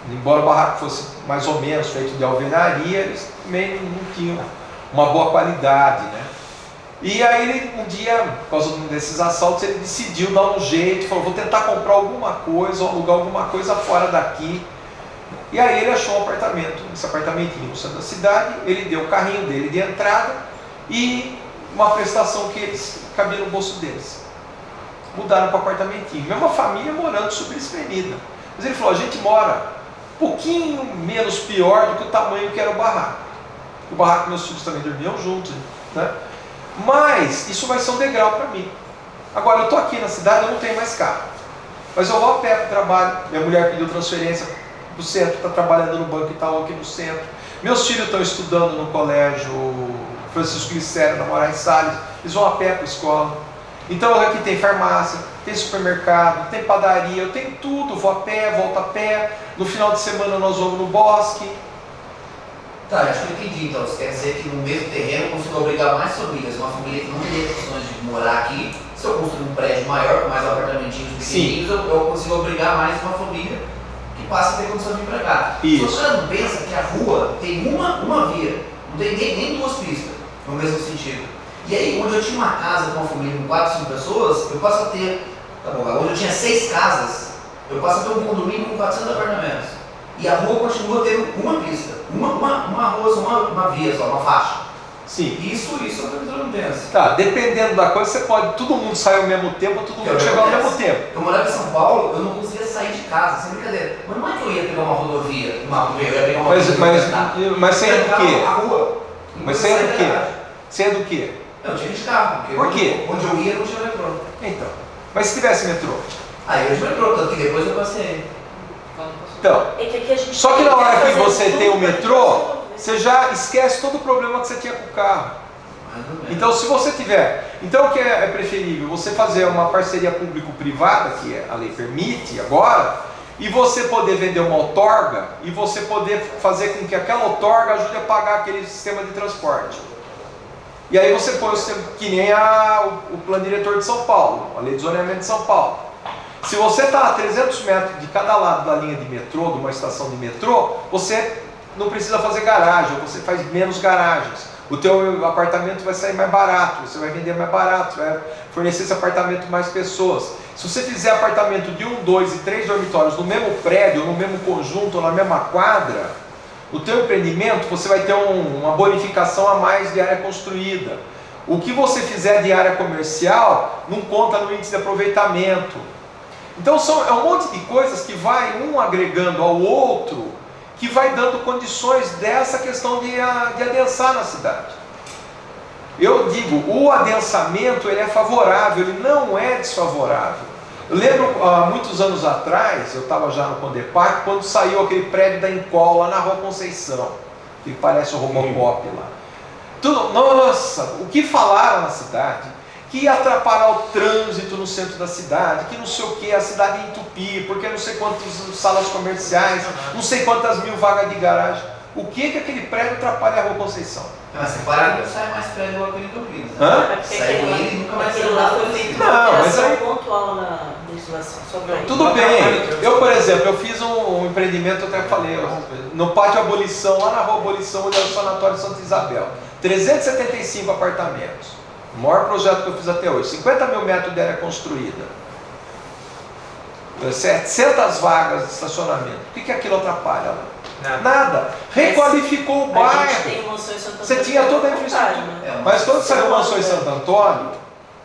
[SPEAKER 1] Embora o barraco fosse mais ou menos feito de alvenaria, eles também não tinham uma boa qualidade, né? E aí ele, um dia, por causa desses assaltos, ele decidiu dar um jeito, falou, vou tentar comprar alguma coisa, ou alugar alguma coisa fora daqui. E aí ele achou um apartamento, esse apartamentinho no centro da cidade, ele deu o carrinho dele de entrada e uma prestação que eles cabia no bolso deles. Mudaram para o apartamentinho, mesma família morando subespremida. Mas ele falou, a gente mora um pouquinho menos pior do que o tamanho que era o barraco. O barraco meus filhos também dormiam juntos, né? Mas isso vai ser um degrau para mim. Agora eu estou aqui na cidade, eu não tenho mais carro. Mas eu vou a pé para o trabalho, minha mulher pediu transferência do centro, está trabalhando no Banco Itaú aqui no centro. Meus filhos estão estudando no colégio Francisco Glicério, na Moraes Salles, eles vão a pé para a escola. Então aqui tem farmácia, tem supermercado, tem padaria, eu tenho tudo, vou a pé, volto a pé, no final de semana nós vamos no bosque.
[SPEAKER 8] Tá, acho que eu entendi então. Você quer dizer que no mesmo terreno eu consigo obrigar mais famílias, uma família que não teria condições de morar aqui, se eu construir um prédio maior, com mais apartamentinhos pequenininhos, eu consigo obrigar mais uma família que passa a ter condição de empregar.
[SPEAKER 1] Isso.
[SPEAKER 8] Se você não pensa que a rua tem uma via, não tem nem 2 pistas, no mesmo sentido. E aí, onde eu tinha uma casa com uma família com 4, 5 pessoas, eu passo a ter, tá bom, onde eu tinha 6 casas, eu passo a ter um condomínio com 400 apartamentos. E a rua continua tendo uma pista, uma rua, uma via só, uma faixa.
[SPEAKER 1] Sim.
[SPEAKER 8] Isso a prefeitura não pensa.
[SPEAKER 1] Tá, dependendo da coisa, você pode, todo mundo sair ao mesmo tempo, todo mundo chegar ao mesmo tempo.
[SPEAKER 8] Eu morava em São Paulo, eu não conseguia sair de casa, sem brincadeira. Mas não é que eu ia pegar uma rodovia, eu ia pegar uma rodovia.
[SPEAKER 1] Mas sem do quê?
[SPEAKER 8] A rua.
[SPEAKER 1] Mas sem do quê? Sem do quê?
[SPEAKER 8] Eu tinha de carro, porque
[SPEAKER 1] por quê?
[SPEAKER 8] Onde eu ia não tinha metrô.
[SPEAKER 1] Então, mas se tivesse metrô?
[SPEAKER 8] Aí eu de metrô, tanto que depois eu passei.
[SPEAKER 1] Então,
[SPEAKER 2] É que aqui a gente
[SPEAKER 1] só que na hora que
[SPEAKER 2] fazer
[SPEAKER 1] você
[SPEAKER 2] tudo
[SPEAKER 1] tem o
[SPEAKER 2] pra
[SPEAKER 1] metrô, você já esquece todo o problema que você tinha com o carro. Então, se você tiver, então o que é preferível? Você fazer uma parceria público-privada, que a lei permite agora, e você poder vender uma outorga e você poder fazer com que aquela outorga ajude a pagar aquele sistema de transporte. E aí você põe o sistema, que nem o plano diretor de São Paulo, a lei de zoneamento de São Paulo. Se você está a 300 metros de cada lado da linha de metrô, de uma estação de metrô, você não precisa fazer garagem, você faz menos garagens. O teu apartamento vai sair mais barato, você vai vender mais barato, vai fornecer esse apartamento mais pessoas. Se você fizer apartamento de 1, 2 e 3 dormitórios no mesmo prédio, no mesmo conjunto, ou na mesma quadra, no teu empreendimento você vai ter uma bonificação a mais de área construída. O que você fizer de área comercial não conta no índice de aproveitamento. Então é um monte de coisas que vai um agregando ao outro, que vai dando condições dessa questão de adensar na cidade. Eu digo, o adensamento ele é favorável, ele não é desfavorável. Eu lembro, há muitos anos atrás, eu estava já no Condepac, quando saiu aquele prédio da Incol lá na Rua Conceição, que parece o Robocop lá. Tudo, nossa, o que falaram na cidade? Que ia atrapalhar o trânsito no centro da cidade, que não sei o que, a cidade ia entupir, porque não sei quantas salas comerciais, não sei quantas mil vagas de garagem. O que aquele prédio atrapalha a Rua Conceição?
[SPEAKER 8] Mas separado não sai mais prédio igual aquele do Pires, né?
[SPEAKER 1] Hã?
[SPEAKER 8] Saiu ele e nunca mais
[SPEAKER 2] Aquele
[SPEAKER 8] saiu
[SPEAKER 2] lá
[SPEAKER 8] nada
[SPEAKER 2] foi
[SPEAKER 8] parecido.
[SPEAKER 2] feito
[SPEAKER 1] Não,
[SPEAKER 2] uma
[SPEAKER 1] mas
[SPEAKER 2] alteração
[SPEAKER 1] aí-
[SPEAKER 2] pontual na legislação sobre a
[SPEAKER 1] Tudo bem. Eu, por exemplo, eu fiz um empreendimento, eu até falei, no Pátio Abolição, lá na Rua Abolição, onde é o Sanatório Santa Isabel. 375 apartamentos. O maior projeto que eu fiz até hoje. 50 mil metros de área construída. 700 vagas de estacionamento. O que aquilo atrapalha lá? Nada. Requalificou o
[SPEAKER 2] A gente
[SPEAKER 1] bairro.
[SPEAKER 2] tem o Mansões Santo
[SPEAKER 1] Você
[SPEAKER 2] Antônio
[SPEAKER 1] tinha toda a
[SPEAKER 2] que é o
[SPEAKER 1] infraestrutura.
[SPEAKER 2] contrário, né?
[SPEAKER 1] Mas quando saiu o Mansões
[SPEAKER 2] Você
[SPEAKER 1] Santo Antônio,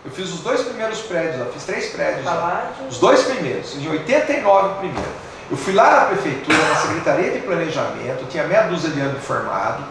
[SPEAKER 1] eu fiz os 2 primeiros prédios, eu fiz 3 prédios. Já.
[SPEAKER 2] Palácio.
[SPEAKER 1] Os 2 primeiros, em 89 primeiro. Eu fui lá na prefeitura, na Secretaria de Planejamento, tinha meia dúzia de anos formado.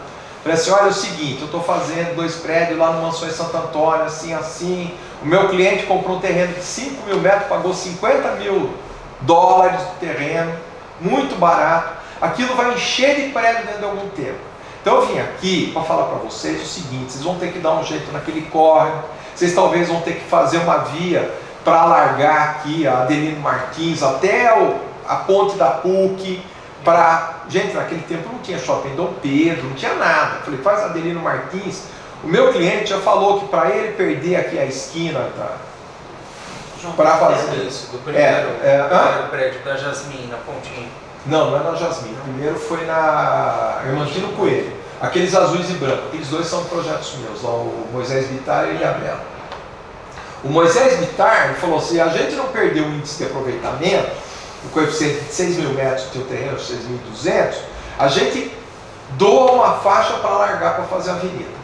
[SPEAKER 1] Falei assim, olha, é o seguinte, eu estou fazendo 2 prédios lá no Mansões Santo Antônio, assim. O meu cliente comprou um terreno de 5 mil metros, pagou $50 mil do terreno, muito barato. Aquilo vai encher de prédio dentro de algum tempo. Então eu vim aqui para falar para vocês o seguinte, vocês vão ter que dar um jeito naquele córrego, vocês talvez vão ter que fazer uma via para alargar aqui a Adelino Martins até a ponte da PUC, gente, naquele tempo não tinha shopping Dom Pedro, não tinha nada. Eu falei, faz Adelino Martins. O meu cliente já falou que para ele perder aqui a esquina, para fazer
[SPEAKER 12] isso, do primeiro prédio da Jasmine, na pontinha.
[SPEAKER 1] Não é na Jasmine. Primeiro foi na Irmantino Coelho. Aqueles azuis e brancos, aqueles 2 são projetos meus, lá, o Moisés Bittar e a Ilhabela. O Moisés Bittar falou assim, a gente não perdeu o índice de aproveitamento, o coeficiente de 6 mil metros que tem o terreno, 6.200, a gente doa uma faixa para largar para fazer a avenida.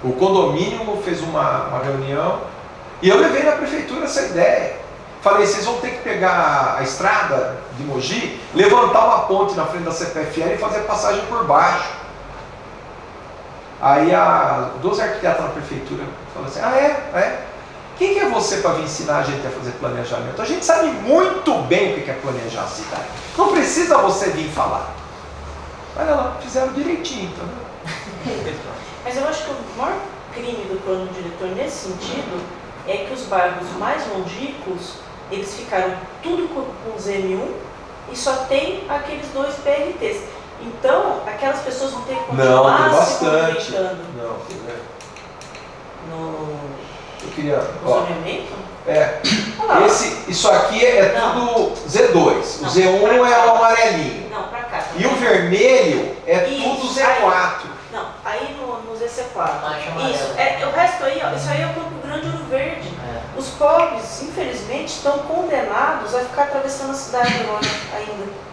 [SPEAKER 1] O condomínio fez uma reunião e eu levei na prefeitura essa ideia. Falei, vocês vão ter que pegar a estrada de Mogi, levantar uma ponte na frente da CPFL e fazer passagem por baixo. Aí 12 arquitetos na prefeitura falaram assim, quem que é você para vir ensinar a gente a fazer planejamento? A gente sabe muito bem o que é planejar a cidade. Não precisa você vir falar. Olha lá, fizeram direitinho, entendeu?
[SPEAKER 2] Mas eu acho que o maior crime do plano diretor nesse sentido é que os bairros mais longínquos, eles ficaram tudo com ZM1 e só tem aqueles 2 PRTs. Então, aquelas pessoas vão ter que continuar se movimentando.
[SPEAKER 1] Eu queria...
[SPEAKER 2] No zoneamento?
[SPEAKER 1] Isso aqui é tudo Z2. O Z1 é o amarelinho.
[SPEAKER 2] Não, pra cá.
[SPEAKER 1] E o vermelho é tudo Z4.
[SPEAKER 2] Não, aí no ZC4. Isso. O resto aí, ó, isso aí é o Campo Grande Ouro Verde. Os pobres, infelizmente, estão condenados a ficar atravessando a cidade agora ainda.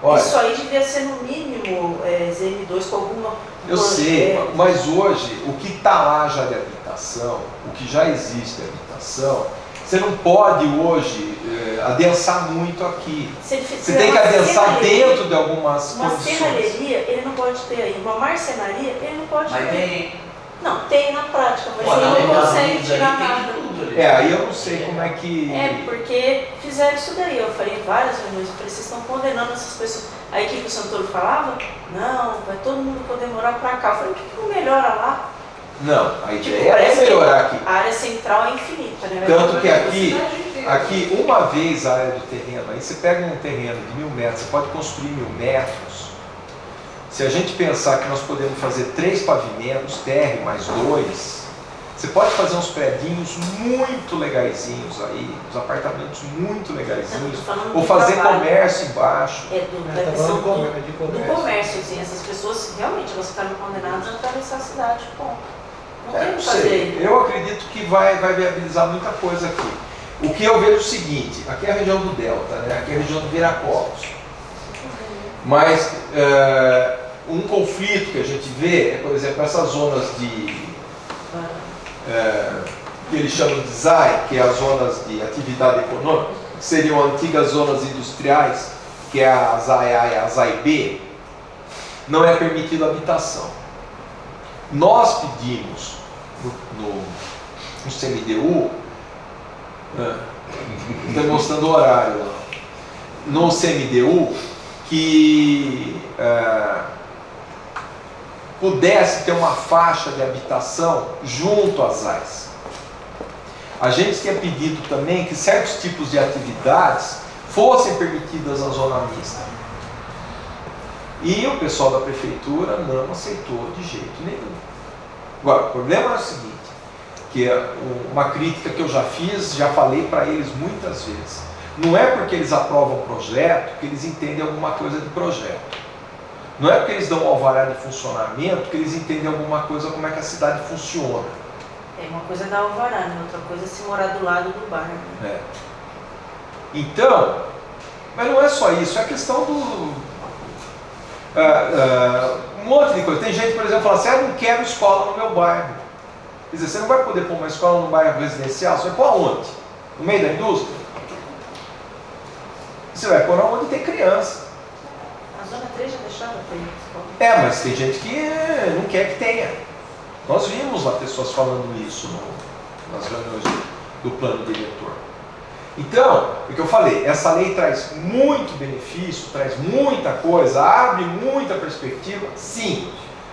[SPEAKER 2] Olha, isso aí devia ser no mínimo ZM2 com alguma...
[SPEAKER 1] Eu sei, mas hoje o que está lá já de habitação, o que já existe de habitação, você não pode hoje adensar muito aqui. Você tem que adensar dentro de algumas
[SPEAKER 2] uma
[SPEAKER 1] condições.
[SPEAKER 2] Uma serralheria ele não pode ter aí, uma marcenaria ele não pode ter.
[SPEAKER 8] Mas tem.
[SPEAKER 2] Não, tem na prática, mas ele não consegue tirar nada.
[SPEAKER 1] Aí eu não sei como é que...
[SPEAKER 2] porque fizeram isso daí, eu falei várias reuniões, eu falei, vocês estão condenando essas pessoas. Aí o que o Santoro falava? Não, vai todo mundo poder morar pra cá. Eu falei, por que não melhora lá?
[SPEAKER 1] Não, a ideia é melhorar aqui.
[SPEAKER 2] A área central é infinita, né?
[SPEAKER 1] Tanto que aqui uma vez a área do terreno, aí você pega um terreno de 1.000 metros, você pode construir 1.000 metros. Se a gente pensar que nós podemos fazer 3 pavimentos, TR mais 2, você pode fazer uns predinhos muito legaizinhos aí, uns apartamentos muito legaizinhos, ou fazer comércio embaixo.
[SPEAKER 2] Da questão do comércio, assim, essas pessoas realmente elas ficaram condenadas a atravessar a cidade, ponto. Não tem o que fazer.
[SPEAKER 1] Eu acredito que vai viabilizar muita coisa aqui. O que eu vejo é o seguinte, aqui é a região do Delta, né? Aqui é a região do Viracopos. Mas um conflito que a gente vê é, por exemplo, essas zonas de que eles chamam de ZAI, que é as zonas de atividade econômica, que seriam antigas zonas industriais, que é a ZAI A e a ZAI B, não é permitido habitação. Nós pedimos no CMDU, estou mostrando o horário lá, no CMDU, que pudesse ter uma faixa de habitação junto às AIS. A gente tinha pedido também que certos tipos de atividades fossem permitidas na zona mista. E o pessoal da prefeitura não aceitou de jeito nenhum. Agora, o problema é o seguinte, que é uma crítica que eu já fiz, já falei para eles muitas vezes. Não é porque eles aprovam o projeto que eles entendem alguma coisa de projeto. Não é porque eles dão um alvará de funcionamento que eles entendem alguma coisa como é que a cidade funciona.
[SPEAKER 2] Uma coisa é dar alvará, né? Outra coisa é se morar do lado do bairro. Né?
[SPEAKER 1] Então, mas não é só isso, é a questão do... um monte de coisa. Tem gente, por exemplo, que fala assim, eu não quero escola no meu bairro. Quer dizer, você não vai poder pôr uma escola no bairro residencial, você vai pôr aonde? No meio da indústria? Você vai pôr onde tem criança.
[SPEAKER 2] A zona 3 já deixava ter.
[SPEAKER 1] Mas tem gente que não quer que tenha. Nós vimos lá pessoas falando isso nas reuniões do plano diretor. Então, o que eu falei, essa lei traz muito benefício, traz muita coisa, abre muita perspectiva, sim,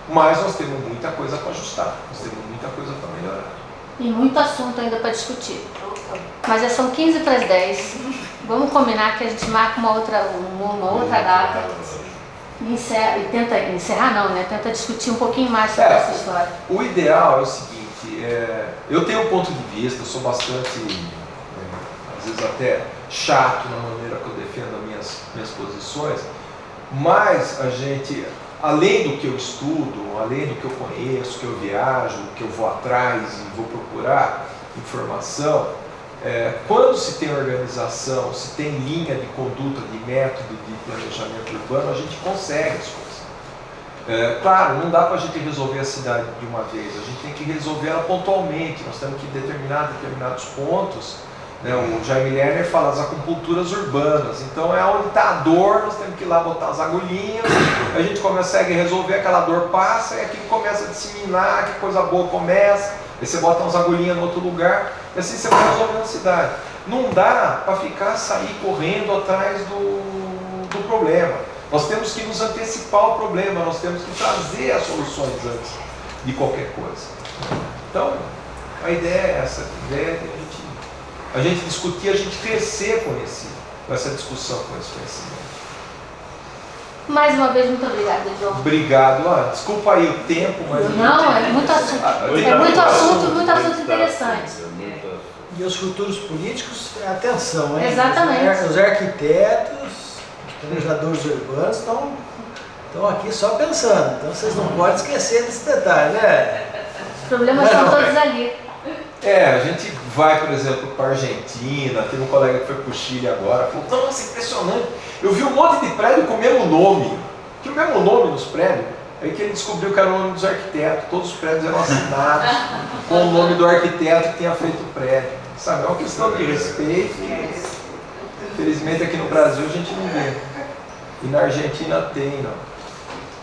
[SPEAKER 1] mas nós temos muita coisa para ajustar, nós temos muita coisa para melhorar.
[SPEAKER 13] E muito assunto ainda para discutir. Mas já são 15 para as 10. Vamos combinar que a gente marca uma outra data e tenta encerrar, não, né? Tenta discutir um pouquinho mais sobre essa história.
[SPEAKER 1] O ideal é o seguinte, eu tenho um ponto de vista, eu sou bastante, às vezes até chato na maneira que eu defendo as minhas posições, mas a gente, além do que eu estudo, além do que eu conheço, que eu viajo, que eu vou atrás e vou procurar informação, quando se tem organização, se tem linha de conduta, de método de planejamento urbano, a gente consegue as coisas. Claro, não dá para a gente resolver a cidade de uma vez, a gente tem que resolver ela pontualmente, nós temos que determinar determinados pontos. O Jaime Lerner fala as acupunturas urbanas, então é onde está a dor, nós temos que ir lá botar as agulhinhas, a gente consegue resolver, aquela dor passa e aquilo começa a disseminar, que coisa boa começa, aí você bota umas agulhinhas no outro lugar, e assim você vai resolvendo a cidade. Não dá para sair correndo atrás do problema, nós temos que nos antecipar ao problema, nós temos que trazer as soluções antes de qualquer coisa. Então, a ideia é essa, a ideia é a gente discutir, a gente crescer com essa discussão, com esse conhecimento.
[SPEAKER 13] Mais uma vez, muito obrigada, João.
[SPEAKER 1] Obrigado. Desculpa aí o tempo, mas...
[SPEAKER 13] Não, é muito assunto. Muito assunto interessante.
[SPEAKER 10] E os futuros políticos, atenção, hein?
[SPEAKER 13] Exatamente.
[SPEAKER 10] Os arquitetos, os planejadores urbanos estão aqui só pensando. Então vocês não podem esquecer desse detalhe, né?
[SPEAKER 13] Os problemas estão todos ali.
[SPEAKER 1] A gente vai, por exemplo, para a Argentina, teve um colega que foi para o Chile agora, falou, nossa, impressionante, eu vi um monte de prédio com o mesmo nome, tinha o mesmo nome nos prédios, aí que ele descobriu que era o nome dos arquitetos, todos os prédios eram assinados com o nome do arquiteto que tinha feito o prédio, sabe, é uma questão de respeito, infelizmente aqui no Brasil a gente não vê, e na Argentina tem, não.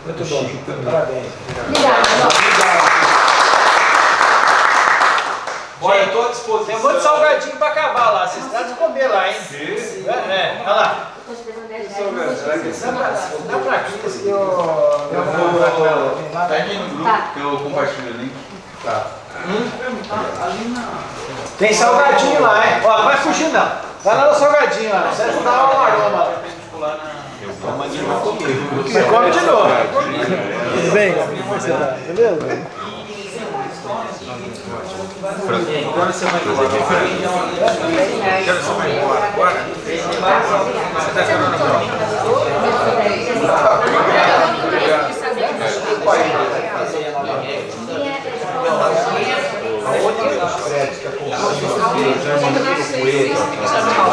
[SPEAKER 10] Muito bom,
[SPEAKER 1] Chile também.
[SPEAKER 10] Parabéns.
[SPEAKER 1] Obrigado. Olha, eu estou à disposição.
[SPEAKER 10] Tem um monte de salgadinho para acabar lá. Vocês estão de comer lá, hein?
[SPEAKER 1] Sim.
[SPEAKER 10] Olha lá. Dá pra aqui que eu vou mandar com ela.
[SPEAKER 5] Pede no grupo que eu compartilho o link.
[SPEAKER 1] Tá.
[SPEAKER 10] Tem salgadinho lá, hein? Ó, não vai fugir não. Vai lá no salgadinho lá. Você não dá uma aroma. Você come de novo. Tudo bem? Como você tá? Beleza?
[SPEAKER 12] Agora você vai embora. Quero você vai embora agora? Você está falando
[SPEAKER 1] os prédios que a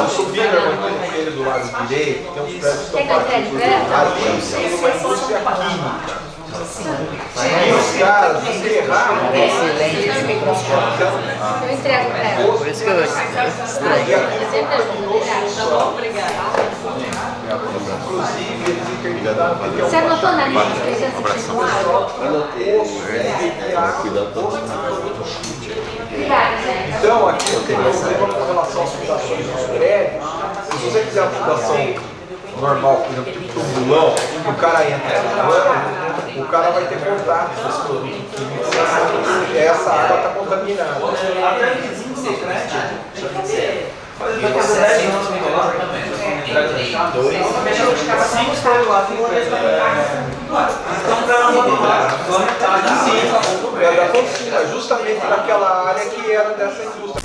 [SPEAKER 1] subir ele do lado direito, tem uns prédios que estão ali, tem uma indústria química. E os caras enterraram
[SPEAKER 13] Eu entrego para ela.
[SPEAKER 1] por isso que eu inclusive eles interditaram porque
[SPEAKER 13] Você anotou na lista de presença de titular? Obrigada, Zé.
[SPEAKER 1] Então aqui eu tenho um problema com relação às fundações dos prédios. Se você fizer a fundação normal, por exemplo, tipo um bulão, o cara entra no o cara vai ter contato com esse produto químico. Essa água está contaminada.
[SPEAKER 8] Até vizinho secreto, faz 10 anos que eu tô lá também.
[SPEAKER 12] Cinco prédios lá, tem
[SPEAKER 1] Sim, é justamente naquela área que era dessa indústria.